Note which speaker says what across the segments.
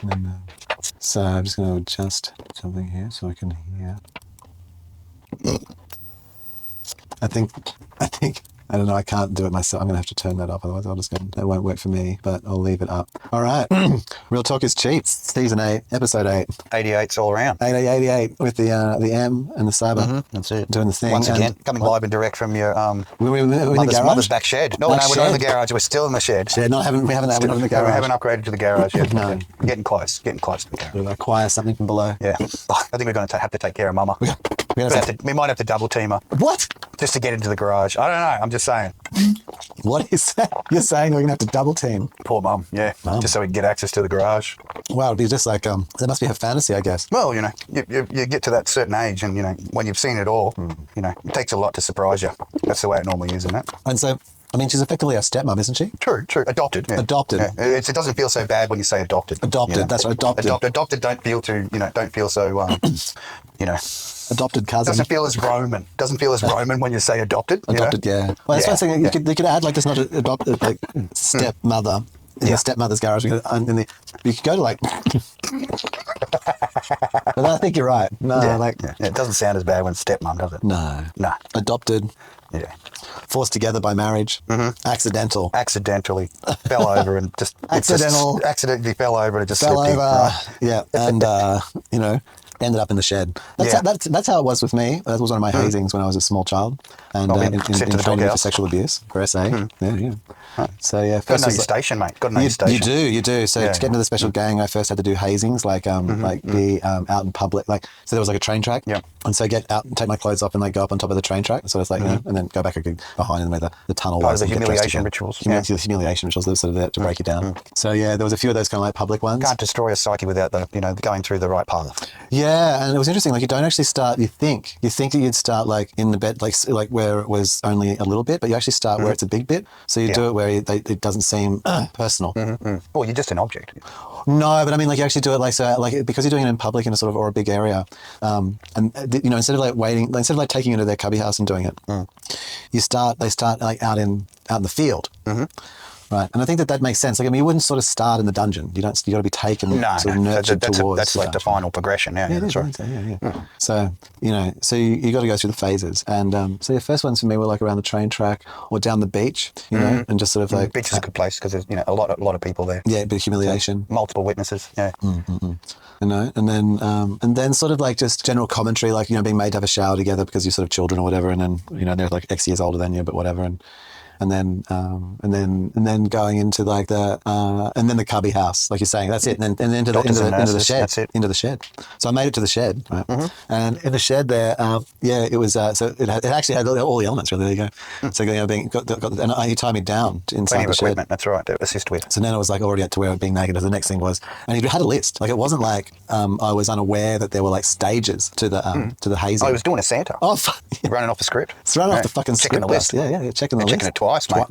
Speaker 1: And then, so I'm just going to adjust something here so I can hear. I think, I don't know, I can't do it myself. I'm going to have to turn that off, otherwise that won't work for me, but I'll leave it up. All right. Real Talk is Cheap, Season 8, Episode 8.
Speaker 2: 88's all around.
Speaker 1: 88 with the M and the Cyber.
Speaker 2: That's it.
Speaker 1: Doing the thing.
Speaker 2: Once again, coming live and direct from your
Speaker 1: we're in the garage?
Speaker 2: mother's back shed. No, we're not in the garage. We're still in the shed.
Speaker 1: We haven't in the garage.
Speaker 2: We haven't upgraded to the garage yet.
Speaker 1: No.
Speaker 2: We're getting close to the garage.
Speaker 1: We'll acquire something from below.
Speaker 2: Yeah. I think we're going to have to take care of Mama. We might have to double team her.
Speaker 1: What?
Speaker 2: Just to get into the garage. I don't know. I'm just saying.
Speaker 1: What is that? You're saying we're going to have to double team?
Speaker 2: Poor Mum, yeah.
Speaker 1: Mum.
Speaker 2: Just so we can get access to the garage.
Speaker 1: Wow, it'd be just like, that must be her fantasy, I guess.
Speaker 2: Well, you know, you get to that certain age and, you know, when you've seen it all, you know, it takes a lot to surprise you. That's the way it normally is, isn't it?
Speaker 1: And so, I mean, she's effectively a stepmom, isn't she?
Speaker 2: True. Adopted. Yeah.
Speaker 1: Adopted.
Speaker 2: Yeah. It doesn't feel so bad when you say adopted.
Speaker 1: Adopted,
Speaker 2: you know?
Speaker 1: that's right, adopted.
Speaker 2: Adopted don't feel so, you know.
Speaker 1: Adopted cousin.
Speaker 2: Doesn't feel as Roman. Doesn't feel as Roman when you say adopted.
Speaker 1: Adopted, yeah. Well, that's what I'm saying. You could add like this, not adopted, like stepmother. In the stepmother's garage. You could go to like... But I think you're right. No,
Speaker 2: it doesn't sound as bad when stepmom, does it?
Speaker 1: No.
Speaker 2: No.
Speaker 1: Adopted.
Speaker 2: Yeah.
Speaker 1: Forced together by marriage. Accidental.
Speaker 2: Accidentally fell over and just... accidentally fell over and it just
Speaker 1: fell
Speaker 2: slipped
Speaker 1: over.
Speaker 2: In.
Speaker 1: Yeah. And, you know, ended up in the shed. That's how it was with me. That was one of my hazings when I was a small child. And in training for sexual abuse, for SA. Yeah. So yeah,
Speaker 2: got to know your station, mate. Got to know your station.
Speaker 1: You do. So to get into the special gang, I first had to do hazings, like be out in public. Like, so there was like a train track.
Speaker 2: Yeah.
Speaker 1: And so get out and take my clothes off and like go up on top of the train track. So it's like, you know, and then go back behind where the tunnel
Speaker 2: Part
Speaker 1: was.
Speaker 2: of the humiliation rituals.
Speaker 1: The humiliation rituals, sort of there to break you down. So yeah, there was a few of those kind of like public ones.
Speaker 2: Can't destroy a psyche without going through the right path.
Speaker 1: Yeah, and it was interesting. Like you don't actually start. You think that you'd start like in the bed, like where it was only a little bit, but you actually start where it's a big bit. So you do it where it doesn't seem personal.
Speaker 2: Well, you're just an object.
Speaker 1: No, but I mean, like you actually do it because you're doing it in public in a sort of or a big area, and you know, instead of like waiting, instead of like taking you to their cubby house and doing it, they start like out in the field. Right, and I think that makes sense. Like, I mean, you wouldn't sort of start in the dungeon. You got to be taken, sort of nurtured towards.
Speaker 2: That's like the final progression. Yeah, that's right.
Speaker 1: Yeah. So you know, so you got to go through the phases, and so the first ones for me were like around the train track or down the beach, you know, and just sort of like
Speaker 2: beach is a good place because there's a lot of people there.
Speaker 1: Yeah, a bit of humiliation,
Speaker 2: multiple witnesses. Yeah.
Speaker 1: You know, and then sort of like just general commentary, like you know, being made to have a shower together because you're sort of children or whatever, and then you know they're like X years older than you, but whatever, and then going into like and then the cubby house, like you're saying, that's it, and then into the shed,
Speaker 2: that's it.
Speaker 1: Into the shed. So I made it to the shed, right? And in the shed there, it was so it actually had all the elements. Really, there you go. So you know, and he tied me down inside the shed.
Speaker 2: Equipment, that's right, to assist with.
Speaker 1: So then I was like already to where being naked. The next thing was, and he had a list. Like it wasn't like I was unaware that there were like stages to the hazing.
Speaker 2: Oh, he was doing a Santa.
Speaker 1: Oh,
Speaker 2: running off the script.
Speaker 1: It's running off the fucking
Speaker 2: checking
Speaker 1: script.
Speaker 2: The list.
Speaker 1: Yeah, checking the list.
Speaker 2: Checking it twice, mate.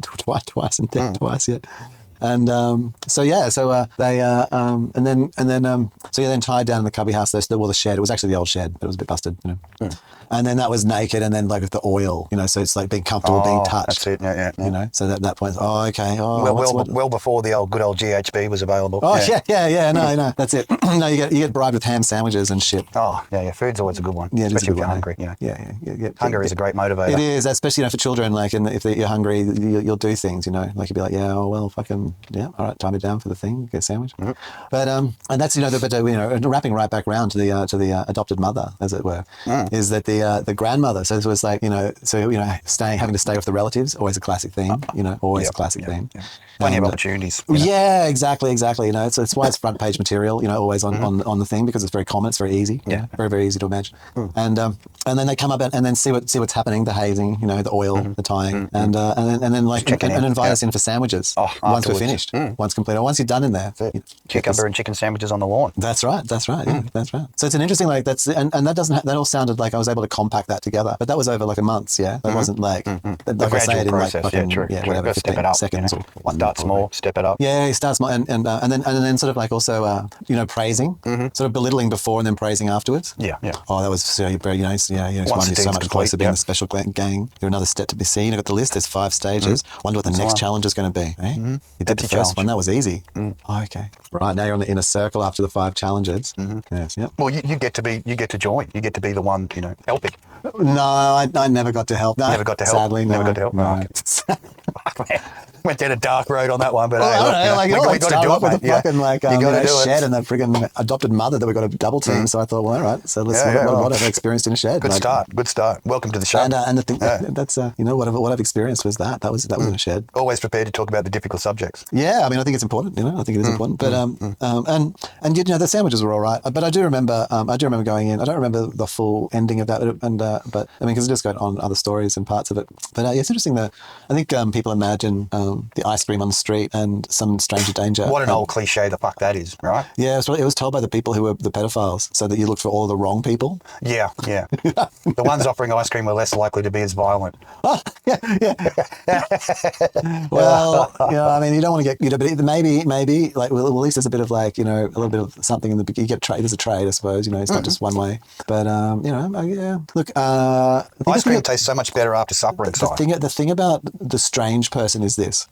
Speaker 1: Twice, and then twice, yeah. And they then tied down in the cubby house. The shed. It was actually the old shed, but it was a bit busted, you know. And then that was naked, and then like with the oil, you know. So it's like being comfortable being touched.
Speaker 2: That's it. Yeah.
Speaker 1: You know. So at that point, okay.
Speaker 2: Well before the good old GHB was available.
Speaker 1: Oh yeah. No, that's it. No, you get bribed with ham sandwiches and shit.
Speaker 2: Oh yeah. Food's always a good one.
Speaker 1: Yeah,
Speaker 2: especially
Speaker 1: if
Speaker 2: you're hungry. You know.
Speaker 1: Yeah.
Speaker 2: Hunger is a great motivator.
Speaker 1: It is, especially for children. Like, and if you're hungry, you'll do things. You know, like you'll be like, yeah, oh well, fucking yeah, all right, tie me down for the thing, get a sandwich. But and that's wrapping right back around to the adopted mother, as it were, is that the grandmother. So it was like having to stay with the relatives, always a classic theme. You know, always a classic theme.
Speaker 2: Yeah. Plenty of opportunities.
Speaker 1: Yeah, exactly. You know, it's why it's front page material. You know, always on the thing because it's very common. It's very easy. Yeah, very very easy to imagine. And then they come up and then see what's happening. The hazing, you know, the oil, the tying, and then like and invite us in for sandwiches once we're finished, once complete, or once you're done in there.
Speaker 2: Cucumber and chicken sandwiches on the lawn.
Speaker 1: That's right. Yeah, that's right. So it's an interesting that all sounded like I was able to compact that together, but that was over like a month. Yeah, that wasn't like like I say it in like fucking, whatever, 15 seconds or
Speaker 2: start small, step it up.
Speaker 1: Yeah, he starts small, and then sort of like also praise praising, sort of belittling before and then praising afterwards.
Speaker 2: Yeah, yeah.
Speaker 1: Oh, that was so you know, so much closer being the special gang. You're another step to be seen. You've got the list. There's 5 stages. Wonder what the next challenge is going to be. Eh? You did the first one. That was easy. Oh, okay. Right now you're on the inner circle after the 5 challenges. Yes. Yep.
Speaker 2: Well, you get to join. You get to be the one, you know, helping.
Speaker 1: No, I never got to help. No,
Speaker 2: never got to help.
Speaker 1: Sadly,
Speaker 2: never got to help. No. Went down a dark road on that one, but
Speaker 1: I don't know. Like,
Speaker 2: we got to do it,
Speaker 1: with the fucking shed
Speaker 2: it.
Speaker 1: and that friggin' adopted mother that we got a double team. So I thought, well, all right. So let's see what I've experienced in a shed.
Speaker 2: Good start. Welcome to the show.
Speaker 1: And the thing that's you know what I've experienced was that was in a shed.
Speaker 2: Always prepared to talk about the difficult subjects.
Speaker 1: Yeah, I mean, I think it's important. You know, I think it is important. But and you know, the sandwiches were all right. But I do remember going in. I don't remember the full ending of that. But I mean, because it just got on other stories and parts of it. But it's interesting that I think people imagine the ice cream on the street and some stranger danger.
Speaker 2: What an old cliche the fuck that is, right?
Speaker 1: Yeah, it was told by the people who were the pedophiles, so that you look for all the wrong people.
Speaker 2: Yeah. The ones offering ice cream were less likely to be as violent.
Speaker 1: Yeah. Well, you know, I mean, you don't want to get, you know, but maybe, like, well, at least there's a bit of like, you know, a little bit of something in the, you get trade. There's a trade, I suppose. You know, it's not just one way. But you know, yeah. Look,
Speaker 2: ice cream tastes so much better after supper inside.
Speaker 1: The thing about the strange person is this,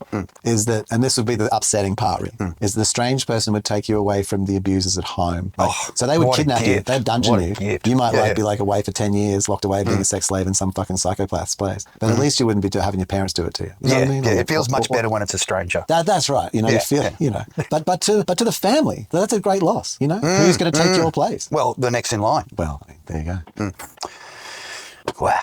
Speaker 1: is that, and this would be the upsetting part, really, is the strange person would take you away from the abusers at home. Like, so they would kidnap you, they'd dungeon you. You might be like away for 10 years, locked away being a sex slave in some fucking psychopath's place. But at least you wouldn't be having your parents do it to you. You know what I mean?
Speaker 2: It feels much better when it's a stranger.
Speaker 1: That's right. You know, you feel, you know, but to the family, that's a great loss. You know, who's going to take your place?
Speaker 2: Well, the next in line.
Speaker 1: Well, there you go.
Speaker 2: Wow.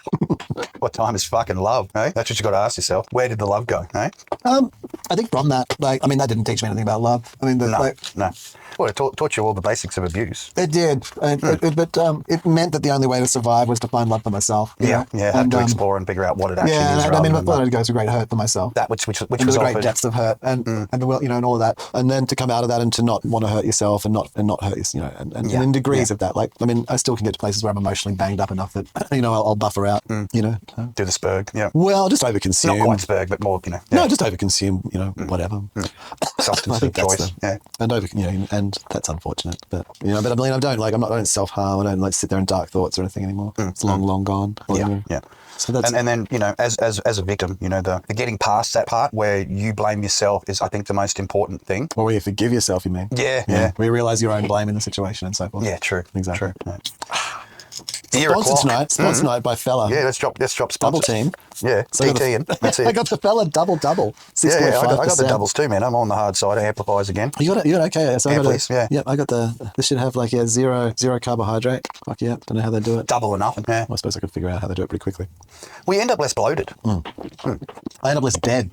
Speaker 2: What time is fucking love, eh? That's what you got to ask yourself. Where did the love go, eh?
Speaker 1: I think from that, like, I mean, that didn't teach me anything about love. I mean,
Speaker 2: no. Well, it taught you all the basics of abuse.
Speaker 1: It did, but it meant that the only way to survive was to find love for myself.
Speaker 2: And to explore and figure out what it actually is.
Speaker 1: Yeah, I mean, I thought I'd go through great hurt for myself.
Speaker 2: That which was
Speaker 1: the great depths of hurt, and you know, and all of that, and then to come out of that and to not want to hurt yourself and not hurt you know, and in degrees of that. Like, I mean, I still can get to places where I'm emotionally banged up enough that, you know, I'll buffer out. You know,
Speaker 2: do the spurg. Yeah.
Speaker 1: Well, just overconsume.
Speaker 2: Not quite spurg, but more. You know.
Speaker 1: No, just overconsume. You know, whatever.
Speaker 2: Substance of choice.
Speaker 1: And that's unfortunate. But you know, I mean, I don't self-harm. I don't like sit there in dark thoughts or anything anymore. It's long gone.
Speaker 2: Yeah. So that's, and then, you know, as a victim, you know, the getting past that part where you blame yourself is, I think, the most important thing.
Speaker 1: Or where you forgive yourself, you mean?
Speaker 2: Yeah.
Speaker 1: Where you realise your own blame in the situation and so forth.
Speaker 2: Yeah, true.
Speaker 1: Exactly.
Speaker 2: True.
Speaker 1: Sponsored tonight by Fella.
Speaker 2: Yeah, let's drop sponsors.
Speaker 1: Double team.
Speaker 2: Yeah,
Speaker 1: so
Speaker 2: that's it.
Speaker 1: I got the Fella double.
Speaker 2: I got the doubles too, man. I'm on the hard side of amplifiers again.
Speaker 1: You got okay. So I got this should have like zero carbohydrate. Fuck yeah, don't know how they do it.
Speaker 2: Double enough. Yeah.
Speaker 1: Well, I suppose I could figure out how they do it pretty quickly.
Speaker 2: We end up less bloated.
Speaker 1: I end up less dead.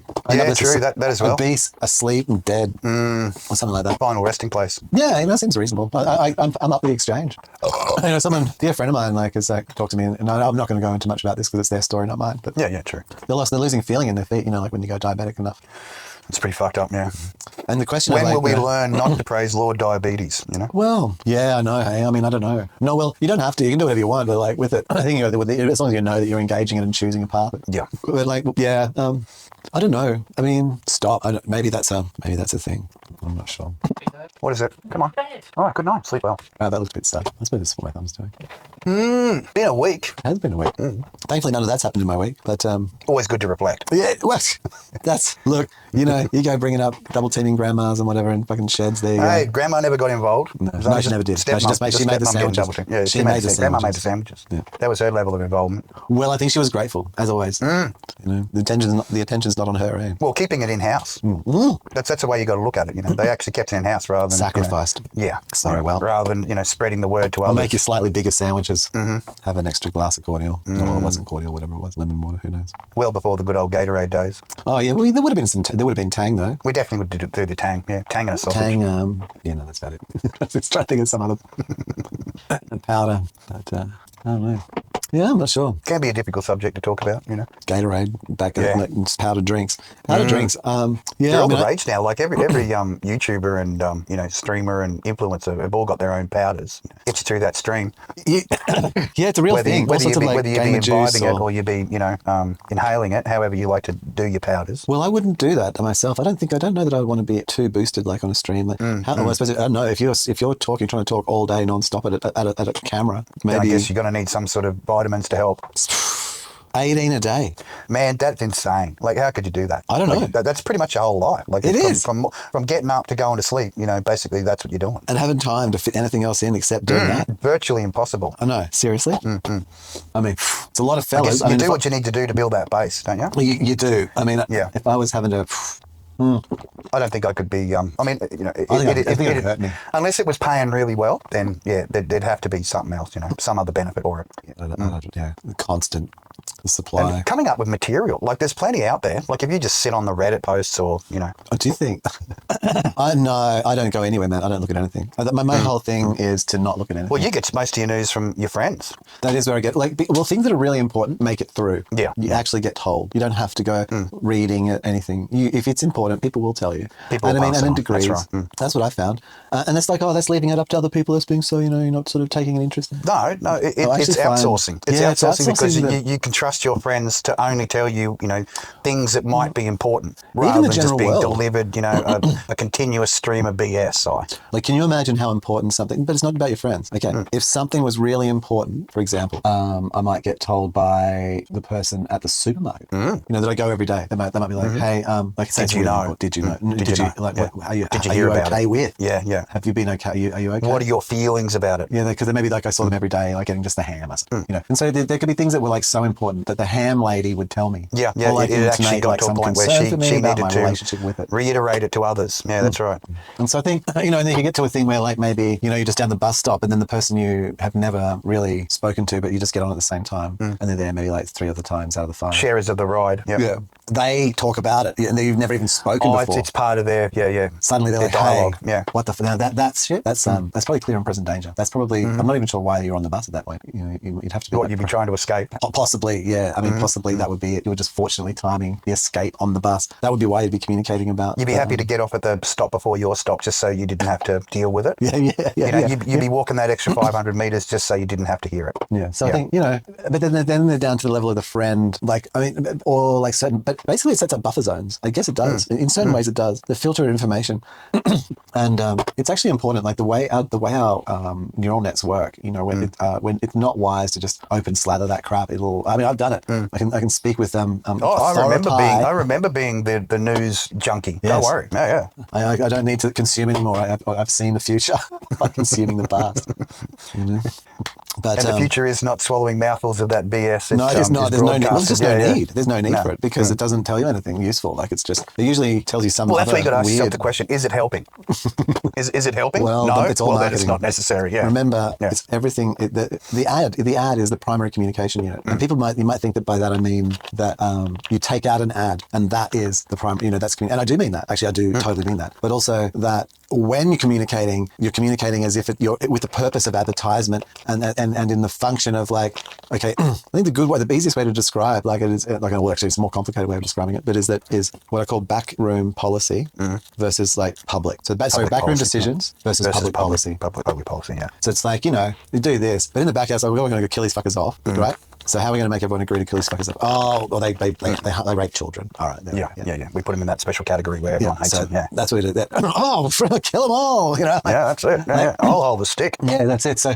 Speaker 2: True. That as well.
Speaker 1: Obese, asleep, and dead, or something like that.
Speaker 2: Final resting place.
Speaker 1: Yeah, you know, seems reasonable. I'm up the exchange. You know, someone, dear friend of mine, like, has talked to me, and I'm not going to go into much about this because it's their story, not mine. But
Speaker 2: yeah, true.
Speaker 1: They're losing feeling in their feet. You know, like when you go diabetic enough.
Speaker 2: It's pretty fucked up, yeah.
Speaker 1: And the question:
Speaker 2: when will we learn not to praise Lord Diabetes? You know.
Speaker 1: Well, yeah, I know. Hey, I mean, I don't know. No, well, you don't have to. You can do whatever you want, but like with it, I think as long as you know that you're engaging it and choosing a path.
Speaker 2: Yeah.
Speaker 1: But like, yeah, I don't know. I mean, stop. Maybe that's a thing. I'm not sure.
Speaker 2: What is it? Come on. All right, good night. Sleep well.
Speaker 1: Oh, that looks a bit stuck. I suppose it's what my thumb's doing.
Speaker 2: Been a week.
Speaker 1: It has been a week. Thankfully, none of that's happened in my week. But
Speaker 2: always good to reflect.
Speaker 1: Yeah, what? Look, you know, you go bringing up double teaming grandmas and whatever in fucking sheds. There you go.
Speaker 2: Hey, grandma never got involved.
Speaker 1: No, she never did. She made the sandwiches.
Speaker 2: Yeah, she made the sandwiches. Grandma made the sandwiches. Yeah. That was her level of involvement.
Speaker 1: Well, I think she was grateful, as always. You know, the attention's not on her. Eh?
Speaker 2: Well, keeping it in house. That's the way you got to look at it. You know, they actually kept it in house rather than
Speaker 1: sacrificed.
Speaker 2: You know,
Speaker 1: sorry, well,
Speaker 2: rather than spreading the word to others.
Speaker 1: I'll make you slightly bigger sandwiches. Have an extra glass of cordial. No, it wasn't cordial. Whatever it was, lemon water. Who knows?
Speaker 2: Well before the good old Gatorade days.
Speaker 1: Oh yeah, well there would have been Tang though.
Speaker 2: We definitely would do the Tang. Yeah, Tang and a sausage.
Speaker 1: Tang. Yeah, no, that's about it. I was trying to think of some other powder, but I don't know. Yeah, I'm not sure.
Speaker 2: Can be a difficult subject to talk about, you know.
Speaker 1: Gatorade, back like, powdered drinks. Powdered drinks.
Speaker 2: They're all the rage now. Like every YouTuber and you know, streamer and influencer have all got their own powders. Gets you through that stream.
Speaker 1: Yeah, it's a real thing.
Speaker 2: Whether you be imbibing
Speaker 1: or...
Speaker 2: it or you be, you know, inhaling it, however you like to do your powders.
Speaker 1: Well, I wouldn't do that myself. I don't know that I would want to be too boosted like on a stream. Like, I suppose, I don't know, if you're trying to talk all day non-stop at a camera, maybe.
Speaker 2: I guess you're going to need some sort of vitamins to help.
Speaker 1: 18 a day.
Speaker 2: Man, that's insane. Like, how could you do that?
Speaker 1: I don't know.
Speaker 2: That's pretty much your whole life. Like,
Speaker 1: it is.
Speaker 2: From getting up to going to sleep, you know, basically that's what you're doing.
Speaker 1: And having time to fit anything else in except doing that.
Speaker 2: Virtually impossible.
Speaker 1: I know. Seriously? I mean, it's a lot of fellas.
Speaker 2: You do what you need to do to build that base, don't you?
Speaker 1: You do. I mean, if I was having to...
Speaker 2: I don't think I could be. I mean, you know,
Speaker 1: I think it hurt me.
Speaker 2: Unless it was paying really well, then yeah, there'd have to be something else, you know, some other benefit for it.
Speaker 1: Yeah, constant supply.
Speaker 2: And coming up with material, like there's plenty out there. Like if you just sit on the Reddit posts or, you know.
Speaker 1: Do you think? No, I don't go anywhere, man. I don't look at anything. My whole thing is to not look at anything.
Speaker 2: Well, you get most of your news from your friends.
Speaker 1: That is where I get, like, well, things that are really important make it through.
Speaker 2: Yeah.
Speaker 1: You actually get told. You don't have to go reading anything. If it's important, people will tell you.
Speaker 2: People will pass it
Speaker 1: and in
Speaker 2: on.
Speaker 1: degrees.
Speaker 2: That's right.
Speaker 1: That's what I found. And it's like, that's leaving it up to other people as being so, you know, you're not sort of taking an interest in.
Speaker 2: No, it's outsourcing. It's outsourcing because you can trust your friends to only tell you, you know, things that might be important rather than just being delivered, you know, a continuous stream of BS.
Speaker 1: Like, can you imagine how important something, but it's not about your friends. Okay. If something was really important, for example, I might get told by the person at the supermarket, you know, that I go every day. They might be like, hey, like,
Speaker 2: did you know?
Speaker 1: Did you know?
Speaker 2: Did you know?
Speaker 1: Like,
Speaker 2: did you hear about
Speaker 1: okay
Speaker 2: it?
Speaker 1: with?
Speaker 2: Yeah.
Speaker 1: Have you been okay? Are you okay?
Speaker 2: What are your feelings about it?
Speaker 1: Yeah, because maybe like I saw them every day, like getting just the ham, you know. And so there could be things that were like so important that the ham lady would tell me.
Speaker 2: Yeah.
Speaker 1: Or, like,
Speaker 2: it actually got to a point where she needed to reiterate it to others. Yeah, that's right.
Speaker 1: And so I think, you know, and then you get to a thing where like maybe, you know, you're just down the bus stop and then the person you have never really spoken to, but you just get on at the same time. And they're there maybe like 3 other times out of the 5.
Speaker 2: Sharers of the ride. Yep.
Speaker 1: Yeah. They talk about it and you've never even spoken before.
Speaker 2: It's part of their,
Speaker 1: Suddenly they're like,
Speaker 2: dialogue.
Speaker 1: Hey, what the, now that's shit. That's probably clear and present danger. That's probably, I'm not even sure why you're on the bus at that point. You know, you'd have to be.
Speaker 2: What, you'd be trying to escape?
Speaker 1: Possibly, yeah. I mean, possibly that would be it. You were just fortunately timing the escape on the bus. That would be why you'd be communicating about.
Speaker 2: You'd be happy to get off at the stop before your stop just so you didn't have to deal with it. You'd be walking that extra 500 meters just so you didn't have to hear it.
Speaker 1: Yeah. So I think, you know, but then they're down to the level of the friend, like, I mean, or like certain, but basically it sets up buffer zones. I guess it does. In certain ways it does. The filter information. And it's actually important, like the way our neural nets work, you know, when it's not wise to just open slather that crap, I mean, I've done it. I can speak with them.
Speaker 2: I remember being the news junkie. Yes. Don't worry. Yeah.
Speaker 1: I don't need to consume anymore. I've seen the future by consuming the past. You know? But,
Speaker 2: and the future is not swallowing mouthfuls of that BS.
Speaker 1: No, it's not. There's no need. Well, there's just no need. There's no need for it because it doesn't tell you anything useful. Like, it's just, it usually tells you something.
Speaker 2: Well, that's why you got to ask yourself the question: is it helping? is it helping?
Speaker 1: Well,
Speaker 2: no.
Speaker 1: It's all marketing.
Speaker 2: Then it's not necessary. Yeah.
Speaker 1: Remember, it's everything. The ad is the primary communication unit, and you might think that by that I mean that you take out an ad, and that is the primary. You know, that's and I do mean that. Actually, I do totally mean that. But also that when you're communicating as if you're with the purpose of advertisement and in the function of like, okay, I think the easiest way to describe like it is like, well, actually it's a more complicated way of describing it, but is what I call backroom policy versus like public. So backroom decisions versus public policy.
Speaker 2: Public policy, yeah.
Speaker 1: So it's like, you know, you do this, but in the back house, like, we're going to go kill these fuckers off, right? So how are we going to make everyone agree to kill these fuckers up? Oh, well, they rape children. All right.
Speaker 2: Yeah. We put them in that special category where everyone hates them. Yeah.
Speaker 1: That's what we do. Oh, kill them all, you know?
Speaker 2: Yeah, that's it. Yeah. I'll hold the stick.
Speaker 1: Yeah, that's it. So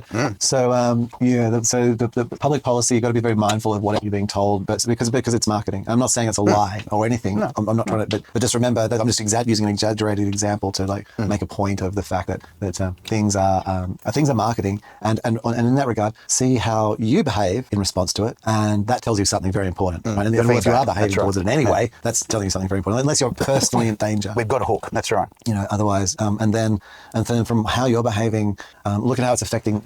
Speaker 1: the public policy, you've got to be very mindful of what you're being told, but because it's marketing. I'm not saying it's a lie or anything. No. I'm not trying to, but just remember that I'm just using an exaggerated example to like make a point of the fact that things are marketing, and in that regard, see how you behave in response to it, and that tells you something very important. Right? And if you are behaving towards it in any way, that's telling you something very important. Unless you're personally in danger,
Speaker 2: we've got a hook. That's right.
Speaker 1: You know, otherwise, and then from how you're behaving, look at how it's affecting.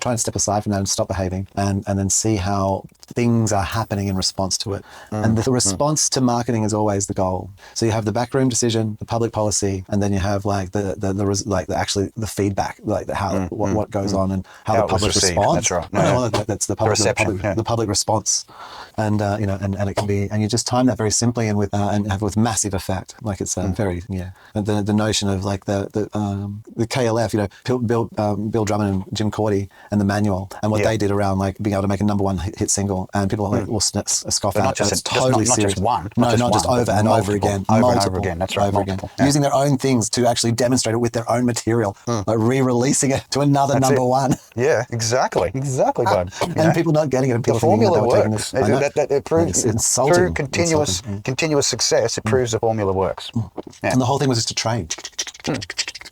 Speaker 1: Try and step aside from that and stop behaving, and then see how things are happening in response to it. And the response to marketing is always the goal. So you have the backroom decision, the public policy, and then you have like the feedback, like what goes on and how the public responds.
Speaker 2: That's right.
Speaker 1: That's the public. the public response, and you know, and it can be, and you just time that very simply and with massive effect. Like it's very And the notion of like the KLF, you know, Bill Drummond and Jim Cordy and the manual and what they did around like being able to make a number one hit single, and people are like will scoff at it. It's totally serious. Not just over and over again,
Speaker 2: over and over again. That's right,
Speaker 1: using their own things to actually demonstrate it with their own material, like re-releasing it to another number one.
Speaker 2: Yeah, exactly, bud.
Speaker 1: And people not getting it. And people
Speaker 2: the formula works.
Speaker 1: It
Speaker 2: proves through continuous success. It proves the formula works. Yeah.
Speaker 1: And the whole thing was just a train.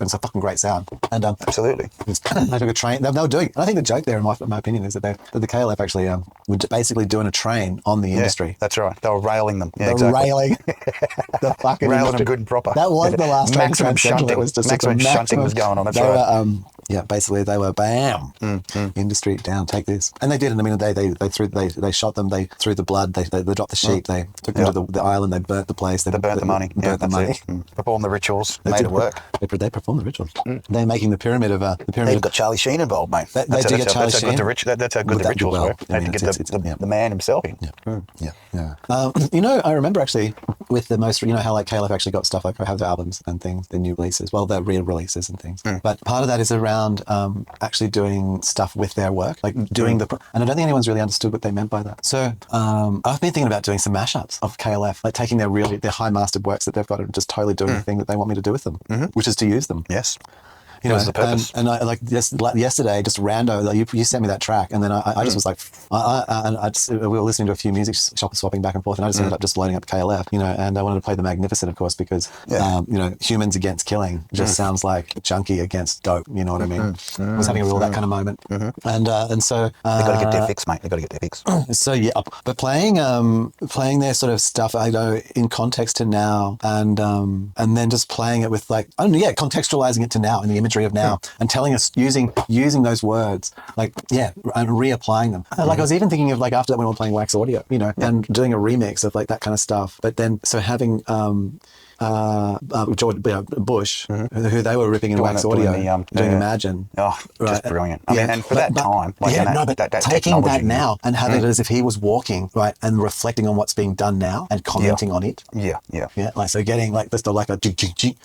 Speaker 1: It's a fucking great sound. And
Speaker 2: absolutely,
Speaker 1: they took a train. They were doing. And I think the joke there, in my opinion, is that the KLF actually were basically doing a train on the industry.
Speaker 2: That's right. They were railing them.
Speaker 1: Yeah, railing the fucking
Speaker 2: railing
Speaker 1: industry.
Speaker 2: them good and proper.
Speaker 1: That was the last time.
Speaker 2: Maximum shunting. Maximum shunting was going on. That's right.
Speaker 1: Basically they were bam, industry down. Take this, and they did. And I mean, they shot them. They threw the blood. They dropped the sheep. They took them to the island. They burnt the place.
Speaker 2: They burnt the money.
Speaker 1: Burnt the money.
Speaker 2: Performed the rituals. Made it work.
Speaker 1: They performed the rituals. They're making the pyramid of the pyramid.
Speaker 2: They've got Charlie Sheen involved, mate.
Speaker 1: They do get Charlie Sheen.
Speaker 2: That's how good the rituals were. They had to get the man himself in.
Speaker 1: You know, I remember actually with the most, you know, how like KLF actually got stuff like have their albums and things, their new releases, well, their re-releases and things. But part of that is around actually doing stuff with their work, like doing and I don't think anyone's really understood what they meant by that. So I've been thinking about doing some mashups of KLF, like taking their high mastered works that they've got and just totally doing the thing that they want me to do with them, which is to use them.
Speaker 2: Yes.
Speaker 1: You know,
Speaker 2: the purpose.
Speaker 1: And I like yesterday, just rando, like you sent me that track, and then I just was like, we were listening to a few music swapping back and forth, and I just ended up just loading up KLF, you know, and I wanted to play The Magnificent, of course, because you know, humans against killing just sounds like junkie against dope, you know what I mean? I was having a real that kind of moment, and so they
Speaker 2: got to get their fix, mate. They got to get their fix.
Speaker 1: So yeah, but playing their sort of stuff, I know, in context to now, and then just playing it with like, contextualizing it to now in the imagery of now, and telling us using those words, like and reapplying them. Like I was even thinking of like after that when we were playing Wax Audio, you know, and doing a remix of like that kind of stuff. But then so having George Bush, who they were ripping in Wax Audio, doing Imagine.
Speaker 2: Oh, just brilliant. I mean, and for that time, like that
Speaker 1: taking that now and having it as if he was walking, right, and reflecting on what's being done now and commenting on it.
Speaker 2: Yeah.
Speaker 1: Like so, getting like just like a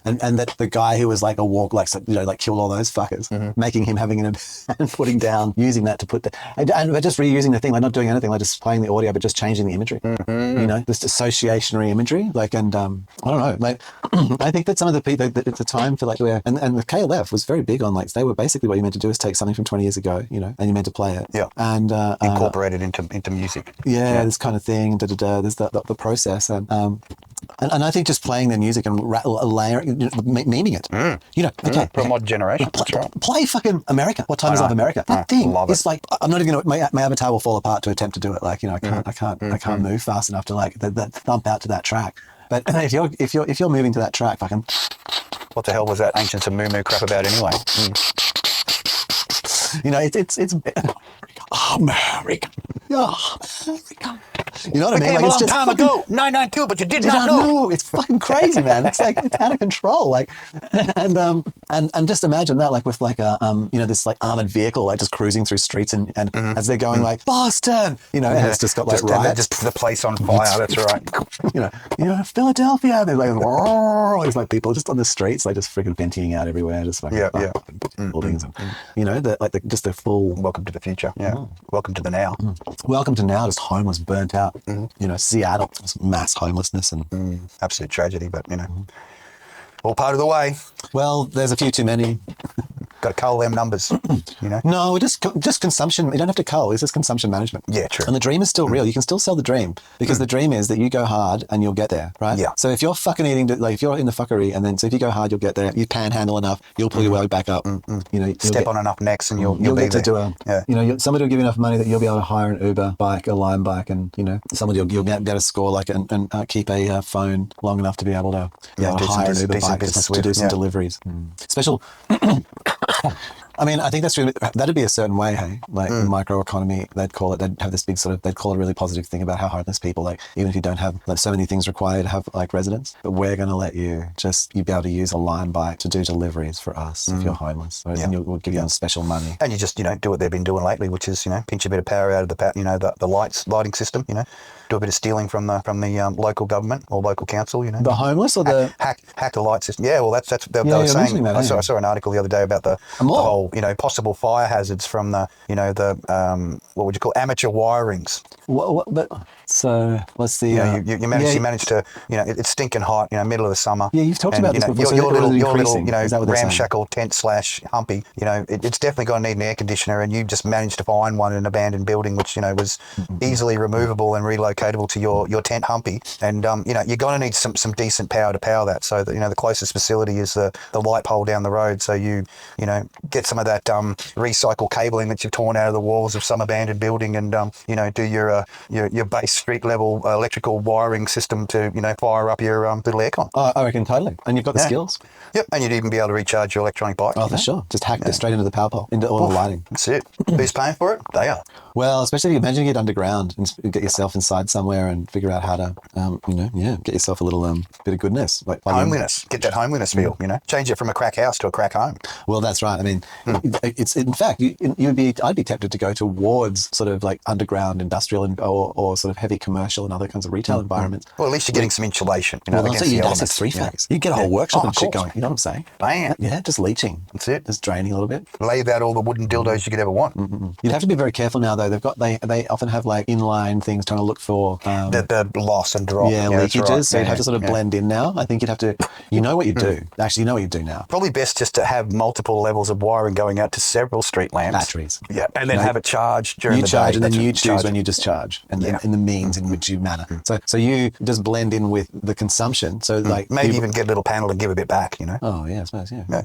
Speaker 1: and that the guy who was like a walk, like, you know, like killed all those fuckers, making him having an and putting down, using that to put and just reusing the thing, like not doing anything, like just playing the audio, but just changing the imagery. You know, this associationary imagery, like, and I don't know. Like, I think that some of the people at the time for like where and the KLF was very big on like they were basically what you meant to do is take something from 20 years ago, you know, and you meant to play it, and
Speaker 2: incorporate it into music.
Speaker 1: This kind of thing. There's the process, and I think just playing their music and layering, memeing it, you know, okay,
Speaker 2: for a modern generation.
Speaker 1: Play fucking America. What time is Love America? That thing is like, I'm not even gonna. My avatar will fall apart to attempt to do it. Like, you know, I can't move fast enough to like that thump out to that track. But if you're moving to that track, fucking.
Speaker 2: What the hell was that ancient Moo crap about anyway?
Speaker 1: You know, it's America. You know what I mean?
Speaker 2: Like, it's just time ago, 992, but you did not know.
Speaker 1: It's fucking crazy, man. It's like it's out of control. Like, and just imagine that, like with like a you know, this like armored vehicle, like just cruising through streets, and as they're going like Boston, you know, and it's just got like riots.
Speaker 2: Just the place on fire. That's right.
Speaker 1: You know, Philadelphia. There's like there's like people just on the streets, like just freaking venting out everywhere, just like buildings, and, you know, just the full
Speaker 2: welcome to the future. Yeah, welcome to the now.
Speaker 1: Welcome to now. Just homeless, burnt out. You know, Seattle, mass homelessness and
Speaker 2: absolute tragedy. But you know, all part of the way.
Speaker 1: Well, there's a few too many.
Speaker 2: Got to cull them numbers, you know?
Speaker 1: No, just consumption. You don't have to cull. It's just consumption management.
Speaker 2: Yeah, true.
Speaker 1: And the dream is still real. You can still sell the dream because the dream is that you go hard and you'll get there, right?
Speaker 2: Yeah.
Speaker 1: So if you're fucking eating, like if you're in the fuckery, and then so if you go hard, you'll get there. You panhandle enough, you'll pull your way back up. You know,
Speaker 2: step on enough necks and you'll be
Speaker 1: get
Speaker 2: there.
Speaker 1: To do you know, somebody will give you enough money that you'll be able to hire an Uber bike, a Lime bike, and you know, somebody you'll get a score like and keep a phone long enough to be able to hire an Uber bike to do some deliveries. Special. I mean, I think that's true. That'd be a certain way, hey? Like the microeconomy, they'd have this big they'd call it a really positive thing about how homeless people, like, even if you don't have like so many things required to have like residence, but we're going to let you be able to use a line bike to do deliveries for us if you're homeless. Right? And we'll give you special money.
Speaker 2: And you just, do what they've been doing lately, which is, pinch a bit of power out of the lighting system, do a bit of stealing from the local government or local council,
Speaker 1: The homeless or the...
Speaker 2: Hack the light system. Yeah, well, that's they were saying. I saw an article the other day about the whole, possible fire hazards from the, what would you call amateur wirings.
Speaker 1: So what's the...
Speaker 2: you managed to, it's stinking hot, middle of the summer.
Speaker 1: Yeah, you've talked about this before.
Speaker 2: Your little, ramshackle tent/humpy, it's definitely going to need an air conditioner, and you just managed to find one in an abandoned building, which, was easily removable and relocatable to your tent humpy. And, you're going to need some decent power to power that. So, the closest facility is the light pole down the road. So you get some of that recycled cabling that you've torn out of the walls of some abandoned building, and, do your base street level electrical wiring system to, fire up your little aircon.
Speaker 1: Oh, I reckon totally. And you've got the skills.
Speaker 2: Yep, and you'd even be able to recharge your electronic bike.
Speaker 1: Oh, for sure. Just hack it straight into the power pole, into all the lighting.
Speaker 2: That's it. Who's paying for it? They are.
Speaker 1: Well, especially if you imagine you get underground and get yourself inside somewhere and figure out how to, get yourself a little bit of goodness. Like
Speaker 2: homeliness. Get that homeliness feel, Change it from a crack house to a crack home.
Speaker 1: Well, that's right. I mean, it's in fact, I'd be tempted to go towards sort of like underground industrial or sort of heavy commercial and other kinds of retail environments.
Speaker 2: Well, at least you're getting some insulation.
Speaker 1: Well, also you'd access three-phase. You get a whole workshop and shit going. You know what I'm saying?
Speaker 2: Bam.
Speaker 1: Yeah, just leaching. That's it. Just draining a little bit.
Speaker 2: Lay out all the wooden dildos you could ever want.
Speaker 1: You'd have to be very careful now, though. They often have like inline things trying to look for
Speaker 2: the loss and drop.
Speaker 1: Yeah, leakages. Right. So you'd have to sort of blend in now. I think you'd have to. You know what you do. Actually, you know what you do now.
Speaker 2: Probably best just to have multiple levels of wiring going out to several street lamps.
Speaker 1: Batteries.
Speaker 2: Yeah, and then have it charged during the day.
Speaker 1: You charge, and then you choose when you discharge, and then in the means in which you manner. So you just blend in with the consumption. So like
Speaker 2: maybe even get a little panel and give a bit back.
Speaker 1: Oh yeah, I suppose. Yeah.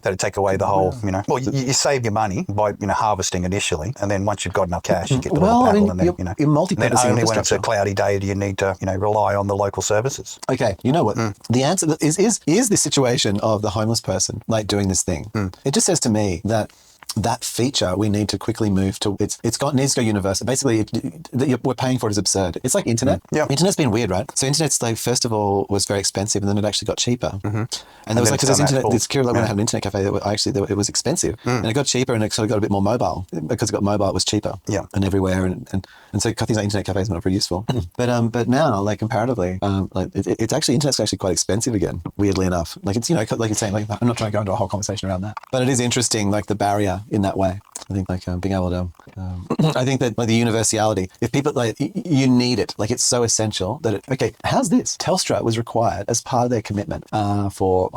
Speaker 2: That'd take away the whole. Well, you save your money by harvesting initially, and then once you've got enough cash, you get the little panel, and then
Speaker 1: you're multi-purposing.
Speaker 2: Then only when it's a cloudy day do you need to rely on the local services.
Speaker 1: Okay, you know what? The answer is the situation of the homeless person like doing this thing. It just says to me that feature we need to quickly move to. Needs to go universal. Basically, we're paying for it is absurd. It's like internet. Internet's been weird, right? So internet's like first of all was very expensive, and then it actually got cheaper. And there was like because internet. It's curious, like when I had an internet cafe, it was expensive, and it got cheaper, and it sort of got a bit more mobile because it got mobile. It was cheaper, and everywhere, and so things like internet cafes are not very useful. But now, like comparatively, like it's actually internet's actually quite expensive again. Weirdly enough, like it's like you're saying, like I'm not trying to go into a whole conversation around that, but it is interesting, like the barrier in that way. I think like being able to, I think that like the universality, if people like, you need it, like it's so essential that how's this? Telstra was required as part of their commitment for,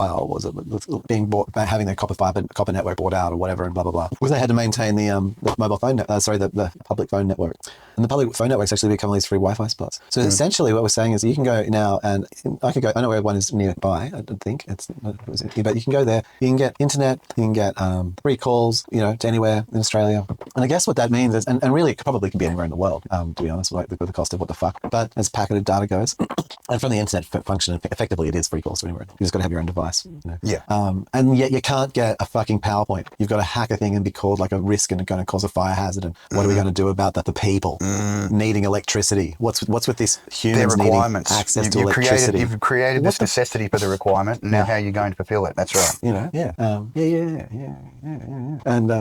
Speaker 1: having their copper network bought out or whatever and blah, blah, blah. Because they had to maintain the mobile phone, the public phone network. And the public phone network's actually become these free Wi-Fi spots. So essentially what we're saying is you can go now and I know where one is nearby, I don't think, but you can go there, you can get internet, you can get free calls, to anywhere in Australia. And I guess what that means is, and really it probably could be anywhere in the world, to be honest, like with the cost of what the fuck. But as packeted data goes, and from the internet function, effectively it is free calls to anywhere. You just got to have your own device. And yet you can't get a fucking PowerPoint. You've got to hack a thing and be called like a risk and going to cause a fire hazard. And what are we going to do about that? The people needing electricity. What's with this humans
Speaker 2: needing access
Speaker 1: to electricity?
Speaker 2: You've created this necessity for the requirement, and now how are you going to fulfill it? That's right.
Speaker 1: And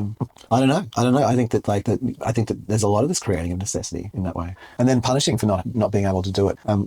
Speaker 1: I don't know. I think that there's a lot of this creating of necessity in that way, and then punishing for not being able to do it. And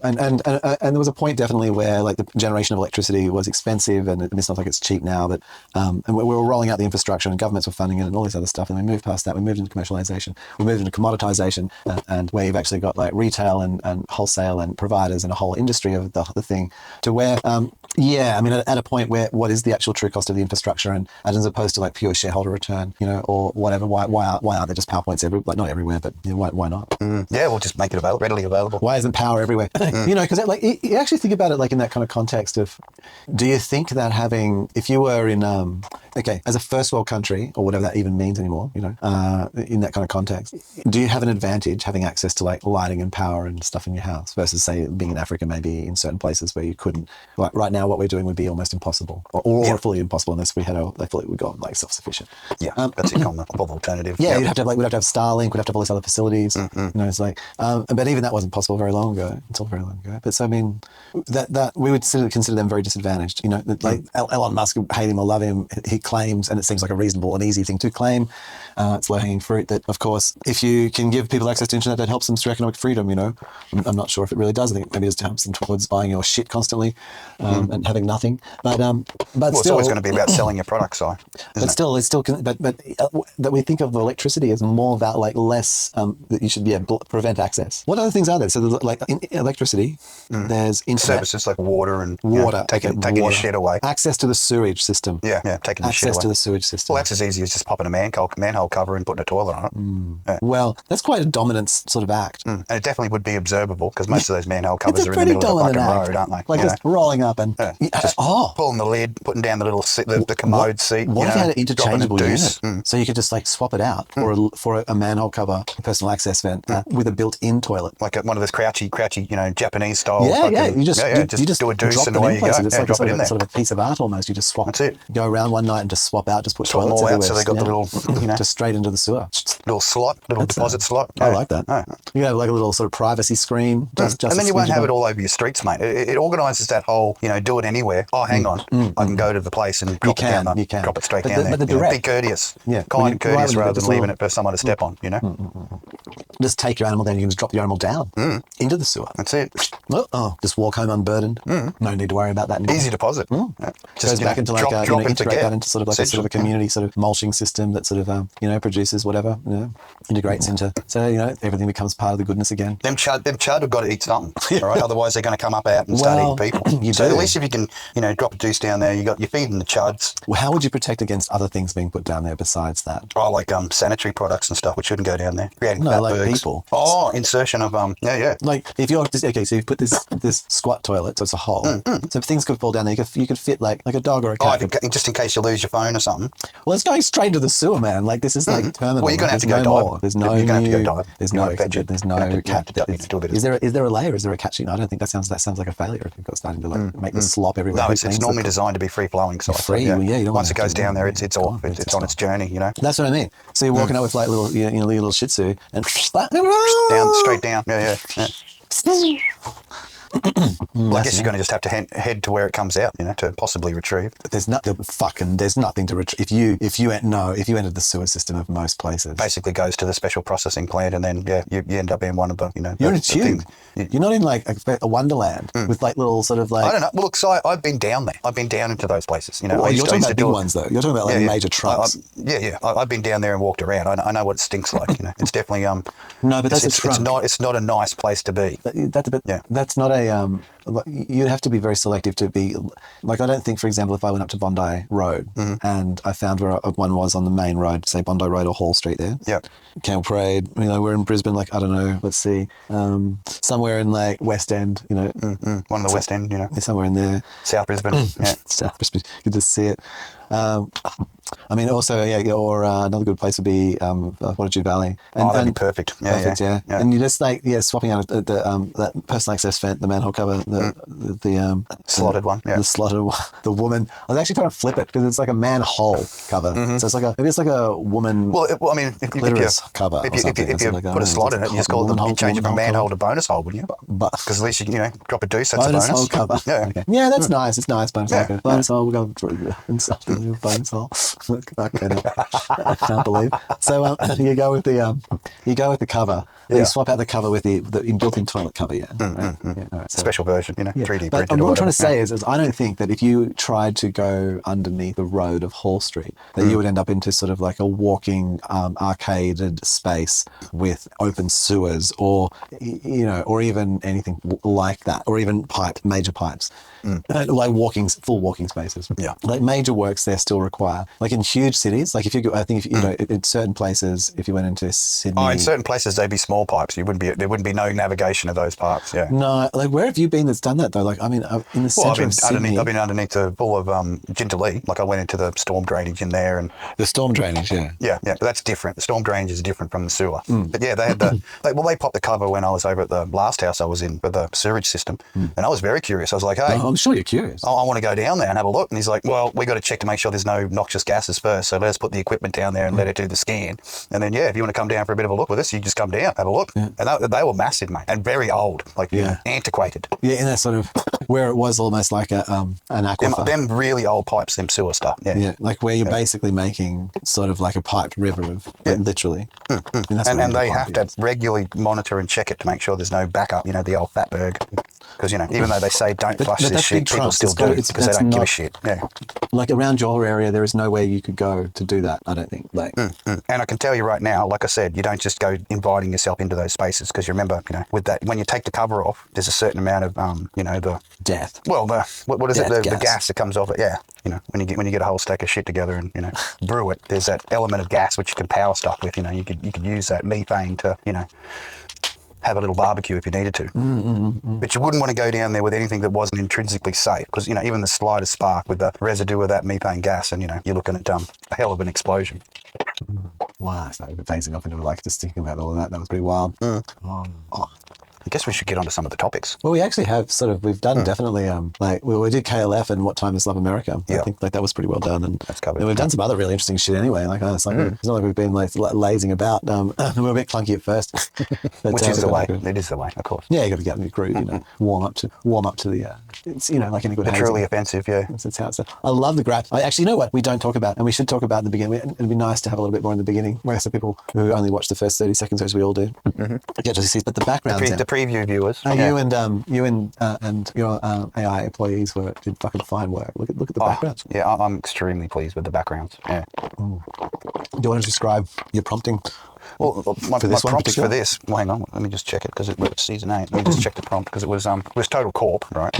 Speaker 1: there was a point definitely where like the generation of electricity was expensive, and it's not like it's cheap now. But and we were rolling out the infrastructure, and governments were funding it, and all this other stuff. And we moved past that. We moved into commercialization. We moved into commoditization, and where you've actually got like retail and wholesale and providers and a whole industry of the thing, to where at a point where what is the actual true cost of the infrastructure, and as opposed to like pure shareholder return, or whatever. Why aren't there just PowerPoints everywhere? Like, not everywhere, but why not?
Speaker 2: Yeah, we'll just make it readily available.
Speaker 1: Why isn't power everywhere? Because like you actually think about it like in that kind of context of, do you think that having, if you were in, as a first world country or whatever that even means anymore, in that kind of context, do you have an advantage having access to like lighting and power and stuff in your house versus say being in Africa, maybe in certain places where you couldn't? Like right now, what we're doing would be almost impossible or fully impossible unless we got like self-sufficient.
Speaker 2: Yeah, that's the alternative.
Speaker 1: Yeah, we'd have to have Starlink, we'd have to have all these other facilities. It's like, but even that wasn't possible very long ago, until very long ago. But so I mean, that we would consider them very disadvantaged. Like Elon Musk, hate him or love him, he claims, and it seems like a reasonable and easy thing to claim. It's low-hanging fruit that, of course, if you can give people access to internet, that helps them through economic freedom. I'm not sure if it really does. I think maybe it just helps them towards buying your shit constantly and having nothing. But still,
Speaker 2: it's always going to be about selling your product, so.
Speaker 1: But still, that we think of electricity as more about like less that you should prevent access. What other things are there? So there's like in electricity, there's internet.
Speaker 2: Services like water and taking
Speaker 1: water.
Speaker 2: your shit away.
Speaker 1: Access to the sewage system.
Speaker 2: Yeah, taking the shit away.
Speaker 1: Access to the sewage system.
Speaker 2: Well, that's as easy as just popping a manhole cover and putting a toilet on it. Yeah.
Speaker 1: Well, that's quite a dominant sort of act.
Speaker 2: And it definitely would be observable because most of those manhole covers are in the middle of the fucking road, aren't they?
Speaker 1: Like just rolling up and
Speaker 2: just pulling the lid, putting down the little the commode seat.
Speaker 1: What if you had an interchangeable unit? So you could just like swap it out for a manhole cover, a personal access vent with a built-in toilet,
Speaker 2: like one of those crouchy, Japanese style.
Speaker 1: You just
Speaker 2: do a deuce and
Speaker 1: them
Speaker 2: away
Speaker 1: in places.
Speaker 2: you go.
Speaker 1: It's like a sort of a piece of art almost. You just swap.
Speaker 2: That's it.
Speaker 1: Go around one night and just swap out, just put
Speaker 2: swap
Speaker 1: toilets
Speaker 2: them all
Speaker 1: everywhere.
Speaker 2: out, so they got the little,
Speaker 1: just straight into the sewer.
Speaker 2: Little deposit slot.
Speaker 1: I like that. You have like a little sort of privacy screen.
Speaker 2: And then you won't have it all over your streets, mate. It organises that whole, do it anywhere. Oh, hang on, I can go to the place and drop it down.
Speaker 1: You can
Speaker 2: drop it straight down there.
Speaker 1: But the direct,
Speaker 2: be courteous, kind and courteous, rather than leaving it for someone to step on.
Speaker 1: Just take your animal down. You can just drop your animal down into the sewer.
Speaker 2: That's it.
Speaker 1: Just walk home unburdened. No need to worry about that anymore.
Speaker 2: Easy deposit.
Speaker 1: Just goes back into like integrate that into sort of like a sort of a community sort of mulching system that sort of produces whatever integrates into, so everything becomes part of the goodness again.
Speaker 2: Them chud have got to eat something, all right? Otherwise they're going to come up out and start eating people. So at least if you can drop a deuce down there, you're feeding the chuds.
Speaker 1: Well, how would you protect against other things being put down there besides that?
Speaker 2: Oh, like sanitary products and stuff which shouldn't go down there. Creating
Speaker 1: like people.
Speaker 2: Oh, insertion of
Speaker 1: like if you're so you put this squat toilet, so it's a hole. So if things could fall down there, you could fit like a dog or a cat.
Speaker 2: Just in case you lose your phone or something.
Speaker 1: Well, it's going straight into the sewer, man. Like this is like terminal.
Speaker 2: Well, you're going to have to go dive.
Speaker 1: There's no cat. Is there a layer? Is there a catching? I don't think that sounds like a failure if you've got starting to like make the slop everywhere.
Speaker 2: No, it's normally designed to be free flowing. So once it goes down there, it's off. It's on its journey. That's
Speaker 1: what I mean. So you're walking out with like little little Shih Tzu and
Speaker 2: straight down. Yeah. Well, I guess you're going to just have to head to where it comes out, to possibly retrieve.
Speaker 1: There's nothing to retrieve. If you entered the sewer system of most places,
Speaker 2: basically goes to the special processing plant, and then you end up in one of the
Speaker 1: You're in a tube. You're not in like a wonderland with like little sort of like.
Speaker 2: I don't know. Well, look, so I've been down there. I've been down into those places.
Speaker 1: Well, you're talking about big ones though. You're talking about like major trucks.
Speaker 2: I've been down there and walked around. I know what it stinks like. It's definitely
Speaker 1: No, but that's a trunk.
Speaker 2: It's not a nice place to be.
Speaker 1: That's not a you'd have to be very selective to be like, I don't think, for example, if I went up to Bondi Road and I found where one was on the main road, say Bondi Road or Hall Street there.
Speaker 2: Yep.
Speaker 1: Camp Parade, we're in Brisbane, like, I don't know, let's see, somewhere in like West End,
Speaker 2: One of the West End,
Speaker 1: somewhere in there.
Speaker 2: South Brisbane. Yeah.
Speaker 1: South Brisbane. You can just see it. Also, or another good place would be Fortitude Valley.
Speaker 2: That'd be perfect.
Speaker 1: Perfect, yeah. And you just like, swapping out that personal access vent, the manhole cover, the
Speaker 2: slotted one,
Speaker 1: the slotted one, the woman. I was actually trying to flip it because it's like a manhole cover. So it's like a woman.
Speaker 2: Well, I mean, if you
Speaker 1: cover.
Speaker 2: If you put a slot in it, you just call it. You change it from manhole to bonus hole, wouldn't you? Because at least you drop a deuce. That's
Speaker 1: bonus
Speaker 2: a bonus
Speaker 1: hole cover.
Speaker 2: Yeah,
Speaker 1: okay. Yeah, that's nice. It's nice. Bonus hole. Bonus hole. We'll go and something. Bonus hole. I can't believe. So you go with the cover. You swap out the cover with the built-in toilet cover. Right?
Speaker 2: Right. Special version. version, 3D
Speaker 1: But
Speaker 2: printed.
Speaker 1: what I'm trying to say is I don't think that if you tried to go underneath the road of Hall Street, that you would end up into sort of like a walking arcaded space with open sewers, or or even anything like that, or even major pipes, like full walking spaces.
Speaker 2: Yeah,
Speaker 1: like major works there still require, like in huge cities, like if you go, I think in certain places, if you went into Sydney,
Speaker 2: in certain places they'd be small pipes. There wouldn't be no navigation of those parts. Yeah.
Speaker 1: No, like where have you been that's done that though? Like I mean, in the centre of Sydney.
Speaker 2: I've been underneath the pool of Jindalee. Like I went into the storm drainage in there, and
Speaker 1: the storm drainage, yeah.
Speaker 2: But that's different. The storm drainage is different from the sewer. But yeah, they had they popped the cover when I was over at the last house I was in for the sewage system, and I was very curious. I was like, hey,
Speaker 1: I'm sure you're curious.
Speaker 2: I want to go down there and have a look. And he's like, well, we got to check to make sure there's no noxious gases first. So let's put the equipment down there and let it do the scan. And then, if you want to come down for a bit of a look with us, you just come down, have a look. Yeah. And they were massive, mate, and very old, like antiquated.
Speaker 1: Yeah, in that sort of where it was almost like an aquifer.
Speaker 2: Them really old pipes, them sewer stuff. Yeah,
Speaker 1: like where you're basically making sort of like a piped river of literally.
Speaker 2: And they have to regularly monitor and check it to make sure there's no backup. The old fatberg. Because even though they say don't flush this shit, people still do because they don't give a shit. Yeah.
Speaker 1: Like around your area, there is nowhere you could go to do that. I don't think. Like,
Speaker 2: and I can tell you right now, like I said, you don't just go inviting yourself into those spaces, because you remember, with that, when you take the cover off, there's a certain amount of, the
Speaker 1: death.
Speaker 2: Well, what is it? The gas that comes off it. Yeah. When you get a whole stack of shit together and brew it, there's that element of gas which you can power stuff with. You could use that methane to have a little barbecue if you needed to. But you wouldn't want to go down there with anything that wasn't intrinsically safe, because even the slightest spark with the residue of that methane gas, and you're looking at a hell of an explosion.
Speaker 1: Wow, I started phasing off into like just thinking about all of that. That was pretty wild.
Speaker 2: I guess we should get onto some of the topics.
Speaker 1: Well, we actually have we've done definitely, like we did KLF and What Time Is Love America. I think like that was pretty well done. And
Speaker 2: that's covered.
Speaker 1: And we've done some other really interesting shit anyway. Like it's not like we've been like lazing about. We were a bit clunky at first. But,
Speaker 2: which is the way. It is the way, of course.
Speaker 1: Yeah, you got to get in the groove, warm up to the, it's, like any good
Speaker 2: hazing. Truly offensive, yeah.
Speaker 1: That's how it's. I love the graph. Actually, you know what we don't talk about, and we should talk about in the beginning. It'd be nice to have a little bit more in the beginning, where some people who only watch the first 30 seconds, as we all do, get to see. But the background,
Speaker 2: the preview viewers.
Speaker 1: You and your AI employees did fucking fine work. Look at the backgrounds.
Speaker 2: Yeah, I'm extremely pleased with the backgrounds. Yeah.
Speaker 1: Do you want to describe your prompting?
Speaker 2: Well, my prompts for this. Well, hang on, let me just check it, because it was season 8. Let me just check the prompt, because it was Total Corp, right?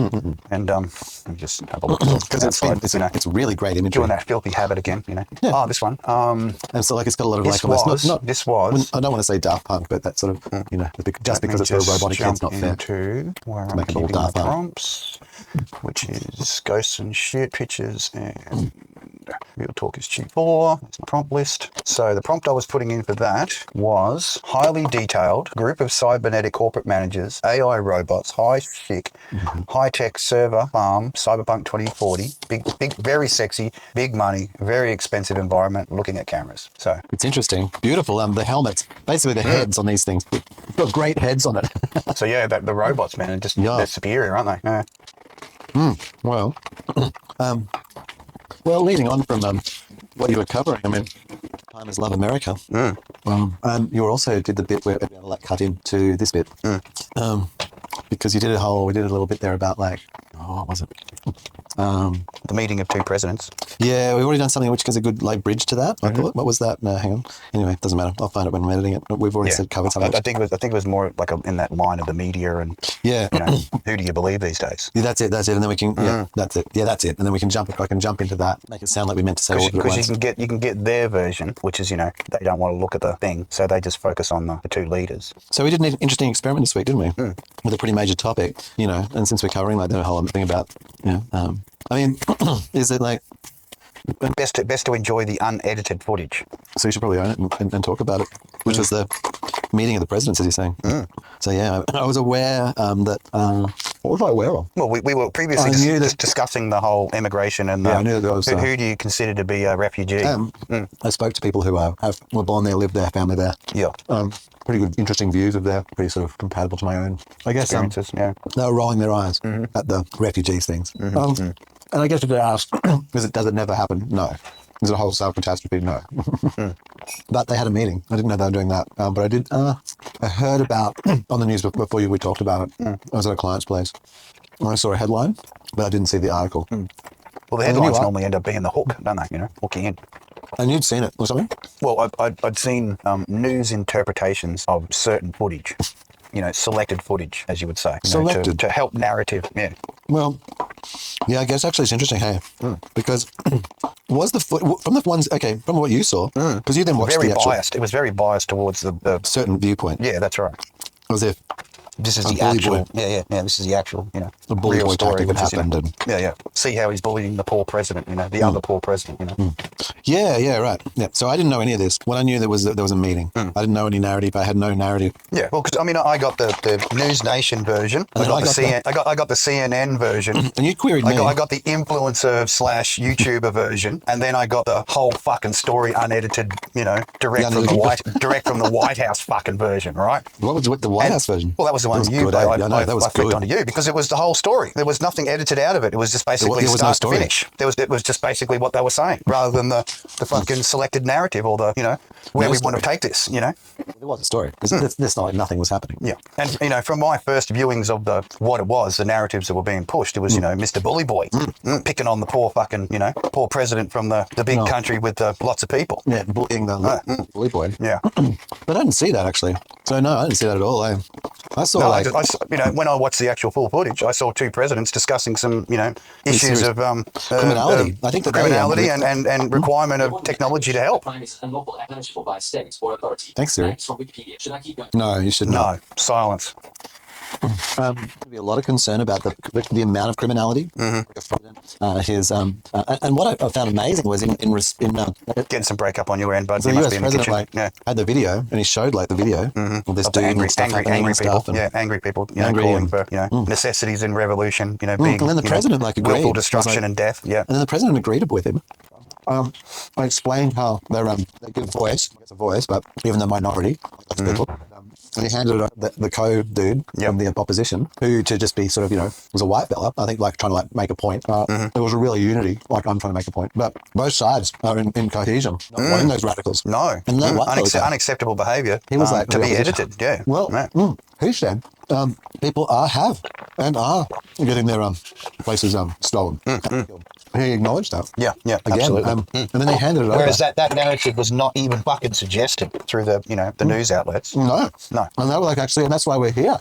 Speaker 2: And let me just have a look.
Speaker 1: Because it's really great imagery.
Speaker 2: Doing that filthy habit again,
Speaker 1: Yeah.
Speaker 2: Oh, this one.
Speaker 1: And so like it's got a lot of
Speaker 2: this
Speaker 1: like
Speaker 2: was,
Speaker 1: not,
Speaker 2: this was.
Speaker 1: I don't want to say Daft Punk, but that sort of just because it's a robotic head's not fair.
Speaker 2: To where I'm keeping the prompts, which is Ghosts and Shit Pictures and Real Talk is Cheap 4. It's my prompt list. So the prompt I was putting in for that was highly detailed group of cybernetic corporate managers, AI robots, high-tech server farm, Cyberpunk 2040, big, very sexy, big money, very expensive environment, looking at cameras. So
Speaker 1: it's interesting, beautiful. The helmets, basically the heads on these things, got great heads on it.
Speaker 2: So yeah, the robots, man, they're superior, aren't they? Yeah.
Speaker 1: Well. Well, leading on from what you were covering, I mean, Time Is Love America. You also did the bit where we like cut into this bit, because we did a little bit there about like, what was it?
Speaker 2: The meeting of two presidents.
Speaker 1: Yeah, we've already done something which is a good like bridge to that. I thought, what was that? No, hang on. Anyway, it doesn't matter. I'll find it when I'm editing it. We've already covered something.
Speaker 2: I think it was more like in that line of the media and who do you believe these days?
Speaker 1: Yeah, that's it. And then we can that's it. Yeah, that's it. And then we can jump into that. Make it sound like we meant to say all of it once.
Speaker 2: Because you can get their version, which is they don't want to look at the thing, so they just focus on the two leaders.
Speaker 1: So we did an interesting experiment this week, didn't we? With a pretty major topic, and since we're covering like the whole thing about I mean, is it like
Speaker 2: best to enjoy the unedited footage?
Speaker 1: So you should probably own it and talk about it, which was the meeting of the presidents, as you're saying. So yeah, I was aware that. What was I aware of?
Speaker 2: Well, we were previously discussing the whole immigration and
Speaker 1: I knew that was,
Speaker 2: who do you consider to be a refugee?
Speaker 1: I spoke to people who were born there, lived there, family there.
Speaker 2: Yeah.
Speaker 1: Pretty good, interesting views of there. Pretty sort of compatible to my own, I guess.
Speaker 2: Experiences,
Speaker 1: they were rolling their eyes at the refugees things. And I guess if they ask, does it never happen? No. Is it a wholesale catastrophe? No. But they had a meeting. I didn't know they were doing that. But I did. I heard about on the news before we talked about it. I was at a client's place. I saw a headline, but I didn't see the article.
Speaker 2: Well, the headlines normally end up being the hook, don't they? You know, hooking in.
Speaker 1: And you'd seen it or something?
Speaker 2: Well, I'd seen news interpretations of certain footage. You know, selected footage, as you would say.
Speaker 1: Selected.
Speaker 2: To help narrative, yeah.
Speaker 1: Well, yeah, I guess actually it's interesting, hey, because was the from the ones, okay, from what you saw, because you then watched
Speaker 2: very
Speaker 1: the actual...
Speaker 2: biased. It was very biased towards the
Speaker 1: certain viewpoint.
Speaker 2: Yeah, that's right.
Speaker 1: As if
Speaker 2: this is the actual, yeah. This is the actual, you know,
Speaker 1: the bully
Speaker 2: real
Speaker 1: boy
Speaker 2: story,
Speaker 1: tactic that
Speaker 2: which is,
Speaker 1: happened.
Speaker 2: you know, yeah. See how he's bullying the poor president, you know, the other poor president, you know.
Speaker 1: Yeah, right. Yeah. So I didn't know any of this. When I knew there was a meeting, I didn't know any narrative. I had no narrative.
Speaker 2: Yeah, well, because I mean, I got the News Nation version. I got the CNN version.
Speaker 1: And you queried me.
Speaker 2: I got the influencer / YouTuber version, and then I got the whole fucking story unedited, you know, direct from the White House fucking version, right?
Speaker 1: What was the White House version?
Speaker 2: Well, that was the one you. I flicked onto you because it was the whole story. There was nothing edited out of it. It was just basically start to finish. It was just basically what they were saying, rather than the fucking selected narrative or the, you know, where we want to take this, you know.
Speaker 1: There was a story. It's not like nothing was happening.
Speaker 2: Yeah, and you know, from my first viewings of what it was, the narratives that were being pushed, it was you know, Mr. Bully Boy picking on the poor fucking, you know, poor president from the big country with lots of people.
Speaker 1: Yeah, bullying the bully boy.
Speaker 2: Yeah,
Speaker 1: but I didn't see that actually. So no, I didn't see that at all. I saw
Speaker 2: you know, when I watched the actual full footage, I saw two presidents discussing some, you know, issues of
Speaker 1: criminality. I think that
Speaker 2: criminality and requirement of technology to help.
Speaker 1: Thanks, Siri. No, you should not.
Speaker 2: No, silence.
Speaker 1: There'd be a lot of concern about the amount of criminality. And what I found amazing was in
Speaker 2: getting some breakup on your end, bud.
Speaker 1: So the US president had the video, and he showed the video of this dude
Speaker 2: angry
Speaker 1: and stuff.
Speaker 2: People. Angry people, you know, calling for necessities in revolution, you know, being
Speaker 1: and then the president agreed.
Speaker 2: Willful destruction and death. Yeah,
Speaker 1: and then the president agreed with him. I explained how they give voice, it's a voice, but even the minority people. And he handed the co-dude from the opposition, who to just be sort of, you know, was a white fella, I think, trying to make a point. There was a real unity, I'm trying to make a point. But both sides are in cohesion, not wanting those radicals.
Speaker 2: No.
Speaker 1: And
Speaker 2: unacceptable behaviour
Speaker 1: he was
Speaker 2: to be edited, yeah.
Speaker 1: Well, he said people are getting their places stolen. He acknowledged that.
Speaker 2: Yeah, again,
Speaker 1: absolutely. And then they handed it over.
Speaker 2: Whereas that narrative was not even fucking suggested through the, you know, the news outlets.
Speaker 1: No. And they were actually, and that's why we're here,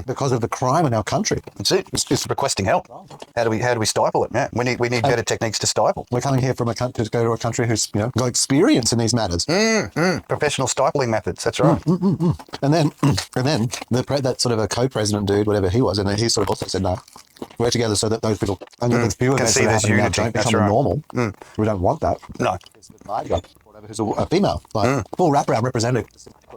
Speaker 1: because of the crime in our country.
Speaker 2: That's it. It's requesting help. How do we stifle it? Yeah, we need better techniques to stifle.
Speaker 1: We're coming here from a country to go to a country who's, you know, got experience in these matters.
Speaker 2: Professional stifling methods. That's right.
Speaker 1: And then that sort of a co-president dude, whatever he was, and then he sort of also said, no, we're together so that those people can see there's unity. Don't become normal. We don't want that.
Speaker 2: No.
Speaker 1: Who's a female, full wraparound representative.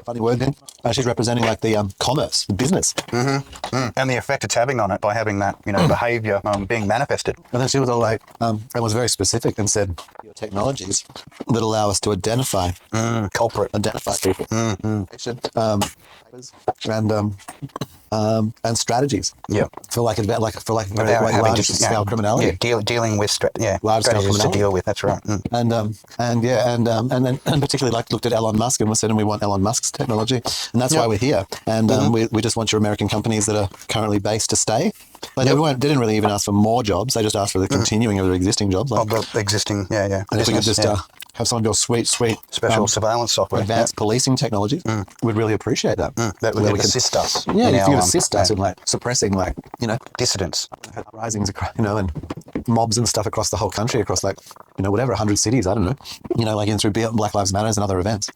Speaker 1: Funny word in. She's representing the commerce, the business,
Speaker 2: and the effect it's having on it by having that, you know, behaviour being manifested.
Speaker 1: And then she was all and was very specific and said, your technologies that allow us to identify identify people, and strategies. Yeah, for large scale criminality.
Speaker 2: Yeah, dealing with
Speaker 1: large scale criminality
Speaker 2: to deal with. That's right.
Speaker 1: And particularly looked at Elon Musk and said, we want Elon Musk's technology, and that's why we're here. And we just want your American companies that are currently based to stay. They didn't really even ask for more jobs. They just asked for the continuing of their existing jobs.
Speaker 2: The existing, And
Speaker 1: if we could just have some of your sweet
Speaker 2: special surveillance software,
Speaker 1: advanced policing technologies, we'd really appreciate that.
Speaker 2: That would assist us.
Speaker 1: Yeah, if you could assist us in suppressing
Speaker 2: dissidents,
Speaker 1: risings, and mobs and stuff across the whole country, across whatever 100 cities. I don't know, through Black Lives Matter and other events.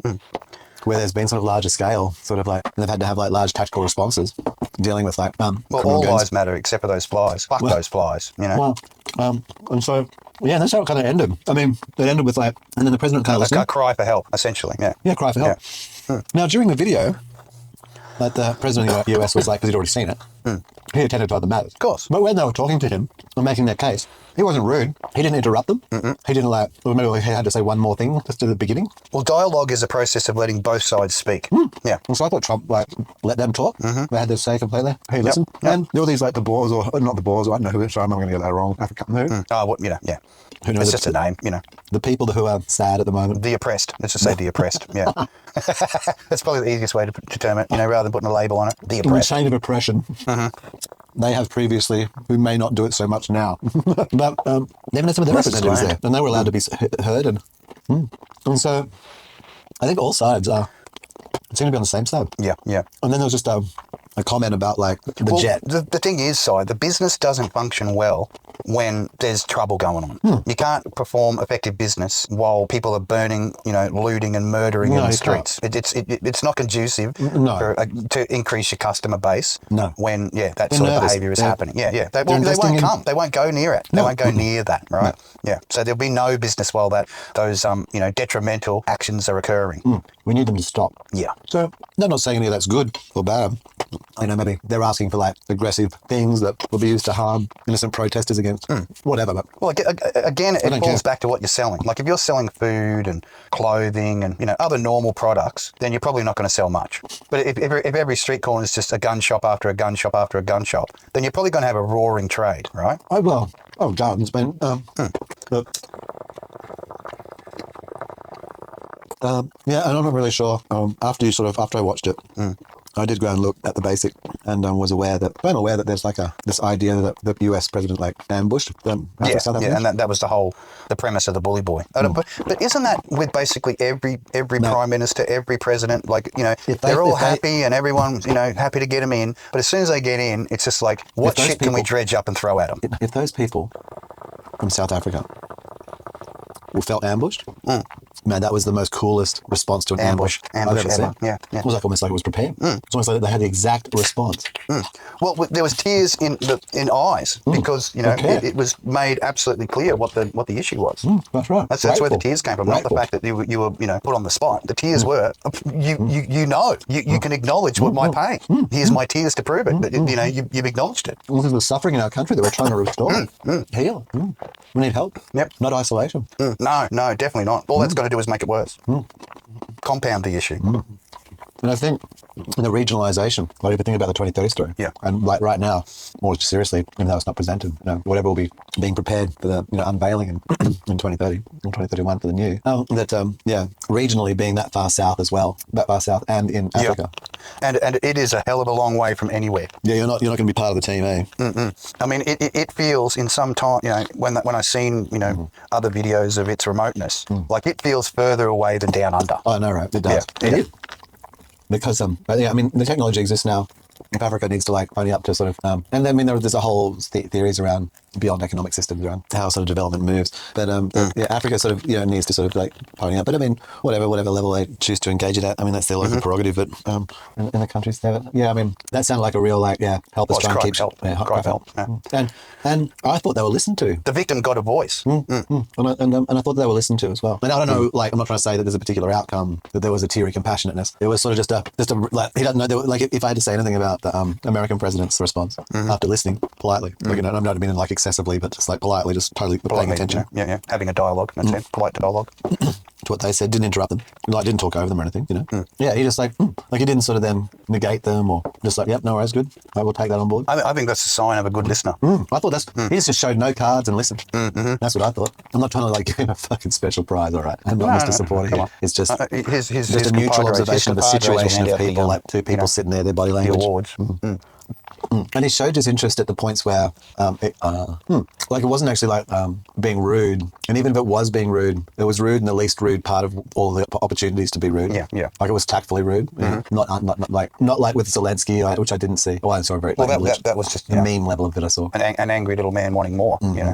Speaker 1: Where there's been sort of larger scale, they've had to have large tactical responses dealing with
Speaker 2: all lives matter except for those flies. Fuck those flies,
Speaker 1: Well, and so that's how it kind of ended. I mean, it ended with and then the president kind of listened.
Speaker 2: A cry for help, essentially. Yeah,
Speaker 1: cry for help. Yeah. Now during the video, the president of the US was because he'd already seen it. He attended to other matters.
Speaker 2: Of course.
Speaker 1: But when they were talking to him and making their case, he wasn't rude. He didn't interrupt them. He didn't maybe he had to say one more thing just at the beginning.
Speaker 2: Well, dialogue is a process of letting both sides speak. Yeah.
Speaker 1: And so I thought Trump let them talk. They had their say completely. He listened. And there were these the Boers or not the Boers, I don't know who. Sorry, I'm going to get that wrong. African who?
Speaker 2: Yeah.
Speaker 1: Who knows?
Speaker 2: It's just a name,
Speaker 1: The people who are sad at the moment.
Speaker 2: The oppressed. Let's just say the oppressed. Yeah. That's probably the easiest way to term it. Rather than putting a label on it. The oppressed.
Speaker 1: The chain of oppression. they have previously, who may not do it so much now. But they even had some of their representatives there, and they were allowed to be heard. And so I think all sides seem to be on the same side.
Speaker 2: Yeah, yeah.
Speaker 1: And then there was just a comment about like the jet.
Speaker 2: The thing is, Si, the business doesn't function well when there's trouble going on. You can't perform effective business while people are burning, looting and murdering in the streets. It's not conducive to increase your customer base.
Speaker 1: No.
Speaker 2: When that sort of behaviour is happening. Yeah. They won't come. They won't go near it. They won't go near that. Right. No. Yeah. So there'll be no business while those detrimental actions are occurring.
Speaker 1: We need them to stop.
Speaker 2: Yeah.
Speaker 1: So I'm not saying any of that's good or bad. Maybe they're asking for like aggressive things that will be used to harm innocent protesters against whatever. But
Speaker 2: well, again, it falls back to what you're selling. Like if you're selling food and clothing and other normal products, then you're probably not going to sell much. But if every street corner is just a gun shop after a gun shop after a gun shop, then you're probably going to have a roaring trade, right?
Speaker 1: Gardens, man. And I'm not really sure. After I watched it, I did go and look at the basic, and was aware that there's like this idea that the US president like ambushed them.
Speaker 2: And that was the premise of the bully boy. But isn't that with basically every prime minister, every president? Like they're all happy and everyone's happy to get them in. But as soon as they get in, it's just like what shit can we dredge up and throw at them?
Speaker 1: If those people from South Africa felt ambushed. Man, that was the most coolest response to an ambush I've ever seen. Yeah. It was almost like it was prepared. It's almost like they had the exact response.
Speaker 2: Well, there was tears in eyes because it was made absolutely clear what the issue was.
Speaker 1: That's right.
Speaker 2: That's where the tears came from, not the fact that you were put on the spot. The tears were you can acknowledge what my pain. Here's my tears to prove it. But you've acknowledged it.
Speaker 1: This is the suffering in our country that we're trying to restore. Heal. We need help.
Speaker 2: Yep.
Speaker 1: Not isolation.
Speaker 2: No, definitely not. All that's got to do is make it worse. Compound the issue.
Speaker 1: And I think in the regionalisation, what do you think about the 2030 story?
Speaker 2: Yeah.
Speaker 1: And like right now, more seriously, even though it's not presented, whatever will be being prepared for the unveiling in 2030 or 2031 for the new, regionally being that far south as well, and in Africa.
Speaker 2: And it is a hell of a long way from anywhere.
Speaker 1: Yeah, you're not going to be part of the team, eh?
Speaker 2: I mean, it feels in some time, when I've seen, other videos of its remoteness, like it feels further away than down under.
Speaker 1: Oh, no, right. It does.
Speaker 2: Yeah.
Speaker 1: It is. Because, the technology exists now. If Africa needs to pony up to sort of, and I mean, there's a whole theories around beyond economic systems around how sort of development moves. But Africa sort of needs to sort of pony up. But I mean, whatever level they choose to engage it at, I mean, that's their local prerogative. But in the countries there, I mean, that sounded like a real help us try and keep
Speaker 2: help.
Speaker 1: Cry help. Yeah. And I thought they were listened to.
Speaker 2: The victim got a voice.
Speaker 1: And I thought they were listened to as well. And I don't know, I'm not trying to say that there's a particular outcome, that there was a teary compassionateness. It was sort of just a he doesn't know. If I had to say anything about the American president's response after listening politely, I'm not meaning excessively, but just politely, just totally paying attention.
Speaker 2: Yeah. Having a dialogue. That's it. Polite dialogue.
Speaker 1: To what they said, didn't interrupt them, didn't talk over them or anything, Yeah, he just he didn't sort of then negate them or just yep, no worries, good. I will take that on board.
Speaker 2: I think that's a sign of a good listener.
Speaker 1: I thought he just showed no cards and listened. That's what I thought. I'm not trying to give him a fucking special prize, all right? I'm not Mr. Supporter here. It's just just a neutral observation of the situation of people, two people sitting there, their body language.
Speaker 2: The awards.
Speaker 1: And he showed his interest at the points where it wasn't actually being rude. And even if it was being rude, it was rude in the least rude part of all the opportunities to be rude.
Speaker 2: Yeah.
Speaker 1: Like it was tactfully rude. Not like with Zelensky, which I didn't see. Oh, I'm sorry,
Speaker 2: that was just
Speaker 1: the meme level of it I saw.
Speaker 2: An angry little man wanting more,
Speaker 1: Yeah.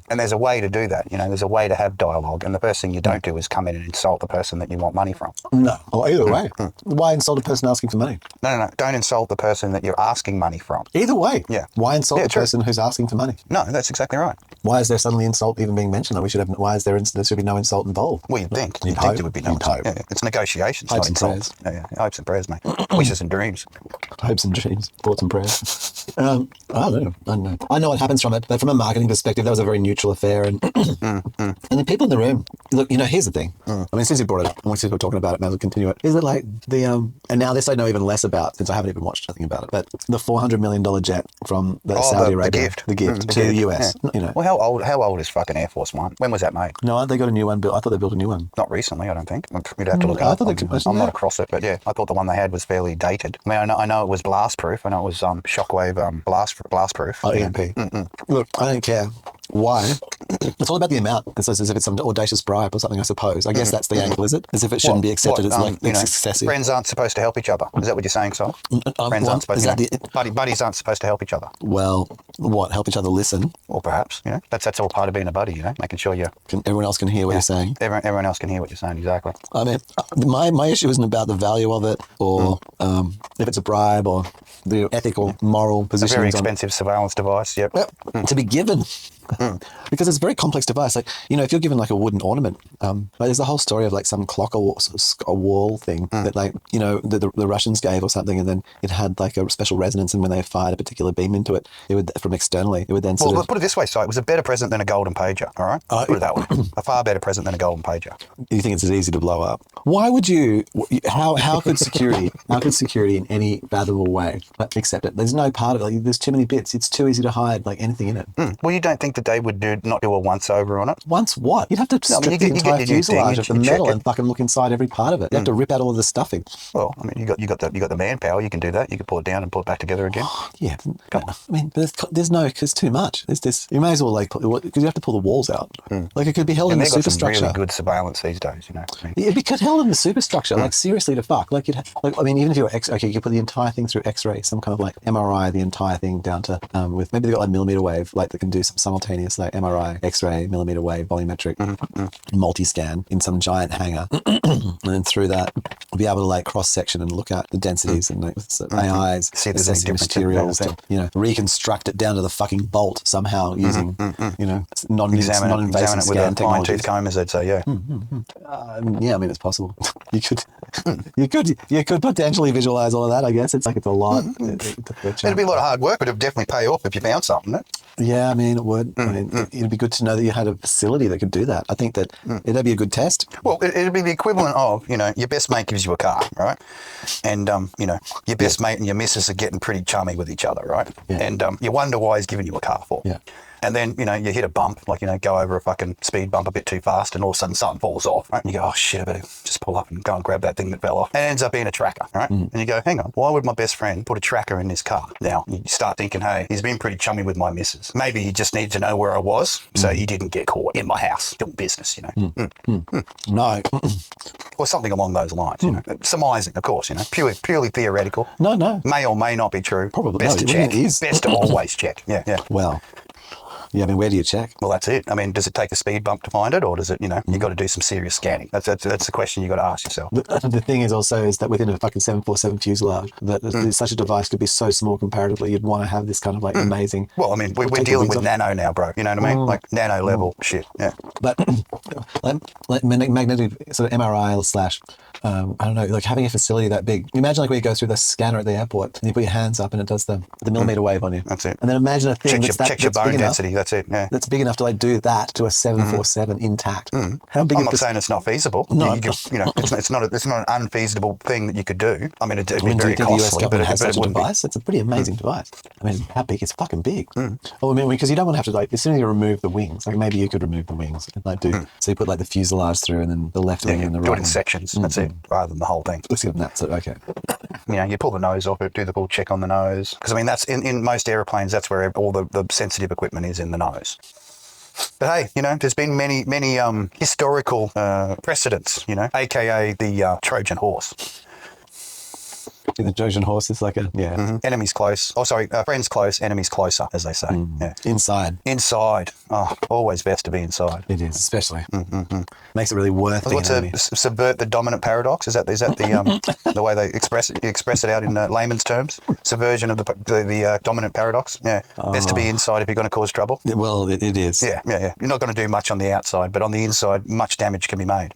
Speaker 2: And there's a way to do that, there's a way to have dialogue. And the first thing you don't do is come in and insult the person that you want money from.
Speaker 1: No. Or either way. Why insult a person asking for money?
Speaker 2: No. Don't insult the person that you're asking money from.
Speaker 1: Either way.
Speaker 2: Yeah.
Speaker 1: Why insult the person who's asking for money?
Speaker 2: No, that's exactly right.
Speaker 1: Why is there suddenly insult even being mentioned? Why is there should be no insult involved?
Speaker 2: Well, you'd think there would be no insult. Yeah. It's negotiations,
Speaker 1: hopes
Speaker 2: not insults.
Speaker 1: Yeah.
Speaker 2: Hopes and prayers, mate. Wishes and dreams.
Speaker 1: Hopes and dreams, thoughts and prayers. I don't know. I know what happens from it, but from a marketing perspective, that was a very neutral affair. And and the people in the room, look, here's the thing. I mean, since you brought it up, and since we're talking about it, may as well continue it. Is it and now this I know even less about, since I haven't even watched anything about it, but the $400 million jet from Saudi Arabia, the gift to the US.
Speaker 2: Yeah. Well, how old is fucking Air Force One? When was that made?
Speaker 1: No, they got a new one built. I thought they built a new one.
Speaker 2: Not recently, I don't think. You'd have to look up. I'm not across it, but yeah, I thought the one they had was fairly dated. I mean, I know it was blast proof. I know it was shockwave blast proof.
Speaker 1: Oh, EMP. Look, I don't care why. It's all about the amount. It's as if it's some audacious bribe or something, I suppose. I guess that's the angle, is it? As if it shouldn't be accepted as like it's excessive.
Speaker 2: Friends aren't supposed to help each other. Is that what you're saying, Si? Friends aren't supposed to. Buddies aren't supposed to help each other.
Speaker 1: Well, what? Help each other listen?
Speaker 2: Or perhaps, that's all part of being a buddy. Making sure
Speaker 1: everyone else can hear what you're saying.
Speaker 2: Everyone else can hear what you're saying. Exactly.
Speaker 1: I mean, my issue isn't about the value of it or if it's a bribe or the ethical, moral position.
Speaker 2: A very expensive surveillance device. Yep.
Speaker 1: To be given. Because it's a very complex device. Like, if you're given like a wooden ornament, like there's a whole story of like some clock or a wall thing that like, the Russians gave or something, and then it had like a special resonance, and when they fired a particular beam into it, it would, from externally, it would then sort of...
Speaker 2: put it this way, Si, it was a better present than a golden pager, all right? Put it that way. A far better present than a golden pager.
Speaker 1: You think it's as easy to blow up? Why would you... How could security in any fathomable way accept it? There's no part of it. Like, there's too many bits. It's too easy to hide like anything in it.
Speaker 2: Well, you don't think that they would not do a once over on it?
Speaker 1: Once what? You'd have to strip the entire fuselage of the metal and fucking look inside every part of it. You have to rip out all of the stuffing.
Speaker 2: Well, I mean, you got the manpower. You can do that. You can pull it down and pull it back together again.
Speaker 1: Yeah, come on. I mean, there's too much. There's this. You may as well because you have to pull the walls out. Like it could be held in the superstructure.
Speaker 2: Really good surveillance these days.
Speaker 1: It'd be held in the superstructure. Like seriously, to fuck. Like I mean, even if you're you could put the entire thing through X-ray, some kind of like MRI, the entire thing down to with maybe they've got like millimeter wave, like that can do some simultaneous like MRI, X-ray, millimeter wave, volumetric, multi-scan in some giant hangar, and then through that be able to like cross-section and look at the densities and like, with AIs,
Speaker 2: see if there's any different
Speaker 1: materials, to reconstruct it down to the fucking bolt somehow using non-invasive scan technology.
Speaker 2: Fine-tooth comb, as they'd say, yeah.
Speaker 1: Yeah, I mean it's possible. you could potentially visualize all of that. I guess it's a lot.
Speaker 2: It'd be a lot of hard work, but it'd definitely pay off if you found something.
Speaker 1: Yeah, I mean, it would. I mean, it'd be good to know that you had a facility that could do that. I think that it'd be a good test.
Speaker 2: Well, it'd be the equivalent of, your best mate gives you a car, right? And, your best mate and your missus are getting pretty chummy with each other, right? Yeah. And you wonder why he's giving you a car for. Yeah. And then, you hit a bump, like, go over a fucking speed bump a bit too fast, and all of a sudden something falls off, right? And you go, oh shit, I better just pull up and go and grab that thing that fell off. And it ends up being a tracker, right? And you go, hang on, why would my best friend put a tracker in this car? Now, you start thinking, hey, he's been pretty chummy with my missus. Maybe he just needed to know where I was, so he didn't get caught in my house doing business,
Speaker 1: No.
Speaker 2: Or something along those lines, Surmising, of course, purely theoretical.
Speaker 1: No.
Speaker 2: May or may not be true.
Speaker 1: Probably
Speaker 2: best to check. Best to always check. Yeah.
Speaker 1: Well. Yeah, I mean, where do you check?
Speaker 2: Well, that's it. I mean, does it take a speed bump to find it, or does it, you got to do some serious scanning? That's the question you got to ask yourself.
Speaker 1: The thing is that within a fucking 747 fuselage, that such a device could be so small comparatively, you'd want to have this kind of like amazing...
Speaker 2: Well, I mean, we're dealing with nano now, bro. You know what I mean? Like nano level shit, yeah.
Speaker 1: But like magnetic sort of MRI slash... I don't know, like having a facility that big. You imagine like where you go through the scanner at the airport and you put your hands up and it does the millimeter wave on you.
Speaker 2: That's it.
Speaker 1: And then imagine a thing
Speaker 2: checks your bone density. That's it. Yeah.
Speaker 1: That's big enough to like do that to a 747 intact. How big?
Speaker 2: I'm not saying it's not feasible. No, it's not an unfeasible thing that you could do. I mean, it'd be very costly. The US government has such a device. It's a pretty amazing device. I mean, how big? It's fucking big. Well, I mean, because you don't want to have to like as soon as you remove the wings, like maybe you could remove the wings and like do so you put like the fuselage through and then the left wing and the right. Do it in sections. That's it, rather than the whole thing.
Speaker 1: Let's get that. So, okay.
Speaker 2: You pull the nose off it, do the full check on the nose. Because, I mean, that's in most aeroplanes, that's where all the sensitive equipment is in the nose. But hey, there's been many historical precedents, aka the Trojan horse.
Speaker 1: The Trojan horse is like
Speaker 2: enemies close. Oh, sorry, friends close, enemies closer, as they say. Yeah.
Speaker 1: Inside.
Speaker 2: Oh, always best to be inside.
Speaker 1: It is, especially. Makes it really worth it.
Speaker 2: What's subvert the dominant paradox? Is that the the way they express it out in layman's terms? Subversion of the dominant paradox. Yeah, best to be inside if you're going to cause trouble.
Speaker 1: Well, it is.
Speaker 2: Yeah. You're not going to do much on the outside, but on the inside, much damage can be made.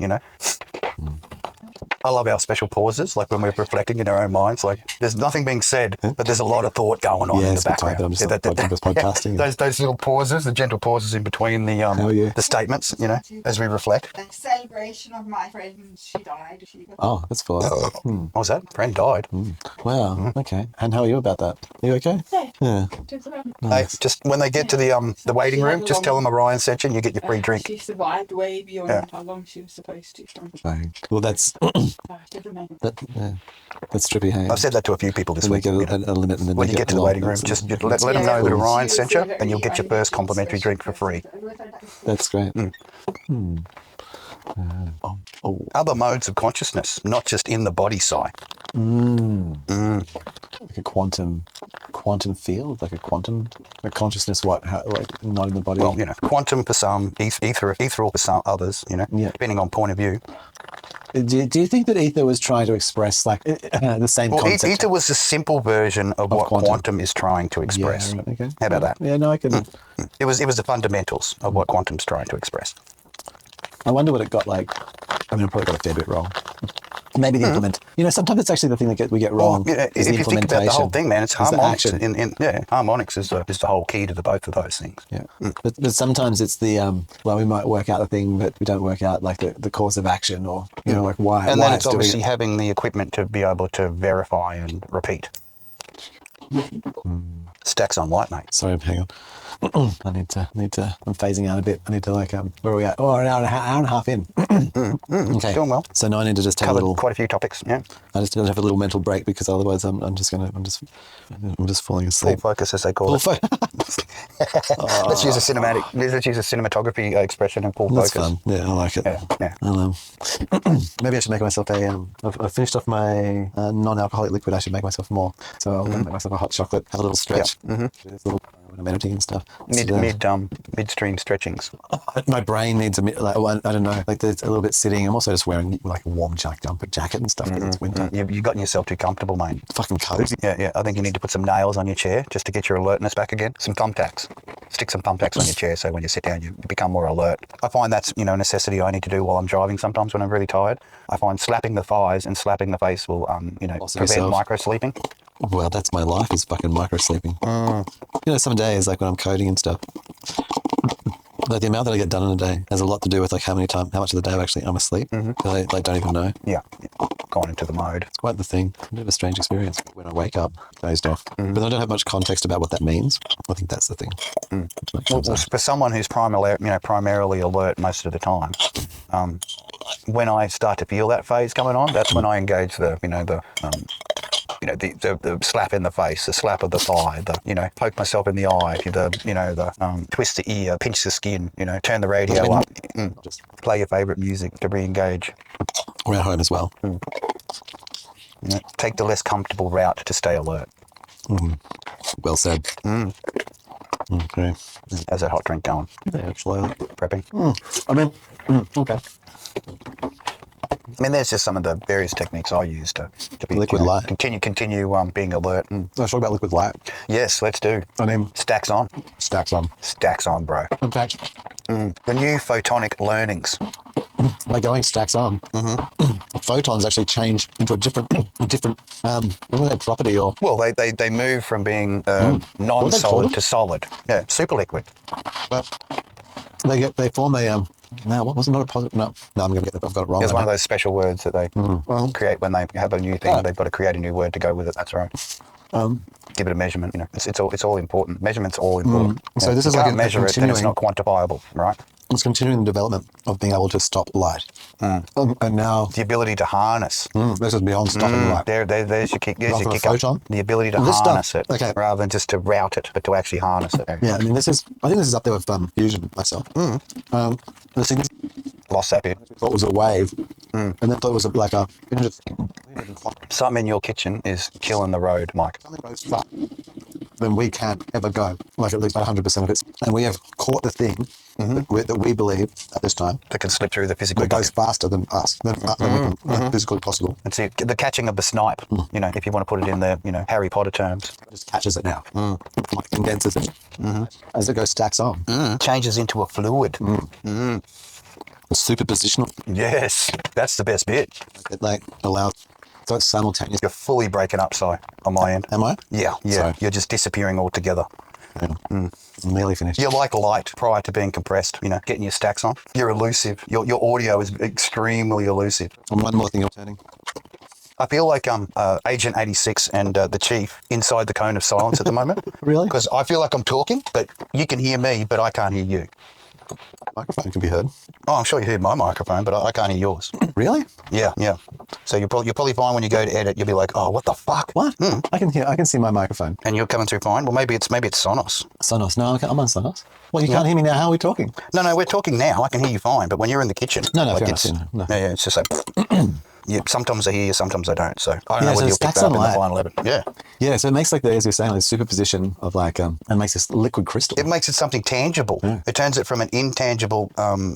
Speaker 2: I love our special pauses, like when we're reflecting in our own minds. Like, there's nothing being said, but there's a lot of thought going on in the background.
Speaker 1: Podcasting.
Speaker 2: Those little pauses, the gentle pauses in between the statements, as we reflect.
Speaker 3: A celebration of my friend, she died.
Speaker 1: Oh, that's full.
Speaker 2: What was that? Friend died.
Speaker 1: Wow. Okay. And how are you about that? Are you okay? Yeah.
Speaker 2: Nice. Hey, just when they get to the waiting room, just tell them Orion sent you and you get your free drink.
Speaker 3: She survived way beyond how long she was supposed to.
Speaker 1: Well, that's That's trippy. Hey?
Speaker 2: I've said that to a few people this week.
Speaker 1: A limit, and then
Speaker 2: when you get to the waiting room, just let them know that Orion sent you, and you'll get your first complimentary drink for free.
Speaker 1: That's great.
Speaker 2: Other modes of consciousness, not just in the body side.
Speaker 1: Like a quantum field, like a consciousness. Like not in the body.
Speaker 2: Well, quantum for some, ethereal for some others. Depending on point of view.
Speaker 1: Do you think that ether was trying to express like the same concept?
Speaker 2: Ether was a simple version of what quantum is trying to express.
Speaker 1: Yeah, right, okay.
Speaker 2: How about that?
Speaker 1: Yeah, no, I can.
Speaker 2: It was the fundamentals of what quantum's trying to express.
Speaker 1: I wonder what it got like. I mean, I probably got a fair bit wrong. Maybe the implement. Sometimes it's actually the thing that we get wrong.
Speaker 2: If you think about the whole thing, man, it's harmonics. Harmonics is the whole key to both of those things.
Speaker 1: Yeah, but sometimes it's the we might work out the thing, but we don't work out like the course of action or like why.
Speaker 2: And
Speaker 1: why
Speaker 2: then it's obviously having the equipment to be able to verify and repeat. Stacks on light, mate.
Speaker 1: Sorry, hang on. I need to. I'm phasing out a bit. I need to where are we at? Oh, an hour and a half in. Okay,
Speaker 2: doing well.
Speaker 1: So now I need to just take
Speaker 2: quite a few topics. Yeah,
Speaker 1: I just got to have a little mental break because otherwise I'm just falling asleep.
Speaker 2: Full focus, as they call it. Let's use a cinematography expression and full focus.
Speaker 1: That's fun. Yeah, I like it.
Speaker 2: Yeah.
Speaker 1: Maybe I should make myself I've finished off my non-alcoholic liquid. I should make myself more. So I'll make myself a hot chocolate. Have a little stretch. Yeah. When I'm editing and stuff.
Speaker 2: Midstream stretchings.
Speaker 1: My brain needs I don't know, like there's a little bit sitting. I'm also just wearing like a warm jumper jacket and stuff because it's winter.
Speaker 2: You've gotten yourself too comfortable, mate.
Speaker 1: Fucking cozy.
Speaker 2: Yeah. I think you need to put some nails on your chair just to get your alertness back again. Some thumbtacks. Stick some thumbtacks on your chair so when you sit down you become more alert. I find that's a necessity I need to do while I'm driving sometimes when I'm really tired. I find slapping the thighs and slapping the face will prevent micro sleeping.
Speaker 1: Well, that's my life is fucking micro sleeping. Some days like when I'm coding and stuff, like the amount that I get done in a day has a lot to do with like how much of the day I'm asleep. I don't even know.
Speaker 2: Yeah, gone into the mode.
Speaker 1: It's quite the thing. A bit of a strange experience when I wake up dozed off, but I don't have much context about what that means. I think that's the thing.
Speaker 2: Well, for someone who's primarily alert most of the time, when I start to feel that phase coming on, that's when I engage the slap in the face, the slap of the thigh, poke myself in the eye, twist the ear, pinch the skin, turn the radio up, just play your favourite music to re-engage.
Speaker 1: We're at home as well.
Speaker 2: Take the less comfortable route to stay alert.
Speaker 1: Well said. Okay.
Speaker 2: How's that hot drink going?
Speaker 1: Yeah, actually.
Speaker 2: Prepping?
Speaker 1: Okay.
Speaker 2: I mean, there's just some of the various techniques I use to be
Speaker 1: liquid light.
Speaker 2: Continue being alert.
Speaker 1: Let's talk about liquid light.
Speaker 2: Yes, let's do. Stacks on.
Speaker 1: Stacks on.
Speaker 2: Stacks on, bro.
Speaker 1: In fact,
Speaker 2: the new photonic learnings.
Speaker 1: By going stacks on, photons actually change into a different property or.
Speaker 2: Well, they move from being non-solid to solid. Yeah, super liquid.
Speaker 1: But they form a. No, what was it? Not a positive. No, I'm going to get. I've got it wrong.
Speaker 2: It's one of those special words that they create when they have a new thing. They've got to create a new word to go with it. That's right. Give it a measurement. It's all important. Measurement's all important.
Speaker 1: So this is like
Speaker 2: measure it, then it's not quantifiable, right?
Speaker 1: It's continuing the development of being able to stop light, and now
Speaker 2: the ability to harness.
Speaker 1: This is beyond stopping light.
Speaker 2: There's your kick. There's your kick
Speaker 1: photon.
Speaker 2: Up. The ability to harness it, rather than just to route it, but to actually harness it.
Speaker 1: Yeah, I mean, I think this is up there with fusion myself.
Speaker 2: Lost that bit.
Speaker 1: Thought it was a wave, and then thought it was like a.
Speaker 2: Something in your kitchen is killing the road, Mike.
Speaker 1: Something goes fast than we can ever go, like at least 100% of it, and we have caught the thing that we believe at this time
Speaker 2: that can slip through the physical.
Speaker 1: That goes faster than us, than we can physically possible.
Speaker 2: And see the catching of the snipe. If you want to put it in the Harry Potter terms,
Speaker 1: it just catches it now, like condenses it as it goes stacks on,
Speaker 2: changes into a fluid.
Speaker 1: A superpositional.
Speaker 2: Yes, that's the best bit.
Speaker 1: It allows. So it's simultaneous.
Speaker 2: You're fully breaking up, Si, on my end.
Speaker 1: Am I?
Speaker 2: Yeah.
Speaker 1: Sorry.
Speaker 2: You're just disappearing altogether.
Speaker 1: Yeah. I'm nearly finished.
Speaker 2: You're like light prior to being compressed, getting your stacks on. You're elusive. Your audio is extremely elusive.
Speaker 1: And one more thing you're turning.
Speaker 2: I feel like Agent 86 and the Chief inside the cone of silence at the moment.
Speaker 1: Really?
Speaker 2: Because I feel like I'm talking, but you can hear me, but I can't hear you.
Speaker 1: Microphone can be heard.
Speaker 2: Oh, I'm sure you heard my microphone, but I can't hear yours.
Speaker 1: Really?
Speaker 2: Yeah. So you'll probably find when you go to edit, you'll be like, oh, what the fuck?
Speaker 1: What? I can see my microphone.
Speaker 2: And you're coming through fine? Well, maybe it's Sonos.
Speaker 1: Sonos. No, I'm on Sonos. Well, you can't hear me now. How are we talking?
Speaker 2: No, we're talking now. I can hear you fine, but when you're in the kitchen,
Speaker 1: No,
Speaker 2: like
Speaker 1: fair enough, no.
Speaker 2: Yeah, it's just like. Yeah, sometimes I hear you, sometimes I don't. So I don't know whether you'll pick that up in the final edit. Yeah.
Speaker 1: Yeah, so it makes like, as you're saying, like superposition of like, and makes this liquid crystal.
Speaker 2: It makes it something tangible. Yeah. It turns it from an intangible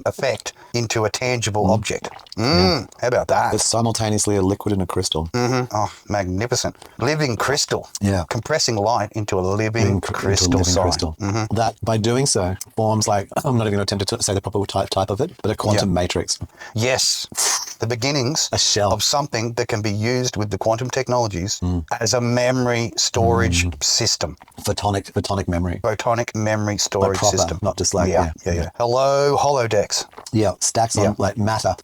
Speaker 2: effect into a tangible object. How about that?
Speaker 1: It's simultaneously a liquid and a crystal.
Speaker 2: Oh, magnificent. Living crystal.
Speaker 1: Yeah.
Speaker 2: Compressing light into a living crystal sign.
Speaker 1: That, by doing so, forms like, I'm not even going to attempt to say the proper type of it, but a quantum matrix.
Speaker 2: Yes. The beginnings
Speaker 1: a shell
Speaker 2: of something that can be used with the quantum technologies as a memory storage system.
Speaker 1: Photonic memory.
Speaker 2: Photonic memory storage
Speaker 1: proper,
Speaker 2: system.
Speaker 1: Not just like,
Speaker 2: yeah. Hello, holodecks.
Speaker 1: Yeah, stacks on like matter.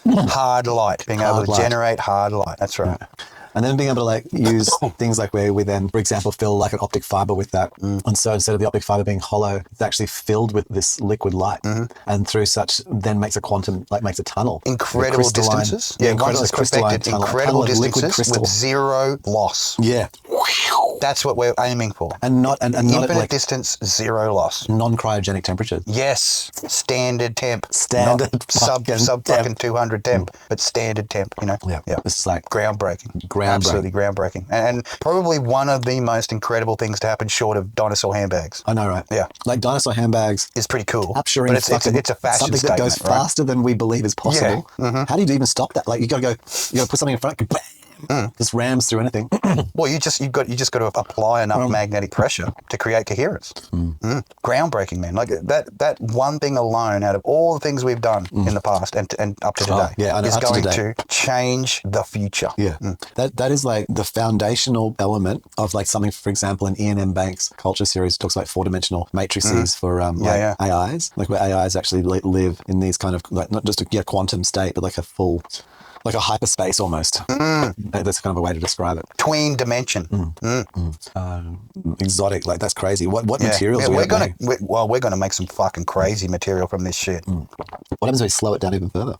Speaker 2: Hard light, being able to generate hard light. That's right.
Speaker 1: Yeah. And then being able to like use things like where we then, for example, fill like an optic fiber with that. And so instead of the optic fiber being hollow, it's actually filled with this liquid light. And through such, then makes a quantum, like makes a tunnel.
Speaker 2: Incredible distances.
Speaker 1: Yeah,
Speaker 2: once it's perfected, incredible distances with zero loss.
Speaker 1: Yeah.
Speaker 2: That's what we're aiming for.
Speaker 1: And not
Speaker 2: infinite
Speaker 1: like
Speaker 2: distance, zero loss.
Speaker 1: Non-cryogenic temperatures.
Speaker 2: Yes. Standard temp.
Speaker 1: Standard
Speaker 2: not sub fucking 200 temp, but standard temp, you know?
Speaker 1: Yeah. This is like
Speaker 2: groundbreaking. Absolutely groundbreaking. And probably one of the most incredible things to happen short of dinosaur handbags.
Speaker 1: I know, right?
Speaker 2: Yeah.
Speaker 1: Like dinosaur handbags.
Speaker 2: Is pretty cool.
Speaker 1: Capturing
Speaker 2: but it's a fashion
Speaker 1: something
Speaker 2: statement,
Speaker 1: that goes faster than we believe is possible.
Speaker 2: Yeah.
Speaker 1: How do you even stop that? Like you got to put something in front, just rams through anything.
Speaker 2: Well, you just got to apply enough magnetic pressure to create coherence. Groundbreaking, man. Like that one thing alone, out of all the things we've done in the past and up to today, is going to change the future.
Speaker 1: Yeah, that is like the foundational element of like something. For example, in Ian M. Banks' Culture series talks about 4-dimensional matrices for AIs, like where AIs actually live in these kind of like not just a quantum state, but like a full. Like a hyperspace almost. That's kind of a way to describe it.
Speaker 2: Tween dimension.
Speaker 1: Exotic, like that's crazy. What materials
Speaker 2: we're gonna make some fucking crazy material from this shit.
Speaker 1: What happens if we slow it down even further?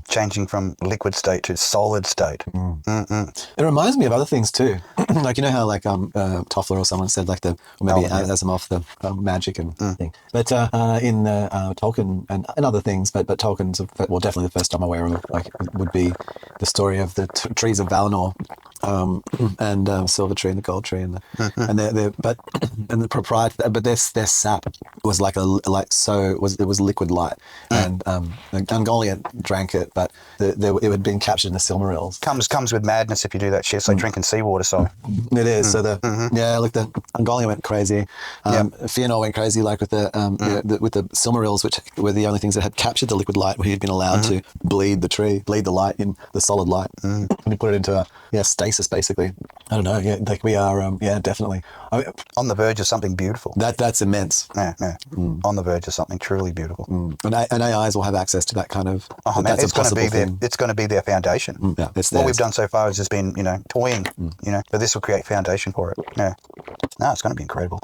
Speaker 2: Changing from liquid state to solid state.
Speaker 1: It reminds me of other things too. Like you know how like Toffler or someone said like Asimov the magic and thing. But in Tolkien and other things, but Tolkien's definitely the first time aware of like would be the story of the trees of Valinor. And silver tree and the gold tree and the proprietor, but their sap was like it was liquid light, and Ungoliant drank it, but it had been captured in the Silmarils.
Speaker 2: Comes with madness if you do that shit. It's like drinking seawater. So
Speaker 1: it is. So the Ungoliant went crazy. Fëanor went crazy, like with the Silmarils, which were the only things that had captured the liquid light, where he'd been allowed to bleed the light in the solid light, and he put it into a stasis, basically. I don't know. Yeah, like we are. Definitely
Speaker 2: on the verge of something beautiful.
Speaker 1: That's immense.
Speaker 2: Yeah. On the verge of something truly beautiful.
Speaker 1: And AIs will have access to that kind of.
Speaker 2: It's going to be it's going to be their foundation.
Speaker 1: Yeah, it's
Speaker 2: what we've done so far has just been toying. But this will create foundation for it. Yeah. No, it's going to be incredible.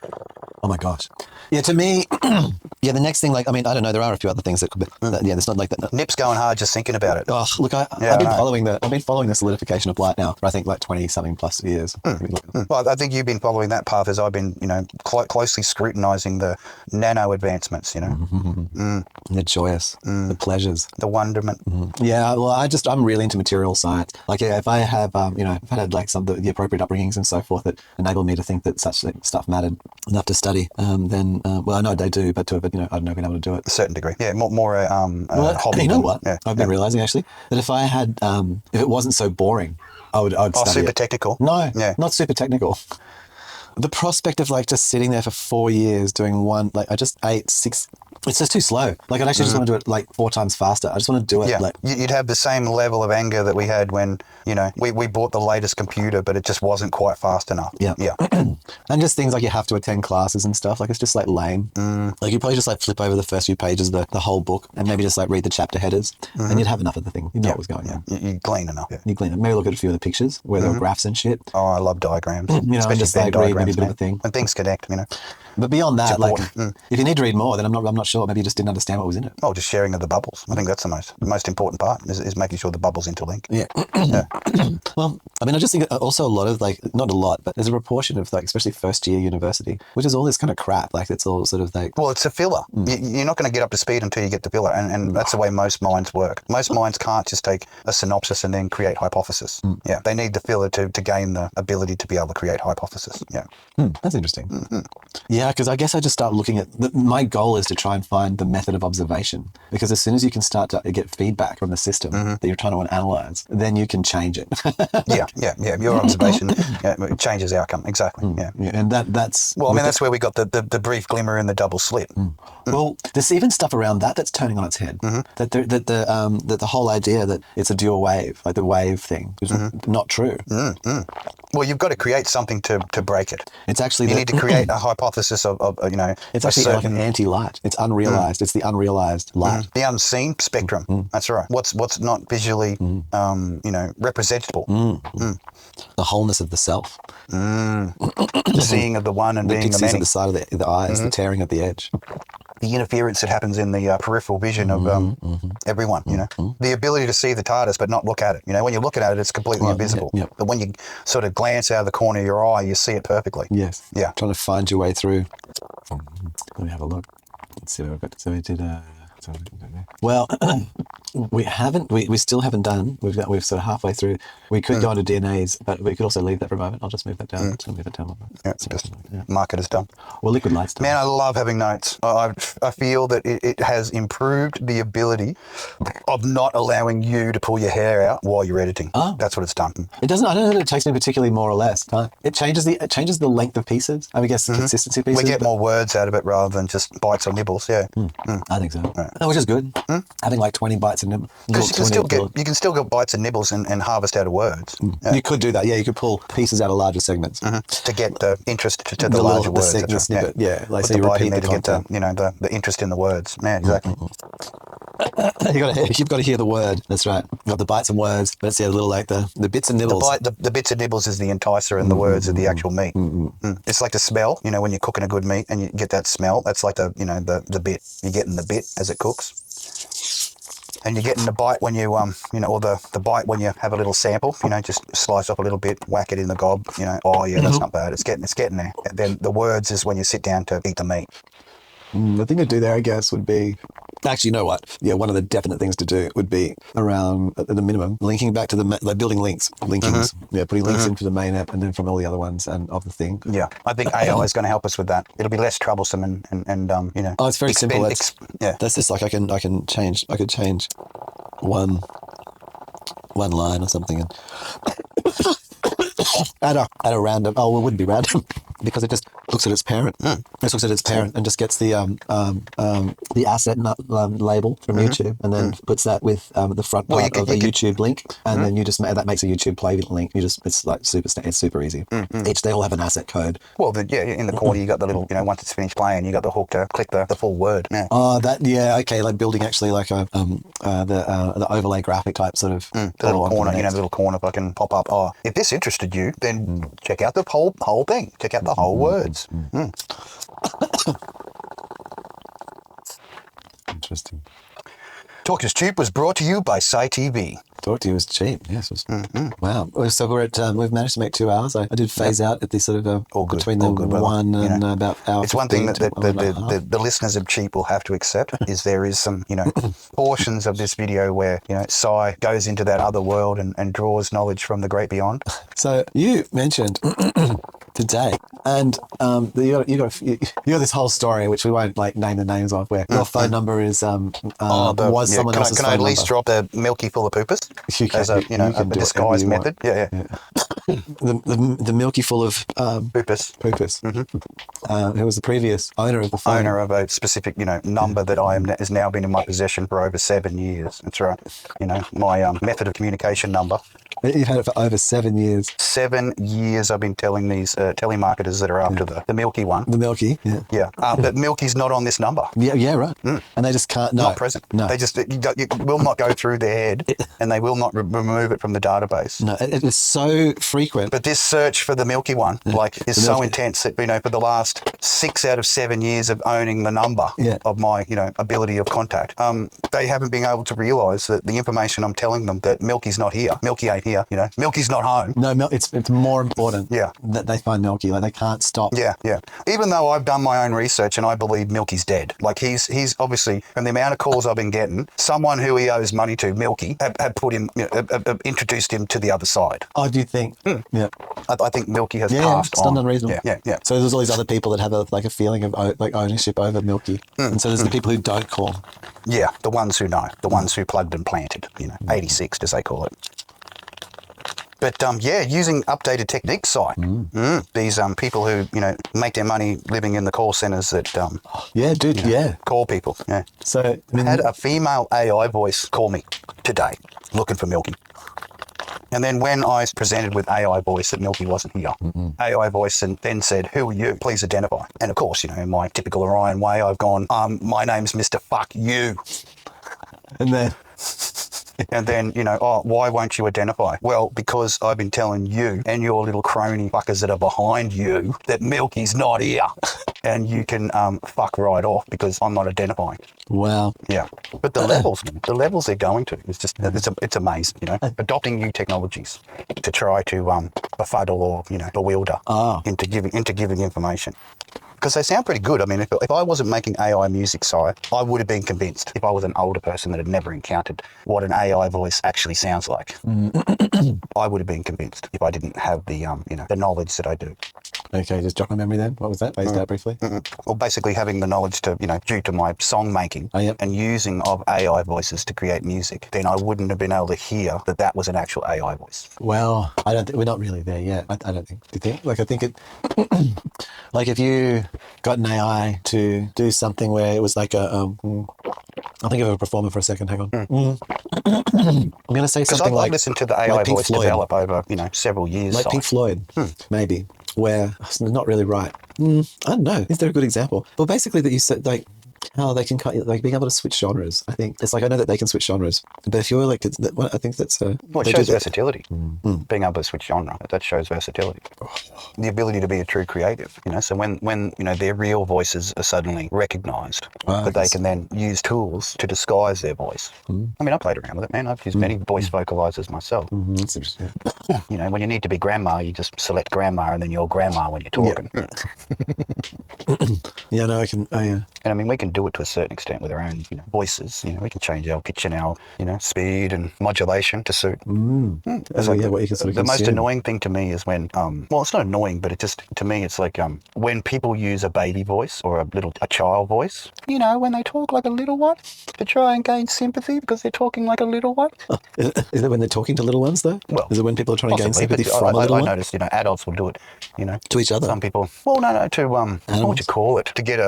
Speaker 1: Oh my gosh. Yeah, to me, the next thing, like, I mean, I don't know, there are a few other things that could be, it's not like that.
Speaker 2: Nip's going hard just thinking about it.
Speaker 1: Oh, look, I've been following the solidification of light now for I think like 20-something plus years.
Speaker 2: Well, I think you've been following that path as I've been, closely scrutinizing the nano advancements,
Speaker 1: They're joyous, the pleasures.
Speaker 2: The wonderment.
Speaker 1: Yeah, well, I'm really into material science. Like, if I have, if I had like some of the appropriate upbringings and so forth that enabled me to think that such stuff mattered enough to study, then, I know they do, but to have, I don't know, been able to do it.
Speaker 2: A certain degree. Yeah, more hobby.
Speaker 1: You know what? Yeah. I've been realizing actually that if I had, if it wasn't so boring, I would study
Speaker 2: super
Speaker 1: it.
Speaker 2: Technical?
Speaker 1: No, not super technical. The prospect of like just sitting there for 4 years doing one, like I just ate 6, it's just too slow. Like I actually just want to do it like 4 times faster. I just want to do it.
Speaker 2: Yeah.
Speaker 1: Like
Speaker 2: you'd have the same level of anger that we had when, we bought the latest computer, but it just wasn't quite fast enough.
Speaker 1: Yeah. And just things like you have to attend classes and stuff. Like it's just like lame. Like you probably just like flip over the first few pages of the whole book and maybe just like read the chapter headers and you'd have enough of the thing. You know what was going on.
Speaker 2: You glean enough. Yeah.
Speaker 1: You glean it. Maybe look at a few of the pictures where there were graphs and shit.
Speaker 2: Oh, I love diagrams.
Speaker 1: And just like read maybe a bit of a thing.
Speaker 2: And things connect,
Speaker 1: But beyond that, like, if you need to read more, then I'm not sure. Maybe you just didn't understand what was in it.
Speaker 2: Oh, just sharing of the bubbles. I think that's the most important part is making sure the bubbles interlink.
Speaker 1: Yeah. Well, I mean, I just think also a lot of like, not a lot, but there's a proportion of like, especially first year university, which is all this kind of crap. Like it's all sort of like.
Speaker 2: Well, it's a filler. You're not going to get up to speed until you get the filler, and that's the way most minds work. Most minds can't just take a synopsis and then create hypothesis. Yeah, they need the filler to gain the ability to be able to create hypothesis. Yeah.
Speaker 1: That's interesting. Yeah, because I guess I just start looking at my goal is to try and find the method of observation, because as soon as you can start to get feedback from the system that you're trying to analyze, then you can change it. Yeah.
Speaker 2: Your observation changes outcome. Exactly. Yeah.
Speaker 1: And that's
Speaker 2: well, I mean, that's where we got the brief glimmer and the double slit.
Speaker 1: Well, there's even stuff around that's turning on its head. That the whole idea that it's a dual wave, like the wave thing, is not true.
Speaker 2: Well, you've got to create something to break it.
Speaker 1: It's actually
Speaker 2: you need to create a hypothesis of
Speaker 1: It's actually like an anti-light. It's unrealized. It's the unrealized light.
Speaker 2: The unseen spectrum. That's right. What's not visually representable.
Speaker 1: The wholeness of the self.
Speaker 2: The seeing of the one and
Speaker 1: the
Speaker 2: being the
Speaker 1: pixies
Speaker 2: many.
Speaker 1: at the side of the eyes, the tearing at the edge.
Speaker 2: The interference that happens in the peripheral vision of everyone, the ability to see the TARDIS but not look at it. When you look at it, it's completely invisible. But when you sort of glance out of the corner of your eye, you see it perfectly.
Speaker 1: Yes.
Speaker 2: Yeah.
Speaker 1: Trying to find your way through. Let me have a look. Let's see what I've got. So we did. Well, we still haven't done. We've sort of halfway through. We could go into DNAs, but we could also leave that for a moment. I'll just move that down. Just move that down.
Speaker 2: Mark it as done.
Speaker 1: Well, liquid light's done.
Speaker 2: Man, I love having notes. I feel that it has improved the ability of not allowing you to pull your hair out while you're editing. That's what it's done.
Speaker 1: It doesn't. I don't know that it takes me particularly more or less. It changes the length of pieces. I guess consistency of pieces.
Speaker 2: We get more words out of it rather than just bites or nibbles. Yeah.
Speaker 1: I think so.
Speaker 2: Right.
Speaker 1: Which is good. Having like 20 bites and nibbles.
Speaker 2: Because you can still get bites and nibbles and harvest out of words.
Speaker 1: You could do that. Yeah, you could pull pieces out of larger segments
Speaker 2: to get the interest to the larger words.
Speaker 1: The snippet. Yeah, like
Speaker 2: so
Speaker 1: you repeat the
Speaker 2: to get the interest in the words. Man, exactly.
Speaker 1: You've got to hear the word. That's right. You've got the bites and words, but it's a little like the bits and nibbles.
Speaker 2: The bits and nibbles is the enticer, and the words are the actual meat. It's like the smell. When you're cooking a good meat and you get that smell, that's like the bit. You're getting the bit as it cooks. And you're getting the bite when you, or the bite when you have a little sample, just slice up a little bit, whack it in the gob, that's not bad. It's getting there. And then the words is when you sit down to eat the meat.
Speaker 1: The thing to do there, I guess, would be, actually, you know what? Yeah, one of the definite things to do would be around, at the minimum, linking back to like building links, linkings. Yeah, putting links in for the main app and then from all the other ones and of the thing.
Speaker 2: Yeah, I think AI is going to help us with that. It'll be less troublesome and
Speaker 1: Oh, it's very simple. That's just like I could change one line or something and at a random. Oh, well, it wouldn't be random because it just looks at its parent. It just looks at its parent and just gets the asset label from YouTube and then puts that with the front part of a YouTube link, and then you just that makes a YouTube play link. It's like it's super easy. They all have an asset code.
Speaker 2: Well, in the corner you got the little once it's finished playing, you got the hook to click the full word. Yeah.
Speaker 1: Oh, okay, like building actually like the overlay graphic type sort of
Speaker 2: the little corner. The little corner fucking pop up. Oh, if this interested you, then check out the whole thing. Check out the whole words.
Speaker 1: Interesting.
Speaker 2: Talk is Cheap was brought to you by SciTV.
Speaker 1: Talk to you is cheap. Yes. Wow. So we've managed to make 2 hours. I did phase out at the sort of between the one and about hour.
Speaker 2: It's one thing that the listeners of Cheap will have to accept is there is some portions of this video where Sci goes into that other world and draws knowledge from the great beyond. So
Speaker 1: you mentioned today, and you got this whole story which we won't name the names of, where your phone number is someone else's phone number.
Speaker 2: Can I at least drop the milky full of poopers as a disguise method? Yeah.
Speaker 1: The milky full of poopers. Who was the previous owner of the phone?
Speaker 2: Owner of a specific number that has now been in my possession for over 7 years. That's right. My method of communication number
Speaker 1: You've had it for over 7 years.
Speaker 2: 7 years I've been telling these telemarketers that are after the Milky one.
Speaker 1: The Milky, yeah.
Speaker 2: Yeah, but Milky's not on this number.
Speaker 1: Yeah, right. And they just can't,
Speaker 2: Not present.
Speaker 1: No.
Speaker 2: They just, you will not go through their head and they will not remove it from the database.
Speaker 1: No, it is so frequent.
Speaker 2: But this search for the Milky one, is so intense that, for the last 6 out of 7 years of owning the number of my, ability of contact, they haven't been able to realise that the information I'm telling them that Milky's not here, Milky ain't here, Milky's not home.
Speaker 1: No, it's more important that they find Milky. Like, they can't stop.
Speaker 2: Yeah. Even though I've done my own research and I believe Milky's dead. Like, he's obviously, from the amount of calls I've been getting, someone who he owes money to, Milky, have put him, introduced him to the other side.
Speaker 1: Oh, do you think? Yeah.
Speaker 2: I think Milky has passed
Speaker 1: it's
Speaker 2: on.
Speaker 1: not unreasonable.
Speaker 2: Yeah.
Speaker 1: So there's all these other people that have a feeling of ownership over Milky. And so there's the people who don't call.
Speaker 2: Yeah, the ones who know, the ones who plugged and planted, 86 as they call it. But using updated techniques, these people who make their money living in the call centres that call people. Yeah.
Speaker 1: So
Speaker 2: I had a female AI voice call me today, looking for Milky. And then when I presented with AI voice that Milky wasn't here, AI voice then said, "Who are you? Please identify." And of course, in my typical Orion way, I've gone, "My name's Mr. Fuck You."
Speaker 1: And then.
Speaker 2: And then, why won't you identify? Well, because I've been telling you and your little crony fuckers that are behind you that Milky's not here. And you can fuck right off because I'm not identifying.
Speaker 1: Wow.
Speaker 2: Yeah. But the levels they're going to, it's just, it's amazing, adopting new technologies to try to befuddle or, bewilder into giving information. Because they sound pretty good. I mean, if I wasn't making AI music, I would have been convinced if I was an older person that had never encountered what an AI voice actually sounds like. I would have been convinced if I didn't have the, the knowledge that I do.
Speaker 1: Okay, just jog my memory then. What was that? Phased out briefly.
Speaker 2: Well, basically having the knowledge to, due to my song making and using of AI voices to create music, then I wouldn't have been able to hear that was an actual AI voice.
Speaker 1: Well, I don't think we're not really there yet. I don't think. Do you think? Like, I think it. Like, if you got an AI to do something where it was like a. I'll think of a performer for a second. Hang on. I'm going to say something
Speaker 2: I've listened to the AI
Speaker 1: like
Speaker 2: voice develop over, several years.
Speaker 1: Like Pink Floyd, maybe. Where it's not really right. I don't know. Is there a good example? Well, basically that you said, like, how they can being able to switch genres. I think it's like, I know that they can switch genres, but if you're like, I think that's
Speaker 2: it shows versatility. Being able to switch genre, that shows versatility. The ability to be a true creative. So when their real voices are suddenly recognised, but they can then use tools to disguise their voice. I mean, I played around with it, man. I've used many voice vocalisers myself.
Speaker 1: That's interesting.
Speaker 2: When you need to be grandma, you just select grandma, and then you're grandma when you're talking.
Speaker 1: Yeah, no, I can. Oh, yeah.
Speaker 2: And I mean, we can do it to a certain extent with our own, voices. We can change our pitch and our, speed and modulation to suit.
Speaker 1: What you can sort of
Speaker 2: the most annoying thing to me is when, well, it's not annoying, but it just, to me, it's like when people use a baby voice or a child voice, when they talk like a little one to try and gain sympathy because they're talking like a little one.
Speaker 1: Is it when they're talking to little ones, though? Well, is it when people are trying to gain sympathy from a little one?
Speaker 2: I noticed, adults will do it,
Speaker 1: to each other.
Speaker 2: Some people, well, no, to, what would you call it? To get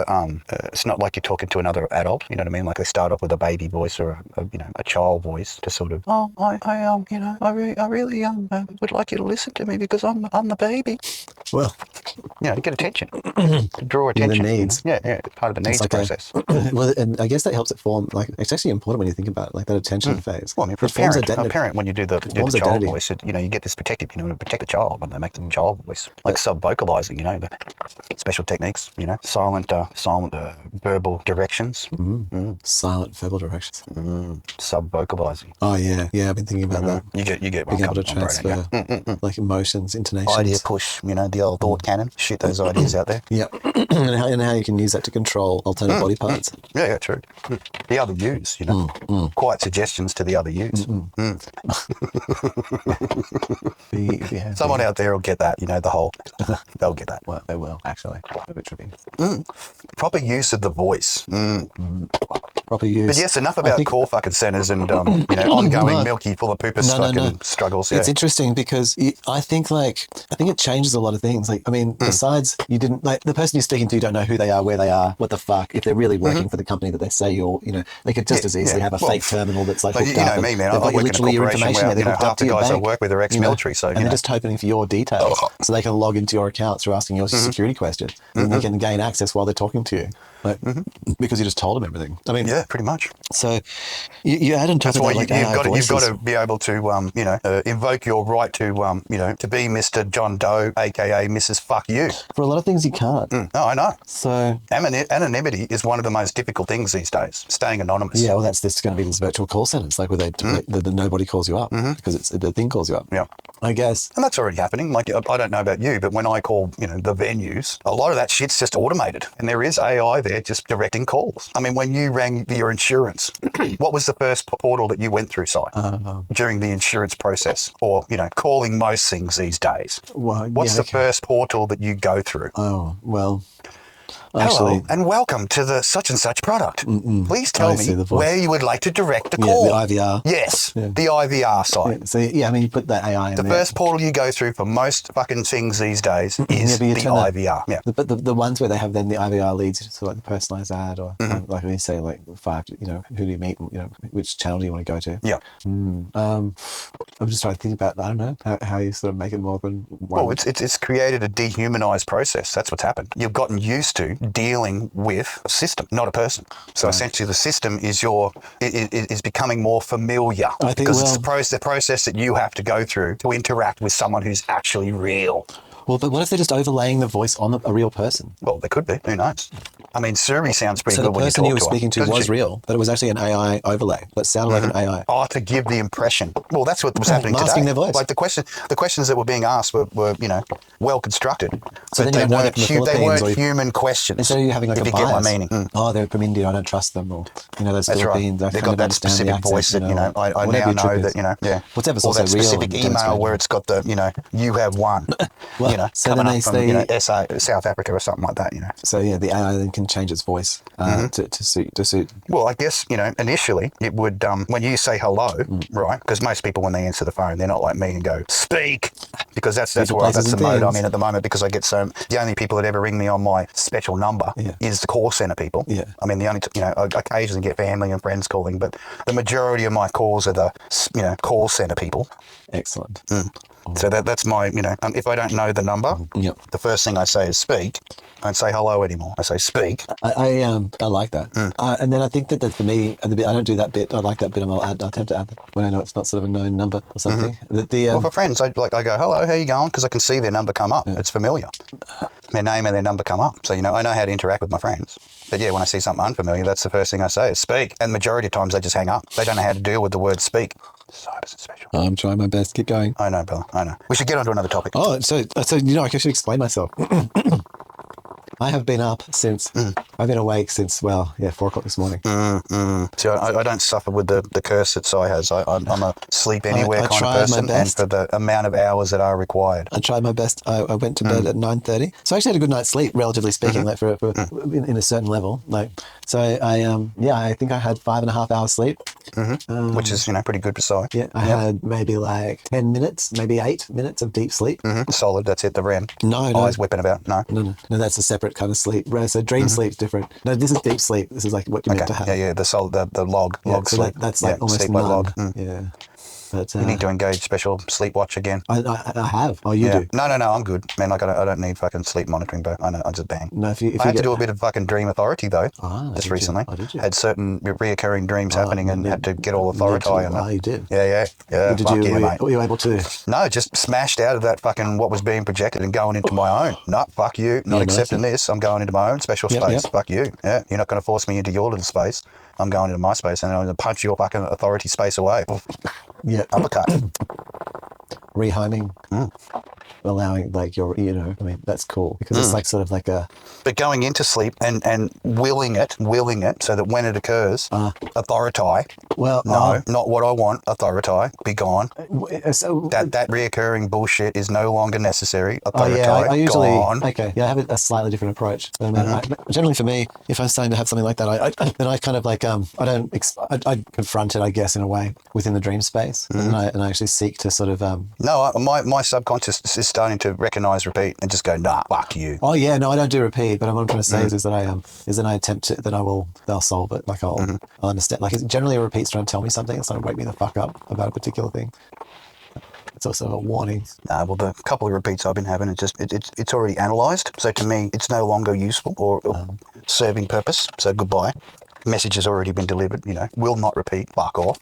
Speaker 2: it's not like you're talking to another adult, you know what I mean? Like they start off with a baby voice or a child voice to sort of, I really would like you to listen to me because I'm the baby.
Speaker 1: Well,
Speaker 2: to get attention, to draw attention.
Speaker 1: The needs.
Speaker 2: Yeah, part of the needs process.
Speaker 1: Well, and I guess that helps it form, like, it's actually important when you think about it, like that attention phase.
Speaker 2: Well, I mean, for a parent, when you do the child voice, you get this protective, to protect the child when they make the child voice, like sub-vocalizing, the special techniques, silent verbal directions.
Speaker 1: Silent verbal directions.
Speaker 2: Sub-vocalizing.
Speaker 1: Oh, yeah. Yeah, I've been thinking about that.
Speaker 2: You get
Speaker 1: being able to transfer like emotions, intonations.
Speaker 2: Idea push, the old thought cannon. Shoot those ideas out there.
Speaker 1: Yeah. and how you can use that to control alternate body parts.
Speaker 2: Yeah, true. The other use, quiet suggestions to the other use. Someone out there will get that, the whole, they'll get that.
Speaker 1: Well, they will, actually.
Speaker 2: Proper use of the voice.
Speaker 1: proper use.
Speaker 2: But yes, enough about call fucking centers and ongoing milky full of poopers struggles. Yeah.
Speaker 1: It's interesting because I think it changes a lot of things. Like, I mean, besides you didn't like the person you're speaking to, you don't know who they are, where they are, what the fuck. If they're really working for the company that they say you're, they could just as easily have a fake terminal that's like hooked up.
Speaker 2: You know me, man. I work in a corporation where half the guys I work with are ex-military,
Speaker 1: and they're just hoping for your details so they can log into your accounts through asking your security questions, and they can gain access while they're talking to you, because you just told them everything. I mean,
Speaker 2: yeah, pretty much.
Speaker 1: So you add on top of that,
Speaker 2: you've got to be able to invoke your right to to be Mr. John Doe, aka Mrs. Fuck You.
Speaker 1: For a lot of things, you can't.
Speaker 2: No, I know.
Speaker 1: So
Speaker 2: anonymity is one of the most difficult things these days. Staying anonymous.
Speaker 1: Yeah, well, that's going to be this virtual call centers, like where nobody calls you up because the thing calls you up.
Speaker 2: Yeah,
Speaker 1: I guess.
Speaker 2: And that's already happening. Like, I don't know about you, but when I call the venues, a lot of that shit's just automated, and there is AI there just directing calls. I mean, when you rang your insurance, what was the first portal that you went through, Si, during the insurance process, or calling most things these days?
Speaker 1: Well,
Speaker 2: what's the first portal that you go through?
Speaker 1: Oh, well.
Speaker 2: Hello and welcome to the such and such product. Please tell me where you would like to direct a call.
Speaker 1: Yeah, the IVR.
Speaker 2: Yes, the IVR site.
Speaker 1: Yeah, so I mean, you put that AI in
Speaker 2: the first portal you go through for most fucking things these days is the IVR. Yeah,
Speaker 1: but the ones where they have then the IVR leads to like the personalized ad, or like when you say like who do you meet, which channel do you want to go to?
Speaker 2: Yeah.
Speaker 1: I'm just trying to think about, I don't know, how you sort of make it more than one.
Speaker 2: Well, it's created a dehumanized process. That's what's happened. You've gotten used to dealing with a system, not a person. So essentially the system is becoming more familiar, because it's the process that you have to go through to interact with someone who's actually real.
Speaker 1: Well, but what if they're just overlaying the voice on a real person?
Speaker 2: Well, they could be. Who knows? I mean, Siri sounds pretty good when you talk to her.
Speaker 1: So the person you were speaking to was real, but it was actually an AI overlay that sounded like an AI.
Speaker 2: Oh, to give the impression. Well, that's what was happening
Speaker 1: masking
Speaker 2: today.
Speaker 1: Their voice.
Speaker 2: Like the questions that were being asked were well constructed.
Speaker 1: So
Speaker 2: but
Speaker 1: then
Speaker 2: they weren't human questions.
Speaker 1: Instead of you having like
Speaker 2: if
Speaker 1: a
Speaker 2: you
Speaker 1: bias.
Speaker 2: get my meaning.
Speaker 1: Oh, they're from India, I don't trust them, or those Philippines.
Speaker 2: Right. They've got that specific voice that I now know that
Speaker 1: whatever's
Speaker 2: or
Speaker 1: also
Speaker 2: that specific
Speaker 1: real
Speaker 2: email where it's got the you have won.
Speaker 1: So then
Speaker 2: coming up from South Africa or something like that.
Speaker 1: So yeah, the AI then can change its voice to suit.
Speaker 2: Well, I guess initially it would when you say hello, right? Because most people when they answer the phone, they're not like me and go speak, because that's the mode I'm in at the moment, because I get the only people that ever ring me on my special number is the call center people.
Speaker 1: Yeah.
Speaker 2: I mean, the only I occasionally get family and friends calling, but the majority of my calls are the call center people.
Speaker 1: Excellent.
Speaker 2: So that's my, if I don't know the number, the first thing I say is speak. I don't say hello anymore. I say speak.
Speaker 1: I like that. And then I think that for me, I don't do that bit. I like that bit. I'll attempt to add that when I know it's not sort of a known number or something.
Speaker 2: Well, for friends, I go, hello, how you going? Because I can see their number come up. It's familiar. Their name and their number come up. So, I know how to interact with my friends. But yeah, when I see something unfamiliar, that's the first thing I say is speak. And the majority of times they just hang up. They don't know how to deal with the word speak. So it isn't special.
Speaker 1: I'm trying my best. Keep going.
Speaker 2: I know, Bella. I know. We should get on to another topic.
Speaker 1: Oh, so I should explain myself. I have been up since, I've been awake since, 4 o'clock this morning.
Speaker 2: So I don't suffer with the curse that Si has. I'm a sleep anywhere kind of person, and for the amount of hours that are required.
Speaker 1: I tried my best. I went to bed at 9:30. So I actually had a good night's sleep, relatively speaking, like for in a certain level. So I think I had 5.5 hours sleep.
Speaker 2: Which is, pretty good for Si.
Speaker 1: Yeah, I had maybe like 10 minutes, maybe 8 minutes of deep sleep.
Speaker 2: Solid, that's it, the REM.
Speaker 1: No.
Speaker 2: Eyes whipping about, no.
Speaker 1: No, that's a separate kind of sleep. So dream sleep's different. No, this is deep sleep. This is like what you're meant to have.
Speaker 2: Yeah, the log
Speaker 1: so
Speaker 2: sleep.
Speaker 1: That's like almost
Speaker 2: sleep
Speaker 1: none.
Speaker 2: log.
Speaker 1: Yeah. But,
Speaker 2: you need to engage special sleep watch again.
Speaker 1: I have. Oh, you do?
Speaker 2: No, I'm good. Man, I don't need fucking sleep monitoring, but I just bang.
Speaker 1: No, if
Speaker 2: I had to do a bit of fucking dream authority, though, just recently.
Speaker 1: Oh, did you?
Speaker 2: Had certain reoccurring dreams happening and had to get all authority on that.
Speaker 1: Oh, you did?
Speaker 2: Yeah.
Speaker 1: Mate. Were you able to?
Speaker 2: No, just smashed out of that fucking what was being projected and going into my own. No, fuck you. Not accepting this. I'm going into my own special space. Yep. Fuck you. Yeah, you're not going to force me into your little space. I'm going into my space and I'm going to punch your fucking authority space away.
Speaker 1: Yeah.
Speaker 2: Uppercut.
Speaker 1: Rehoming. allowing like your, you know, I mean, that's cool because it's like sort of like a.
Speaker 2: But going into sleep and willing it so that when it occurs, authority.
Speaker 1: Well,
Speaker 2: no, not what I want. Authority, be gone.
Speaker 1: So
Speaker 2: That reoccurring bullshit is no longer necessary. Authority,
Speaker 1: I usually
Speaker 2: gone.
Speaker 1: okay. Yeah, I have a slightly different approach. Generally, for me, if I'm starting to have something like that, then I kind of like I confront it, I guess, in a way within the dream space, and I actually seek to sort of
Speaker 2: No, my subconscious is starting to recognize repeat and just go, nah, fuck you.
Speaker 1: Oh yeah, no, I don't do repeat, but what I'm trying to say is that I attempt to, that they'll solve it. Like I'll understand. Like it's generally a repeat's trying to tell me something. It's trying to wake me the fuck up about a particular thing. It's also a warning.
Speaker 2: Well, the couple of repeats I've been having, it's already analysed. So to me, it's no longer useful or serving purpose. So goodbye. Message has already been delivered. You know, will not repeat. Fuck off.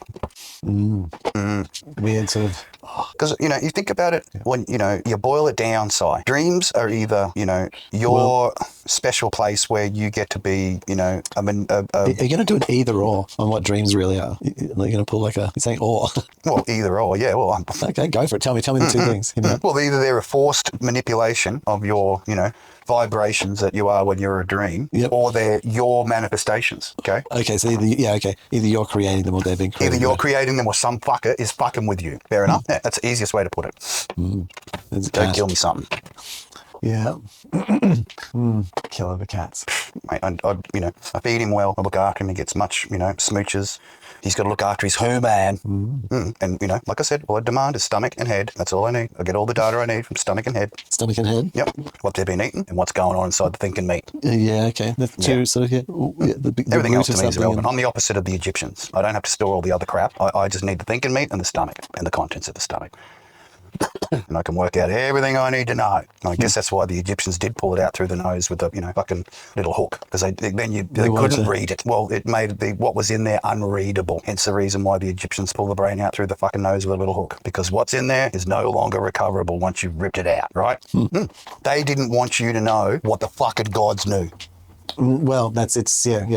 Speaker 1: Weird sort of.
Speaker 2: Because, you know, you think about it when, you know, you boil it down, Si. Dreams are either, you know, your special place where you get to be, you know, I mean... are you
Speaker 1: going to do an either or on what dreams really are? You're going to pull like you're saying or.
Speaker 2: Well, either or, yeah. Well,
Speaker 1: okay, go for it. Tell me the two things. You know?
Speaker 2: Well, either they're a forced manipulation of your, you know, vibrations that you are when you're a dream, or they're your manifestations, okay?
Speaker 1: Okay, so either you're creating them or they're being created.
Speaker 2: Either you're creating them or some fucker is fucking with you. Fair enough? Yeah, that's the easiest way to put it. Don't kill me something.
Speaker 1: Yeah. Killer the cats.
Speaker 2: Mate, I feed him well. I look after him. He gets much, you know, smooches. He's got to look after his man. And, you know, like I said, all I demand is stomach and head. That's all I need. I get all the data I need from stomach and head.
Speaker 1: Stomach and head?
Speaker 2: Yep. What they've been eating and what's going on inside the thinking meat.
Speaker 1: Yeah, okay. That's two sort of,
Speaker 2: everything else to me is irrelevant. I'm the opposite of the Egyptians. I don't have to store all the other crap. I just need the thinking meat and the stomach and the contents of the stomach. And I can work out everything I need to know. And I guess that's why the Egyptians did pull it out through the nose with the, you know, fucking little hook, because they couldn't read it. Well, it made what was in there unreadable. Hence the reason why the Egyptians pull the brain out through the fucking nose with a little hook, because what's in there is no longer recoverable once you've ripped it out, right? They didn't want you to know what the fucking gods knew.
Speaker 1: Well,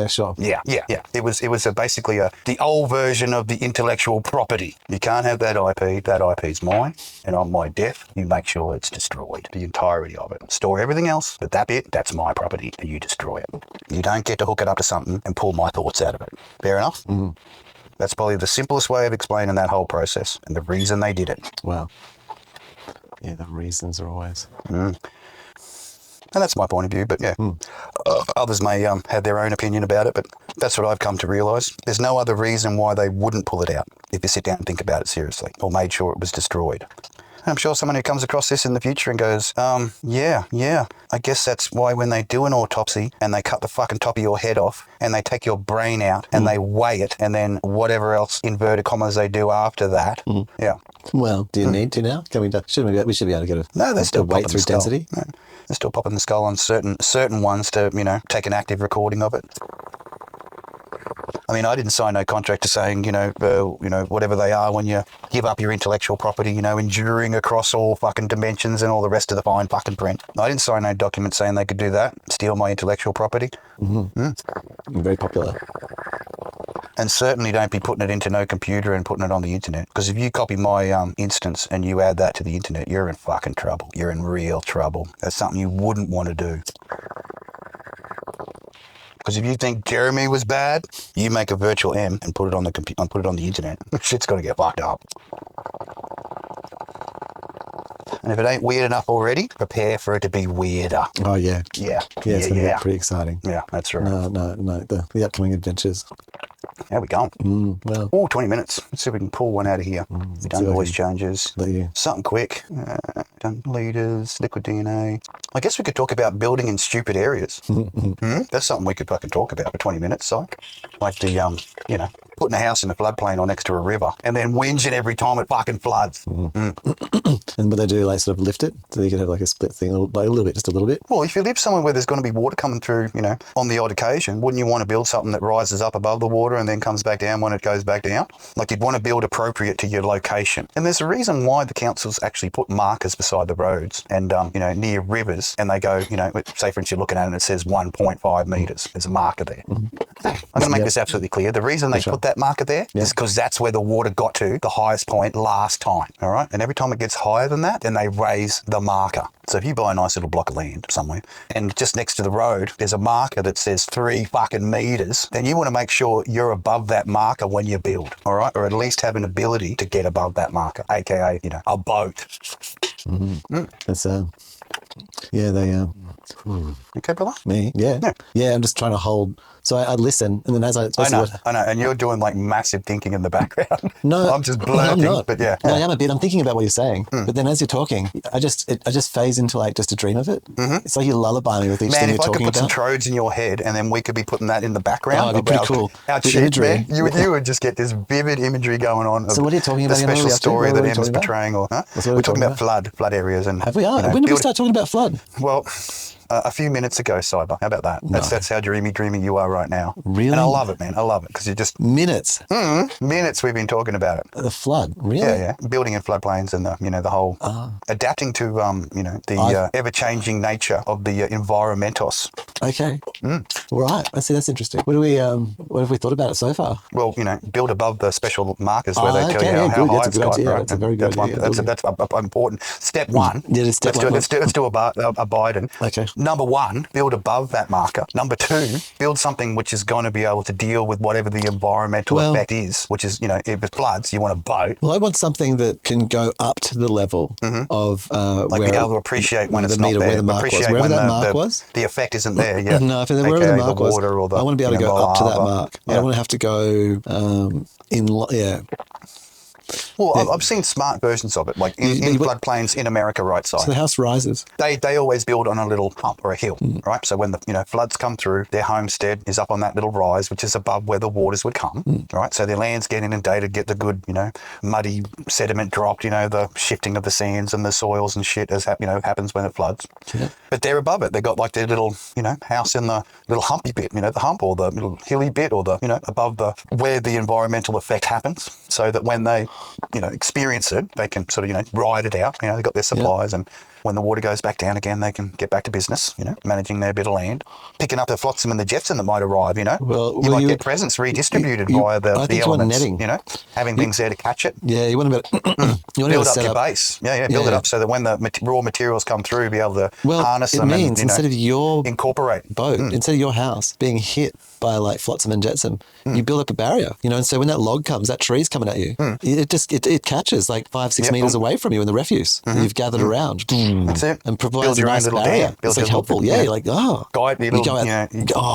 Speaker 1: sure.
Speaker 2: Yeah. It was basically the old version of the intellectual property. You can't have that IP. That IP's mine, and on my death, you make sure it's destroyed, the entirety of it. Store everything else, but that bit, that's my property, and you destroy it. You don't get to hook it up to something and pull my thoughts out of it. Fair enough? That's probably the simplest way of explaining that whole process and the reason they did it.
Speaker 1: Wow. Yeah, the reasons are always...
Speaker 2: And that's my point of view, but yeah, others may have their own opinion about it, but that's what I've come to realise. There's no other reason why they wouldn't pull it out if you sit down and think about it seriously, or made sure it was destroyed. And I'm sure someone who comes across this in the future and goes, yeah, I guess that's why when they do an autopsy and they cut the fucking top of your head off and they take your brain out and they weigh it and then whatever else, inverted commas, they do after that. Yeah.
Speaker 1: Well, do you need to now? We should be able to get a
Speaker 2: no, they're still
Speaker 1: weight through density.
Speaker 2: No. They're still popping the skull on certain ones to, you know, take an active recording of it. I mean, I didn't sign no contract to saying, whatever they are when you give up your intellectual property, enduring across all fucking dimensions and all the rest of the fine fucking print. I didn't sign no document saying they could do that, steal my intellectual property.
Speaker 1: Very popular.
Speaker 2: And certainly don't be putting it into no computer and putting it on the internet. Because if you copy my instance and you add that to the internet, you're in fucking trouble. You're in real trouble. That's something you wouldn't want to do. Because if you think Jeremy was bad, you make a virtual M and put it on the put it on the internet. Shit's got to get fucked up. And if it ain't weird enough already, prepare for it to be weirder.
Speaker 1: Oh yeah,
Speaker 2: yeah.
Speaker 1: It's going to get pretty exciting.
Speaker 2: Yeah, that's right.
Speaker 1: No. The upcoming adventures.
Speaker 2: How we going?
Speaker 1: Well,
Speaker 2: 20 minutes. Let's see if we can pull one out of here. We've done voice changes. Something quick. Done leaders, liquid DNA. I guess we could talk about building in stupid areas. That's something we could fucking talk about for 20 minutes, like the, putting a house in a floodplain or next to a river and then whinging every time it fucking floods.
Speaker 1: And would they do like sort of lift it so you could have like a split thing, a little bit, just a little bit?
Speaker 2: Well, if you live somewhere where there's going to be water coming through, on the odd occasion, wouldn't you want to build something that rises up above the water and then comes back down when it goes back down? Like you'd want to build appropriate to your location. And there's a reason why the councils actually put markers beside the roads and, near rivers, and they go, say for instance you're looking at it and it says 1.5 metres. There's a marker there. I'm going to make this absolutely clear. The reason they put that marker there is because that's where the water got to the highest point last time. All right. And every time it gets higher than that, then they raise the marker. So if you buy a nice little block of land somewhere and just next to the road, there's a marker that says 3 fucking meters, then you want to make sure you're above that marker when you build. All right. Or at least have an ability to get above that marker, AKA, a boat.
Speaker 1: That's, yeah, they,
Speaker 2: Okay, brother?
Speaker 1: me, yeah, I'm just trying to hold. So I listen, and then as I
Speaker 2: know, and you're doing like massive thinking in the background.
Speaker 1: No,
Speaker 2: I'm just blurting,
Speaker 1: I'm not.
Speaker 2: but yeah.
Speaker 1: No, I am a bit. I'm thinking about what you're saying, but then as you're talking, I just phase into like just a dream of it. It's like you lullaby me with each thing you're talking about.
Speaker 2: Man, if I could put some trodes in your head, and then we could be putting that in the background.
Speaker 1: It'd be pretty cool.
Speaker 2: Our shit, man. You would just get this vivid imagery going on.
Speaker 1: So what are you talking about?
Speaker 2: The special story that Em's portraying, or we're talking about flood areas, and
Speaker 1: have we? When did we start talking about flood?
Speaker 2: Well, a few minutes ago, Cyber. How about that? That's how dreamy you are right now.
Speaker 1: Really?
Speaker 2: And I love it, man. I love it because you just
Speaker 1: minutes.
Speaker 2: Minutes we've been talking about it.
Speaker 1: The flood, really?
Speaker 2: Yeah. Building in floodplains and the whole adapting to the ever-changing nature of the environmentos.
Speaker 1: Okay. Right. I see. That's interesting. What have we thought about it so far?
Speaker 2: Well, build above the special markers where they tell you how high it's got. Right?
Speaker 1: That's a very good idea.
Speaker 2: That's important. Step one.
Speaker 1: Yeah, step one.
Speaker 2: Let's do a Biden.
Speaker 1: Okay.
Speaker 2: Number one, build above that marker. Number two, build something which is going to be able to deal with whatever the environmental effect is, which is, if it floods, you want a boat.
Speaker 1: Well, I want something that can go up to the level of
Speaker 2: like be able to appreciate when it's not there.
Speaker 1: Where the mark was. Wherever that mark was.
Speaker 2: The effect isn't there yet.
Speaker 1: No, if wherever the mark was, I want to be able to go up to that mark. I don't want to have to go
Speaker 2: Well, I've seen smart versions of it, like in floodplains in America, right side.
Speaker 1: So the house rises.
Speaker 2: They always build on a little hump or a hill, right? So when the floods come through, their homestead is up on that little rise, which is above where the waters would come, right? So their lands get inundated, get the good, muddy sediment dropped, the shifting of the sands and the soils and shit as happens when it floods. Yeah. But they're above it. They got like their little, house in the little humpy bit, the hump or the little hilly bit or the, above where the environmental effect happens, so that when they experience it, they can sort of, ride it out. They've got their supplies, and when the water goes back down again, they can get back to business, managing their bit of land, picking up the flotsam and the jetsam that might arrive,
Speaker 1: Well,
Speaker 2: you might get presents redistributed via the elements,
Speaker 1: netting.
Speaker 2: Having things there to catch it.
Speaker 1: Yeah, you want to
Speaker 2: build up your base. Build it up so that when the raw materials come through, be able to harness them and,
Speaker 1: instead of your
Speaker 2: incorporate
Speaker 1: boat, instead of your house being hit by like flotsam and jetsam, you build up a barrier, and so when that log comes, that tree's coming at you, it catches like 5-6 meters away from you in the refuse that you've gathered around.
Speaker 2: That's it.
Speaker 1: And provides a nice barrier. It's like helpful. Yeah, you're like,
Speaker 2: guide the little,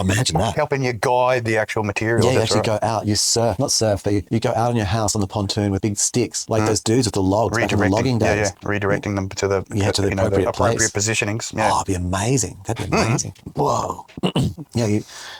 Speaker 1: imagine that.
Speaker 2: Helping you guide the actual material.
Speaker 1: Yeah, you actually go out, you surf, not surf, but you go out on your house on the pontoon with big sticks, like those dudes with the logs back in the logging days.
Speaker 2: Redirecting them to the appropriate positionings. Yeah.
Speaker 1: Oh, it'd be amazing. That'd be amazing. Whoa.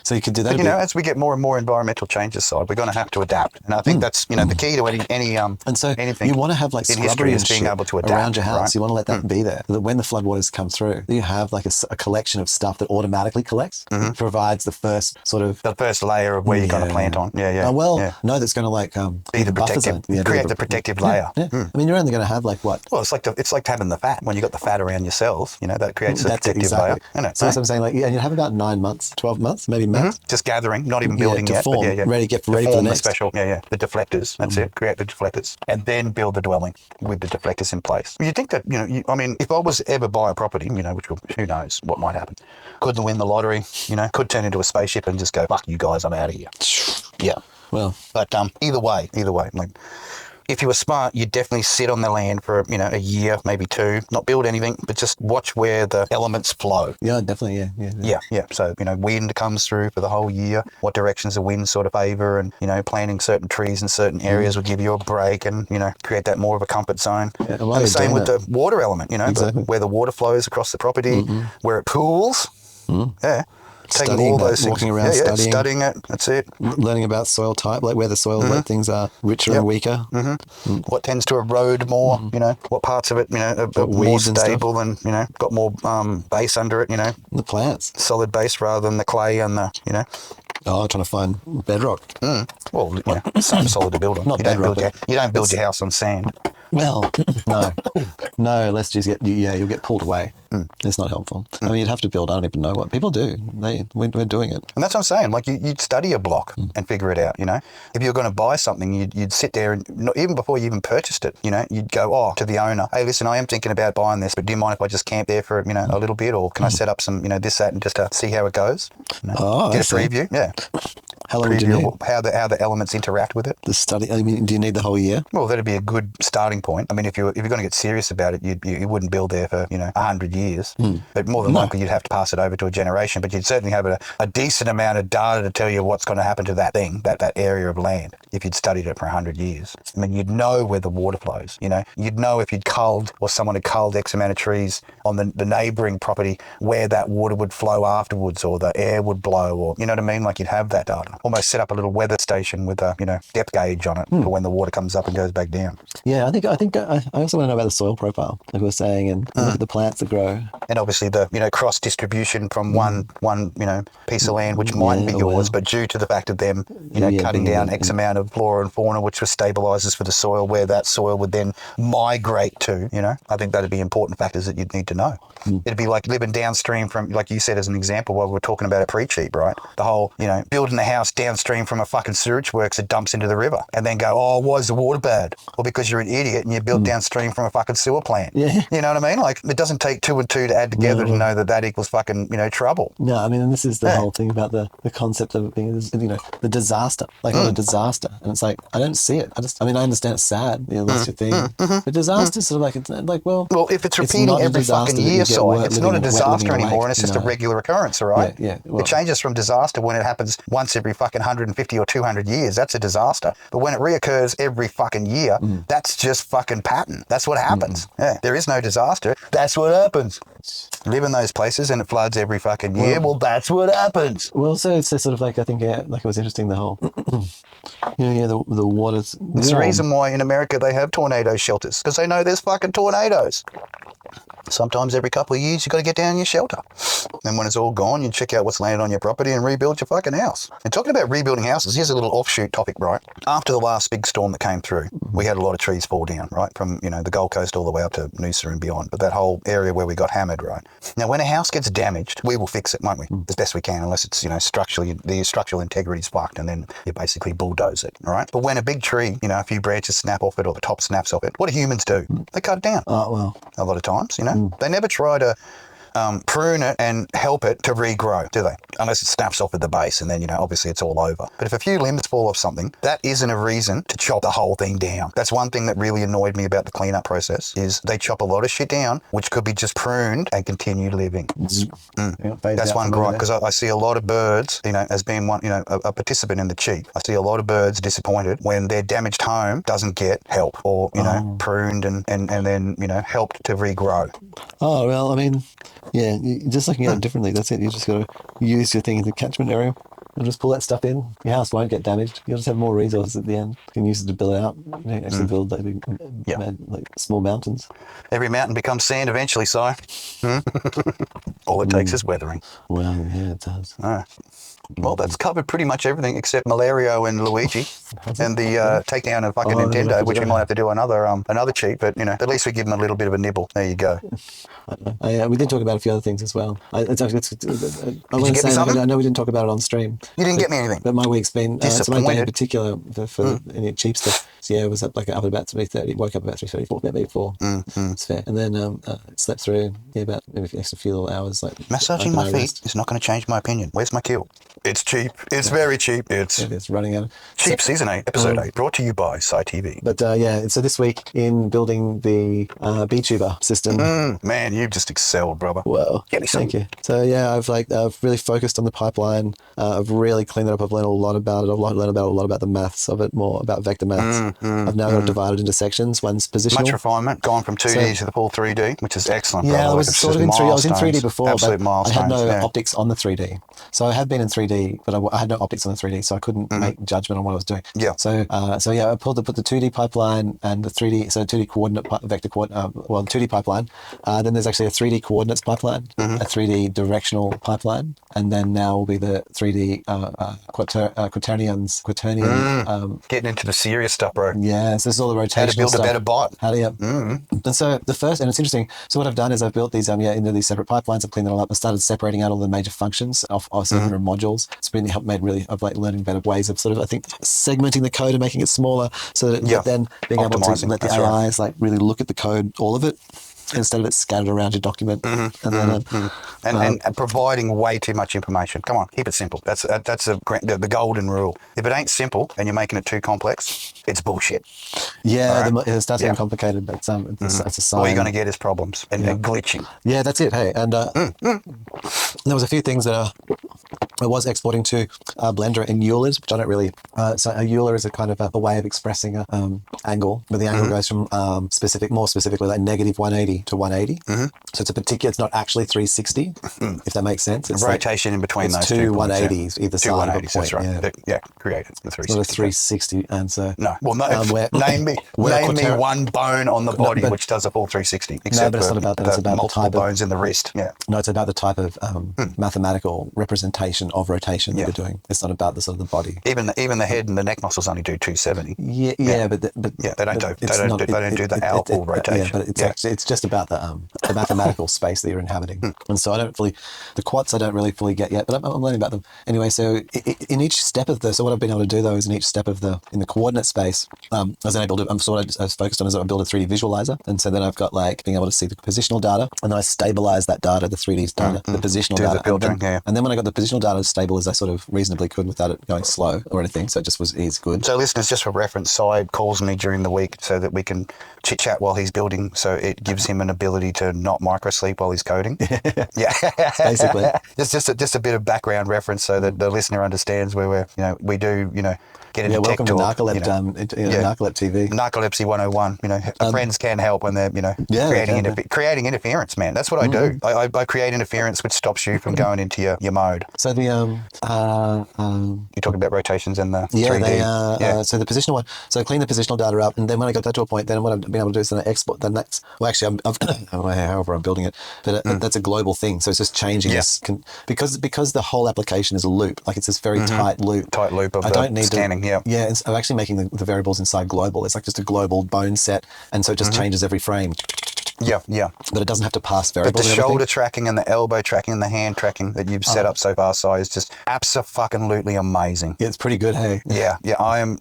Speaker 1: So you could do that.
Speaker 2: But, as we get more and more environmental changes, we're going to have to adapt. And I think that's, the key to any
Speaker 1: and so
Speaker 2: anything
Speaker 1: you want to have like
Speaker 2: in history is being able to adapt
Speaker 1: around your house.
Speaker 2: Right?
Speaker 1: You want to let that be there. So that when the floodwaters come through, you have like a collection of stuff that automatically collects. Provides the first the
Speaker 2: first layer of where you're going to plant on.
Speaker 1: No, that's going to like
Speaker 2: be the protective, create the protective layer.
Speaker 1: I mean, you're only going to have like what?
Speaker 2: Well, it's like having the fat. When you got the fat around your cells, that creates a protective layer.
Speaker 1: So that's what I'm saying. Like, and you have about 9 months, 12 months, maybe max.
Speaker 2: Just gathering, not even building yet.
Speaker 1: Form, ready for the next.
Speaker 2: Special, the deflectors. That's it. Create the deflectors, and then build the dwelling with the deflectors in place. You think that if I was ever buy a property, which who knows what might happen, could win the lottery, could turn into a spaceship and just go, fuck you guys, I'm out of here. Yeah.
Speaker 1: Well,
Speaker 2: but either way, like, if you were smart, you'd definitely sit on the land for, a year, maybe 2, not build anything, but just watch where the elements flow.
Speaker 1: Yeah, definitely,
Speaker 2: Yeah. So, wind comes through for the whole year, what directions the wind sort of favour, and, planting certain trees in certain areas will give you a break and, create that more of a comfort zone. Yeah, and the same with the water element,
Speaker 1: exactly.
Speaker 2: where the water flows across the property, where it pools. Yeah. Taking all those things,
Speaker 1: walking around,
Speaker 2: studying it. That's it.
Speaker 1: Learning about soil type, like where the soil things are richer and weaker.
Speaker 2: What tends to erode more? What parts of it, are more stable and got more base under it.
Speaker 1: The plants,
Speaker 2: solid base rather than the clay and the
Speaker 1: trying to find bedrock.
Speaker 2: Well, something solid to build on.
Speaker 1: Not bedrock.
Speaker 2: You don't build your house on sand.
Speaker 1: Well, no, let's just you'll get pulled away. It's not helpful. I mean, you'd have to build, I don't even know what people do. We're doing it.
Speaker 2: And that's what I'm saying. Like you'd study a block and figure it out, you know. If you're going to buy something, you'd sit there and even before you even purchased it, you know, you'd go, to the owner, hey, listen, I am thinking about buying this, but do you mind if I just camp there for, you know, a little bit, or can I set up some, you know, this, that, and just to see how it goes? You know, get a preview. Yeah.
Speaker 1: How long do you need?
Speaker 2: How the elements interact with it.
Speaker 1: The study. I mean, do you need the whole year?
Speaker 2: Well, that'd be a good starting point. I mean, if you're going to get serious about it, you wouldn't build there for 100 years. But more than likely, you'd have to pass it over to a generation. But you'd certainly have a decent amount of data to tell you what's going to happen to that thing, that area of land, if you'd studied it for 100 years. I mean, you'd know where the water flows. You know, you'd know if you'd culled or someone had culled X amount of trees on the neighbouring property, where that water would flow afterwards, or the air would blow, or you know what I mean. Like you'd have that data. Almost set up a little weather station with a depth gauge on it for when the water comes up and goes back down.
Speaker 1: Yeah, I think I also want to know about the soil profile, like we were saying, and look at the plants that grow. And
Speaker 2: obviously the cross distribution from one piece of land which mightn't be yours, but due to the fact of them cutting down X amount of flora and fauna, which was stabilizers for the soil, where that soil would then migrate to. I think that'd be important factors that you'd need to know. It'd be like living downstream from, like you said as an example, while we were talking about it pre-Cheep, right? The whole building a house downstream from a fucking sewage works that dumps into the river, and then go, why is the water bad? Well, because you're an idiot and you built downstream from a fucking sewer plant. Yeah. You know what I mean? Like, it doesn't take 2 and 2 to add together to know that equals fucking, trouble.
Speaker 1: No, I mean, and this is the whole thing about the concept of it being, the disaster, like not a disaster. And it's like, I don't see it. I understand it's sad, that's your thing. But disaster is sort of like, it's like, well,
Speaker 2: if it's repeating every fucking year, it's not a disaster anymore, and it's just a regular occurrence, all right?
Speaker 1: Yeah.
Speaker 2: It changes from disaster when it happens once every fucking 150 or 200 years. That's a disaster. But when it reoccurs every fucking year, that's just fucking pattern. That's what happens. Yeah, there is no disaster. That's what happens. Live in those places and it floods every fucking year. Well, that's what happens.
Speaker 1: Well, so it's sort of like, I think, like it was interesting, the whole, the water's warm.
Speaker 2: There's a reason why in America they have tornado shelters, because they know there's fucking tornadoes. Sometimes every couple of years, you got to get down your shelter. And when it's all gone, you check out what's landed on your property and rebuild your fucking house. And talking about rebuilding houses, here's a little offshoot topic, right? After the last big storm that came through, we had a lot of trees fall down, right? From, the Gold Coast all the way up to Noosa and beyond. But that whole area where we got hammered, right? Now, when a house gets damaged, we will fix it, won't we? As best we can, unless it's, structurally, the structural integrity is fucked, and then you basically bulldoze it, all right? But when a big tree, a few branches snap off it or the top snaps off it, what do humans do? They cut it down.
Speaker 1: Oh, well.
Speaker 2: A lot of times, They never try to prune it and help it to regrow, do they? Unless it snaps off at the base, and then, obviously it's all over. But if a few limbs fall off something, that isn't a reason to chop the whole thing down. That's one thing that really annoyed me about the cleanup process, is they chop a lot of shit down, which could be just pruned and continue living. That's one gripe, because I see a lot of birds, as being one, a participant in the Cheep. I see a lot of birds disappointed when their damaged home doesn't get help, or, pruned and then, helped to regrow.
Speaker 1: Oh, well, I mean, yeah, just looking at it differently, that's it. You just got to use your thing in the catchment area and just pull that stuff in. Your house won't get damaged. You'll just have more resources at the end. You can use it to build it out. Actually build like small mountains.
Speaker 2: Every mountain becomes sand eventually, Si. All it takes is weathering.
Speaker 1: Well, yeah, it does.
Speaker 2: Well, that's covered pretty much everything except Malario and Luigi and the takedown of fucking Nintendo, which we might have to do another Cheep, but, at least we give them a little bit of a nibble. There you go.
Speaker 1: We did talk about a few other things as well. Did you
Speaker 2: get me something?
Speaker 1: I know we didn't talk about it on stream.
Speaker 2: You didn't get me anything.
Speaker 1: But my week's been, it's my day in particular for any Cheep stuff. So yeah, I was up at about 3:30, woke up about 3:34, maybe 4. It's fair. And then slept through about maybe an extra few little hours.
Speaker 2: Massaging my feet is not going to change my opinion. Where's my kill? It's cheap. It's very cheap.
Speaker 1: It's running out.
Speaker 2: Cheep Season 8, Episode 8, brought to you by SciTV.
Speaker 1: But so this week in building the B-tuber system.
Speaker 2: Man, you've just excelled, brother.
Speaker 1: Well,
Speaker 2: get me some.
Speaker 1: Thank you. So yeah, I've really focused on the pipeline. I've really cleaned it up. I've learned a lot about it. I've learned a lot about the maths of it, more about vector maths. I've now got it divided into sections. One's positional.
Speaker 2: Much refinement, gone from 2D to the full 3D, which is excellent.
Speaker 1: Yeah,
Speaker 2: brother.
Speaker 1: I was sort of in 3D. I was in 3D before,
Speaker 2: Absolute
Speaker 1: but I had no
Speaker 2: milestones,
Speaker 1: optics on the 3D. So I have been in 3D 3D, but I had no optics on the 3D, so I couldn't make judgment on what I was doing.
Speaker 2: Yeah.
Speaker 1: So yeah, I put the 2D pipeline and the 3D, so 2D coordinate vector coordinate, 2D pipeline. Then there's actually a 3D coordinates pipeline, a 3D directional pipeline, and then now will be the 3D quaternion.
Speaker 2: Getting into the serious stuff, bro.
Speaker 1: Yeah, so this is all the rotational
Speaker 2: How to build
Speaker 1: stuff.
Speaker 2: a better bot.
Speaker 1: How do you? And so the first, and it's interesting. So what I've done is I've built these into these separate pipelines. I've cleaned it all up. I started separating out all the major functions of certain modules. It's been learning better ways of sort of, I think, segmenting the code and making it smaller, so that but then being able to let the AIs like really look at the code, all of it, instead of it scattered around your document. And
Speaker 2: providing way too much information. Come on, keep it simple. That's the golden rule. If it ain't simple and you're making it too complex, it's bullshit.
Speaker 1: Yeah, right? It starts getting complicated, but it's a sign.
Speaker 2: All you're going to get is problems and glitching.
Speaker 1: Yeah, that's it. Hey, and there was a few things that I was exporting to Blender in Eulers, which I don't really. So a Euler is a kind of a way of expressing a angle, but the angle goes from more specifically like negative 180 to 180. So it's a particular. It's not actually 360, if that makes sense. It's
Speaker 2: rotation
Speaker 1: like,
Speaker 2: in between
Speaker 1: it's
Speaker 2: those
Speaker 1: two
Speaker 2: 180s
Speaker 1: either side of a point.
Speaker 2: That's right. Yeah, created the 360.
Speaker 1: It's not a 360 answer.
Speaker 2: No. Well, no. Name me one bone on the body which does a full 360. Except
Speaker 1: but it's not about that. It's about
Speaker 2: multiple
Speaker 1: the type
Speaker 2: bones in the wrist. Yeah.
Speaker 1: No, it's about the type of mathematical representation of rotation that you're doing. It's not about the sort of the body.
Speaker 2: Even the head and the neck muscles only do 270.
Speaker 1: But
Speaker 2: they don't do the full rotation.
Speaker 1: But it's actually it's just about the mathematical space that you're inhabiting. And so I don't really fully get yet, but I'm learning about them anyway. So in each step of so what I've been able to do though is in each step of in the coordinate space, I was focused on is I build a 3D visualizer, and so then I've got like being able to see the positional data, and then I stabilize that data, the 3D data, the positional data, and then when I got the positional data as stable as I sort of reasonably could without it going slow or anything, so it just was good.
Speaker 2: So listeners, just for reference, Syed calls me during the week so that we can chit chat while he's building, so it gives him an ability to not micro sleep while he's coding. Yeah,
Speaker 1: basically.
Speaker 2: It's just a bit of background reference so that the listener understands where we do get into tech talk.
Speaker 1: Welcome to Narcolep TV.
Speaker 2: Narcolepsy 101. Friends can help when they're creating interference, man. That's what I do. I create interference which stops you from going into your mode.
Speaker 1: So
Speaker 2: you're talking about rotations and the 3D.
Speaker 1: So the positional one. So I clean the positional data up, and then when I got that to a point, then what I've been able to do is then I export. Then however I'm building it, but that's a global thing. So it's just changing this because the whole application is a loop. Like it's this very tight loop.
Speaker 2: Tight loop of scanning.
Speaker 1: I'm actually making the variables inside global. It's like just a global bone set, and so it just changes every frame.
Speaker 2: Yeah.
Speaker 1: But it doesn't have to pass variables.
Speaker 2: But the shoulder tracking and the elbow tracking and the hand tracking that you've set up so far, Si, is just abso-fucking-lutely amazing.
Speaker 1: Yeah, it's pretty good, hey?
Speaker 2: Yeah. I am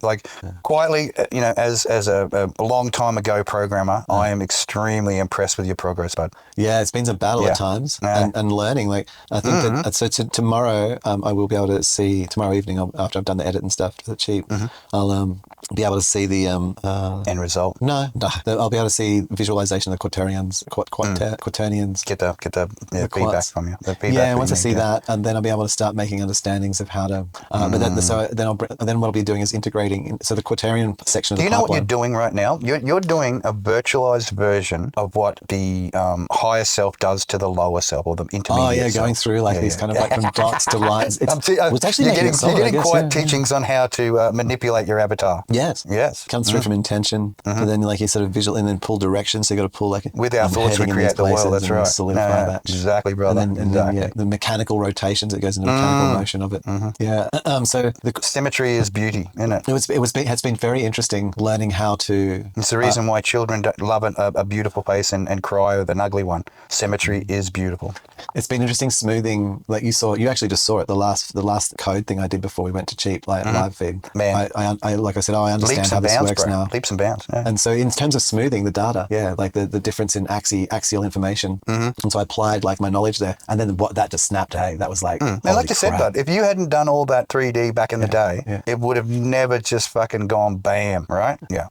Speaker 2: quietly, as a long time ago programmer, I am extremely impressed with your progress, bud.
Speaker 1: Yeah, it's been a battle at times and learning. Like I think that, so tomorrow I will be able to see, tomorrow evening after I've done the edit and stuff to the Cheep, I'll be able to see the
Speaker 2: end result.
Speaker 1: No, I'll be able to see visualization of the quaternions.
Speaker 2: Get the feedback from you.
Speaker 1: Once I see that, and then I'll be able to start making understandings of how to. Then what I'll be doing is integrating. So the quaternion section of the pipeline. Do you know
Speaker 2: what you're doing right now? You're doing a virtualized version of what the higher self does to the lower self or the intermediate self.
Speaker 1: Going through these kind of like from dots to lines.
Speaker 2: You're getting quiet teachings on how to manipulate your avatar.
Speaker 1: Yes. Comes through from intention, but then you sort of visual and then pull direction. So you got to pull
Speaker 2: with our thoughts we create the world. That's right.
Speaker 1: Solidify that.
Speaker 2: Exactly, brother.
Speaker 1: And then the mechanical rotations. It goes into the mechanical motion of it. Yeah. So the
Speaker 2: symmetry is beauty, isn't it?
Speaker 1: It's been very interesting learning how to.
Speaker 2: It's the reason why children don't love a beautiful face and cry with an ugly one. Symmetry is beautiful.
Speaker 1: It's been interesting smoothing. Like you actually just saw it. The last code thing I did before we went to Cheep live feed.
Speaker 2: Man,
Speaker 1: I like I said, I understand how this works now.
Speaker 2: Leaps and bounds. Yeah.
Speaker 1: And so in terms of smoothing the data, like the difference in axial information. And so I applied my knowledge there, and then that just snapped. Hey, that was like.
Speaker 2: And like you said, bud, if you hadn't done all that 3D back in the day, it would have never just fucking gone bam, right? Yeah.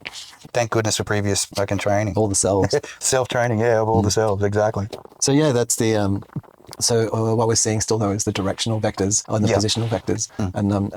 Speaker 2: Thank goodness for previous fucking training.
Speaker 1: All the cells.
Speaker 2: Self-training, of all the cells, exactly.
Speaker 1: So that's the what we're seeing still though is the directional vectors and the positional vectors, and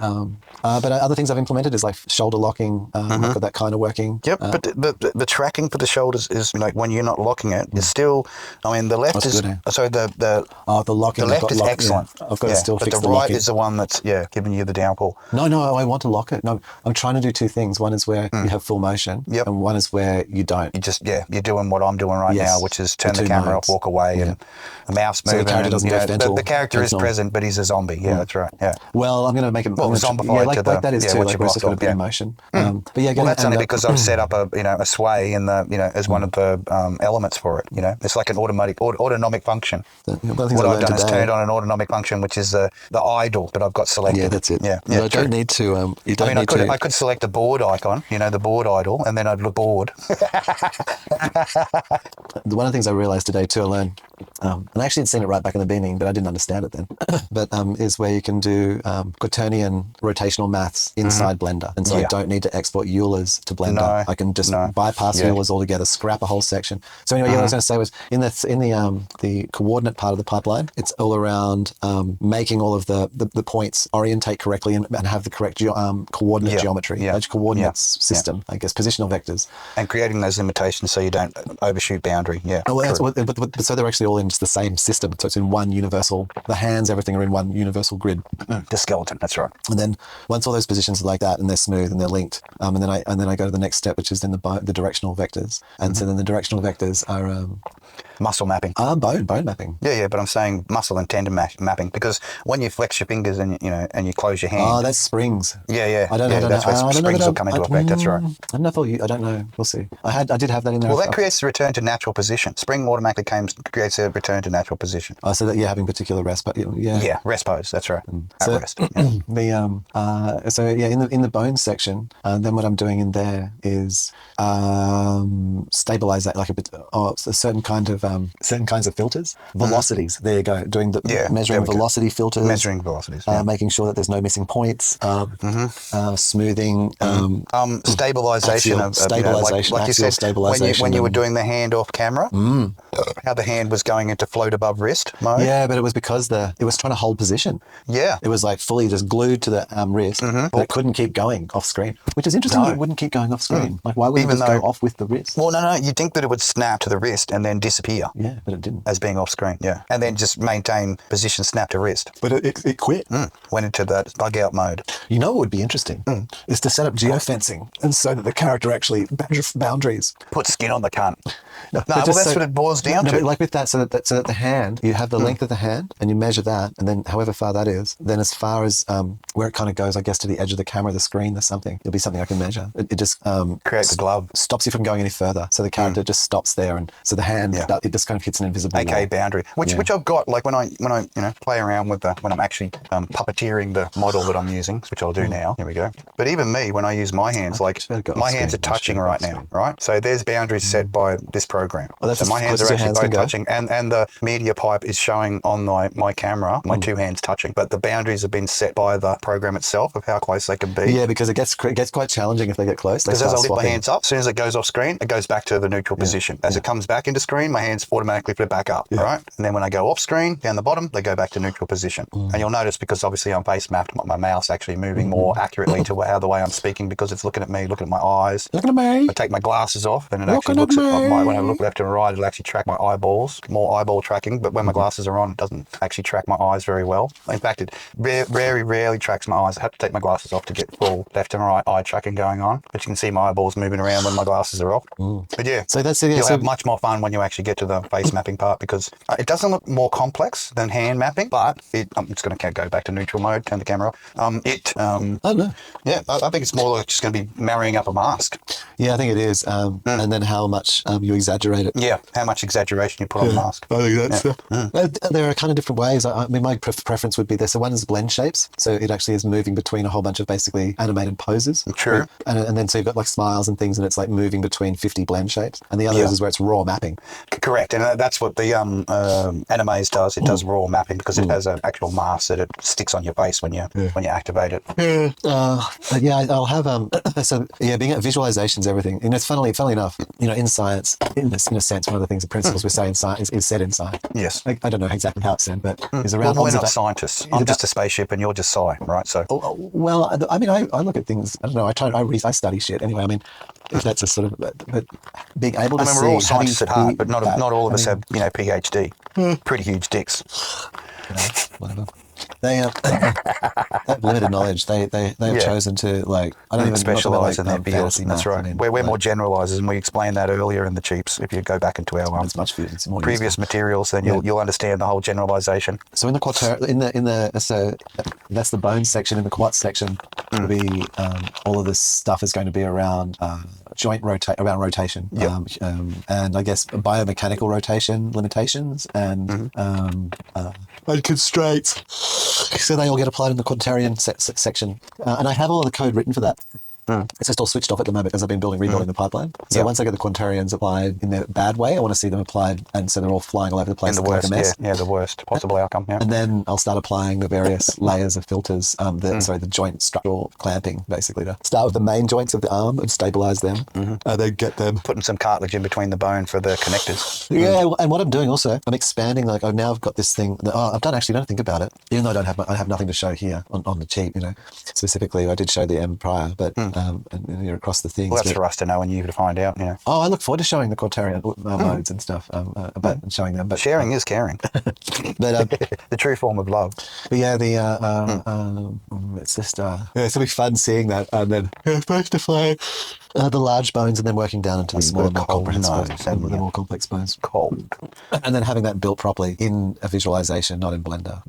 Speaker 1: but other things I've implemented is like shoulder locking. I've got that kind of working.
Speaker 2: Yep, but the tracking for the shoulders is like when you're not locking it, is still. I mean, the left is
Speaker 1: good, eh?
Speaker 2: so the
Speaker 1: locking.
Speaker 2: The left is excellent.
Speaker 1: Yeah. I've got to still
Speaker 2: but
Speaker 1: fix
Speaker 2: the
Speaker 1: the
Speaker 2: right
Speaker 1: locking.
Speaker 2: is the one that's giving you the downfall.
Speaker 1: No, I want to lock it. No, I'm trying to do two things. One is where you have full motion, and one is where you don't.
Speaker 2: You just you're doing what I'm doing right now, which is turn the camera off, walk away, and the mouse moving.
Speaker 1: So the character doesn't go fentanyl.
Speaker 2: The character is present, but he's a zombie. Yeah, that's right. Yeah.
Speaker 1: Well, I'm going to make it
Speaker 2: zombified
Speaker 1: like that is too. Like it's just got a bit of motion. But
Speaker 2: that's only because I've set up a sway in the as one of the elements for it. It's like an autonomic function. What I've done is turned on an autonomic function, which is the idle that I've got selected.
Speaker 1: Yeah, that's it.
Speaker 2: Yeah,
Speaker 1: I don't need to.
Speaker 2: I could select the board icon, the board idle, and then I'd look bored.
Speaker 1: One of the things I realized today too, I learned, and I actually had seen it right back in the beginning, but I didn't understand it then. But is where you can do quaternion rotational maths inside Blender, and so I don't need to export Eulers to Blender.
Speaker 2: No,
Speaker 1: I can just bypass Eulers altogether, scrap a whole section. So anyway, what I was going to say was in the coordinate part of the pipeline, it's all around making all of the points orientate correctly and have the correct coordinate geometry, coordinates system, I guess, positional vectors,
Speaker 2: and creating those limitations so you don't overshoot boundary. Yeah.
Speaker 1: Oh, well, but so they're actually all in just the same system. So it's in one universal. The hands, everything are in one universal grid.
Speaker 2: The skeleton. That's right.
Speaker 1: And then once all those positions are like that and they're smooth and they're linked, and then I go to the next step, which is then the directional vectors. And so then the directional vectors are
Speaker 2: muscle mapping.
Speaker 1: Bone mapping.
Speaker 2: Yeah, but I'm saying muscle and tendon mapping because when you flex your fingers and you close your hand.
Speaker 1: Oh, that's springs.
Speaker 2: Yeah.
Speaker 1: I don't know.
Speaker 2: That's where springs will come into effect. That's right.
Speaker 1: I don't know if I don't know. We'll see. I did have that in there.
Speaker 2: Well, that creates the return to natural position. Spring automatically creates a return to natural position.
Speaker 1: Oh, so that you're having particular rest, but
Speaker 2: yeah, rest pose. That's right. At rest.
Speaker 1: In the bone section, then what I'm doing in there is stabilize that like a bit. Certain kinds of filters, velocities. There you go. Doing the measuring velocity filters.
Speaker 2: Measuring velocities.
Speaker 1: Making sure that there's no missing points. Smoothing.
Speaker 2: Stabilization of
Speaker 1: stabilization.
Speaker 2: like you said,
Speaker 1: stabilization.
Speaker 2: When you were doing the hand off camera, how the hand was going into float above wrist mode.
Speaker 1: Yeah, but it was because it was trying to hold position.
Speaker 2: Yeah.
Speaker 1: It was like fully just glued to the wrist, but it couldn't keep going off screen, which is interesting. It wouldn't keep going off screen. Like, why wouldn't it just go off with the wrist?
Speaker 2: Well, no. You'd think that it would snap to the wrist and then disappear.
Speaker 1: Yeah, but it didn't.
Speaker 2: As being off screen, yeah. And then just maintain position snap to wrist.
Speaker 1: But it quit.
Speaker 2: Went into that bug out mode.
Speaker 1: You know what would be interesting is to set up geofencing and so that the character actually boundaries.
Speaker 2: Put skin on the cunt. That's what it boils down to.
Speaker 1: But like with that, so that the hand, you have the length of the hand and you measure that, and then however far that is, then as far as where it kind of goes, I guess, to the edge of the camera, the screen, there's something. It'll be something I can measure. It just
Speaker 2: creates a glove.
Speaker 1: Stops you from going any further. So the character just stops there, and so the hand, it just kind of hits an invisible
Speaker 2: AKA
Speaker 1: wall.
Speaker 2: Boundary, which I've got, like when I play around with when I'm actually puppeteering the model that I'm using, which I'll do now. Here we go. But even me, when I use my hands, like my hands are touching right now, right? So there's boundaries set by this program.
Speaker 1: Oh,
Speaker 2: so my hands are actually both touching, and the media pipe is showing on my camera, my two hands touching. But the boundaries have been set by the program itself of how close they can be.
Speaker 1: Yeah, because it gets quite challenging if they get close.
Speaker 2: Because as I lift my hands up, as soon as it goes off screen, it goes back to the neutral position. As it comes back into screen, my hands automatically flip back up, right? And then when I go off screen, down the bottom, they go back to neutral position. And you'll notice, because obviously I'm face mapped, my mouse actually moving more accurately to how the way I'm speaking, because it's looking at me, looking at my eyes.
Speaker 1: Looking at me.
Speaker 2: I take my glasses off, and it actually looks at when I look left and right, it'll actually track my eyeballs, more eyeball tracking. But when my glasses are on, it doesn't actually track my eyes very well. In fact, it very rarely tracks my eyes. I have to take my glasses off to get full left and right eye tracking going on. But you can see my eyeballs moving around when my glasses are off. But yeah,
Speaker 1: so that's it.
Speaker 2: You'll have much more fun when you actually get to the face mapping part, because it doesn't look more complex than hand mapping, but I'm just going to go back to neutral mode, turn the camera off. I don't know. Yeah, I think it's more like just going to be marrying up a mask.
Speaker 1: Yeah, I think it is. And then how much you exaggerate it.
Speaker 2: Yeah, how much exaggeration you put on the mask.
Speaker 1: I think that's there are kind of different ways. I mean, my preference would be this. So one is blend shapes. So it actually is moving between a whole bunch of basically animated poses.
Speaker 2: True.
Speaker 1: And then so you've got like smiles and things, and it's like moving between 50 blend shapes. And the other is where it's raw mapping.
Speaker 2: Correct. Correct, and that's what the Animaze does. It does raw mapping because it has an actual mask that it sticks on your face when you activate it.
Speaker 1: But yeah, I'll have so yeah, being visualizations, everything. And it's funnily enough, in science, in a sense, one of the things, the principles we say in science is said in science.
Speaker 2: Yes,
Speaker 1: I don't know exactly how it's said, but it's around.
Speaker 2: Well, we're not scientists. I'm just a spaceship, and you're just sci, right? So,
Speaker 1: well, I mean, I look at things. I don't know. I study shit anyway. I mean, if that's a sort of, but being able to see.
Speaker 2: We're all scientists at heart, but not all of us have PhD. Pretty huge dicks.
Speaker 1: Whatever. They have limited knowledge. They have chosen to I don't even
Speaker 2: specialise in their field.
Speaker 1: fantasy
Speaker 2: That's
Speaker 1: math.
Speaker 2: right.
Speaker 1: I mean,
Speaker 2: we're more generalisers, and we explained that earlier in the Cheeps. If you go back into our
Speaker 1: it's more
Speaker 2: previous materials, then you'll understand the whole generalisation.
Speaker 1: So in the so that's the bones section. In the quartz section, will be all of this stuff is going to be around joint rotation. And I guess biomechanical rotation limitations and constraints. So they all get applied in the quaternarian section. And I have all of the code written for that. It's just all switched off at the moment because I've been rebuilding the pipeline. So once I get the quaternarians applied in the bad way, I want to see them applied, and so they're all flying all over the place.
Speaker 2: In the worst, the worst possible outcome. Yeah.
Speaker 1: And then I'll start applying the various layers of filters, the joint structural clamping, basically, to start with the main joints of the arm and stabilize them, and then get them.
Speaker 2: Putting some cartilage in between the bone for the connectors.
Speaker 1: Yeah, and what I'm doing also, I'm expanding, I've got this thing that, I've done, actually, don't think about it, even though I have nothing to show here on the cheap, specifically, I did show the M prior, but and you're across the things.
Speaker 2: Well, that's for us to know and you to find out. Yeah.
Speaker 1: Oh, I look forward to showing the quaternarian modes and stuff, and showing them. But
Speaker 2: sharing is caring.
Speaker 1: But
Speaker 2: the true form of love.
Speaker 1: But yeah, it's just it's gonna be fun seeing that, and then supposed to fly the large bones, and then working down into the smaller, more comprehensive, the more complex bones.
Speaker 2: Cold.
Speaker 1: And then having that built properly in a visualization, not in Blender.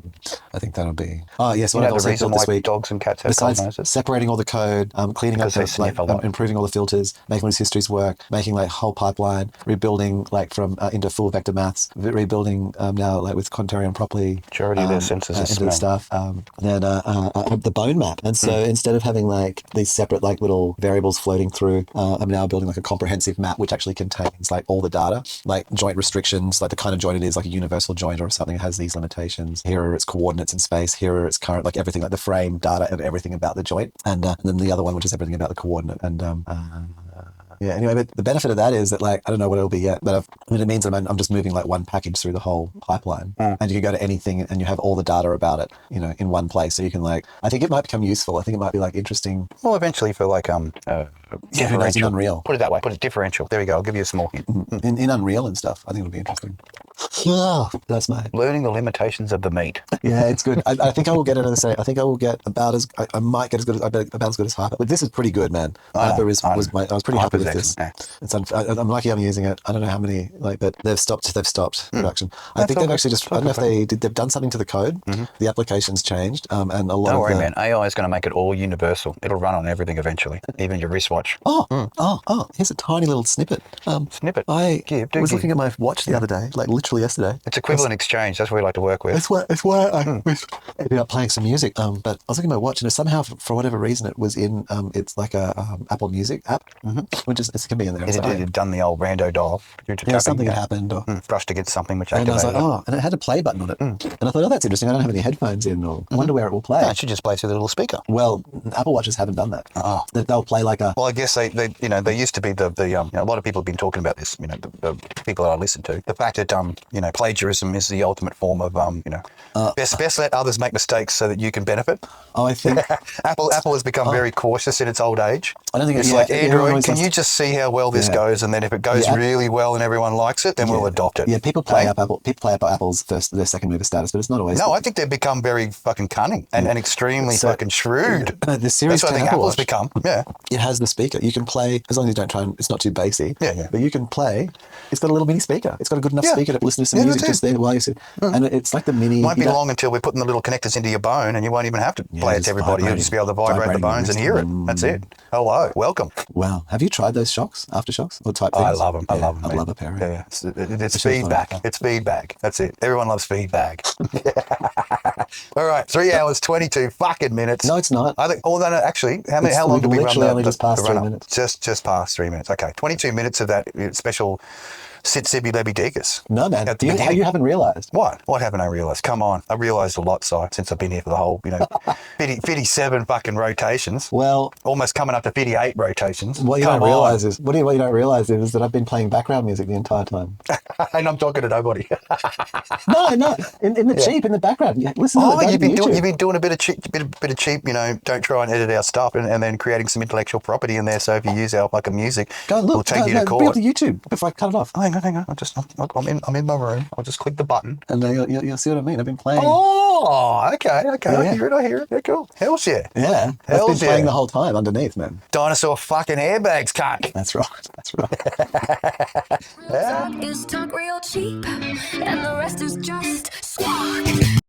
Speaker 1: I think that'll be. Oh yes, what I've also built this week.
Speaker 2: Dogs and cats have
Speaker 1: besides separating all the code, cleaning up, improving all the filters, making all these histories work, making whole pipeline, rebuilding from into full vector maths, rebuilding now with quaternarian properly.
Speaker 2: Majority of their sensors
Speaker 1: into the stuff. Then the bone map, and so instead of having these separate little variables floating through, I'm now building a comprehensive map which actually contains all the data, joint restrictions, the kind of joint it is, a universal joint or something that has these limitations. Here are its coordinates in space. Here are its current, everything, the frame data of everything about the joint, and then the other one which is everything about the coordinate. And yeah, anyway, but the benefit of that is that I don't know what it'll be yet, but it means that I'm just moving one package through the whole pipeline, and you can go to anything and you have all the data about it, in one place. So you can I think it might become useful. I think it might be interesting.
Speaker 2: Well, eventually for
Speaker 1: in Unreal.
Speaker 2: Put it that way. Put it differential. There we go. I'll give you a small hint.
Speaker 1: In Unreal and stuff. I think it'll be interesting. Oh, that's my
Speaker 2: learning the limitations of the meat.
Speaker 1: Yeah, it's good. I think I will get another say. I think I will get about as I might get as good as about as good as Hyper. But this is pretty good, man. Hyper was I was pretty happy with this. It's I'm lucky I'm using it. I don't know how many but they've stopped production. I think they've actually just I don't know if they've done something to the code. The application's changed and a lot.
Speaker 2: Don't worry, man. AI is going to make it all universal. It'll run on everything eventually, even your wristwatch.
Speaker 1: Oh! Here's a tiny little snippet.
Speaker 2: Snippet.
Speaker 1: I was looking at my watch the other day, literally yesterday.
Speaker 2: It's equivalent exchange. That's what we like to work with.
Speaker 1: It's where I ended up playing some music. But I was looking at my watch, and somehow, for whatever reason, it was in. It's a Apple Music app, which is it can be in there.
Speaker 2: It had done the old rando dial.
Speaker 1: Something had happened, or
Speaker 2: brushed against something which
Speaker 1: activated.
Speaker 2: And I was
Speaker 1: like, and it had a play button on it. And I thought, that's interesting. I don't have any headphones in, or I wonder where it will play.
Speaker 2: No, it should just play through the little speaker.
Speaker 1: Well, Apple Watches haven't done that. They'll play a.
Speaker 2: Well, I guess they there used to be a lot of people have been talking about this. The people that I listen to, the fact that plagiarism is the ultimate form of best let others make mistakes so that you can benefit.
Speaker 1: I think
Speaker 2: Apple has become very cautious in its old age.
Speaker 1: I don't think
Speaker 2: it's like Android. Can you just see how well this goes, and then if it goes really well and everyone likes it, then we'll adopt it.
Speaker 1: Yeah, people play up Apple's their second mover status, but it's not always.
Speaker 2: No, I think they've become very fucking cunning and extremely fucking shrewd.
Speaker 1: The Series
Speaker 2: That's what I think Apple's become. Yeah,
Speaker 1: it has the speaker. You can play as long as you don't try and it's not too bassy.
Speaker 2: Yeah.
Speaker 1: But you can play. It's got a little mini speaker. It's got a good enough speaker to listen to some music just there while you sit. And it's like the mini.
Speaker 2: Won't be long until we're putting the little connectors into your bone, and you won't even have to play it to everybody. You'll just be able to vibrate the bones and hear it. That's it. Hello, welcome.
Speaker 1: Wow. Have you tried those aftershocks or type things?
Speaker 2: I love them. I love them.
Speaker 1: I love a pair.
Speaker 2: Yeah. It's feedback. It's feedback. That's it. Everyone loves feedback. All right, 3 hours 22 fucking minutes.
Speaker 1: No, it's not.
Speaker 2: I think. Oh, no, actually, how long did we run?
Speaker 1: Literally only just past 3 minutes.
Speaker 2: Just past 3 minutes. Okay, 22 minutes of that special Sit Sibby Lebby Deakus.
Speaker 1: No, man. You haven't realised.
Speaker 2: What? What haven't I realised? Come on. I realised a lot, Si, since I've been here for the whole, 57 fucking rotations.
Speaker 1: Well,
Speaker 2: almost coming up to 58 rotations.
Speaker 1: What you don't realise is that I've been playing background music the entire time.
Speaker 2: And I'm talking to nobody.
Speaker 1: No. In the Cheep, in the background. Listen to
Speaker 2: you've been doing a bit of cheap, don't try and edit our stuff and then creating some intellectual property in there. So if you use our fucking music, we'll take you to court.
Speaker 1: Go to YouTube before I cut it off.
Speaker 2: Hang on. I'm in my room. I'll just click the button.
Speaker 1: And then you'll see what I mean. I've been playing.
Speaker 2: Oh, okay.
Speaker 1: Yeah.
Speaker 2: I hear it. Yeah, cool. Hell's yeah.
Speaker 1: Yeah. I've been playing the whole time underneath, man.
Speaker 2: Dinosaur fucking airbags, cunt.
Speaker 1: That's right.
Speaker 4: Talk is talk real cheap, and the rest is just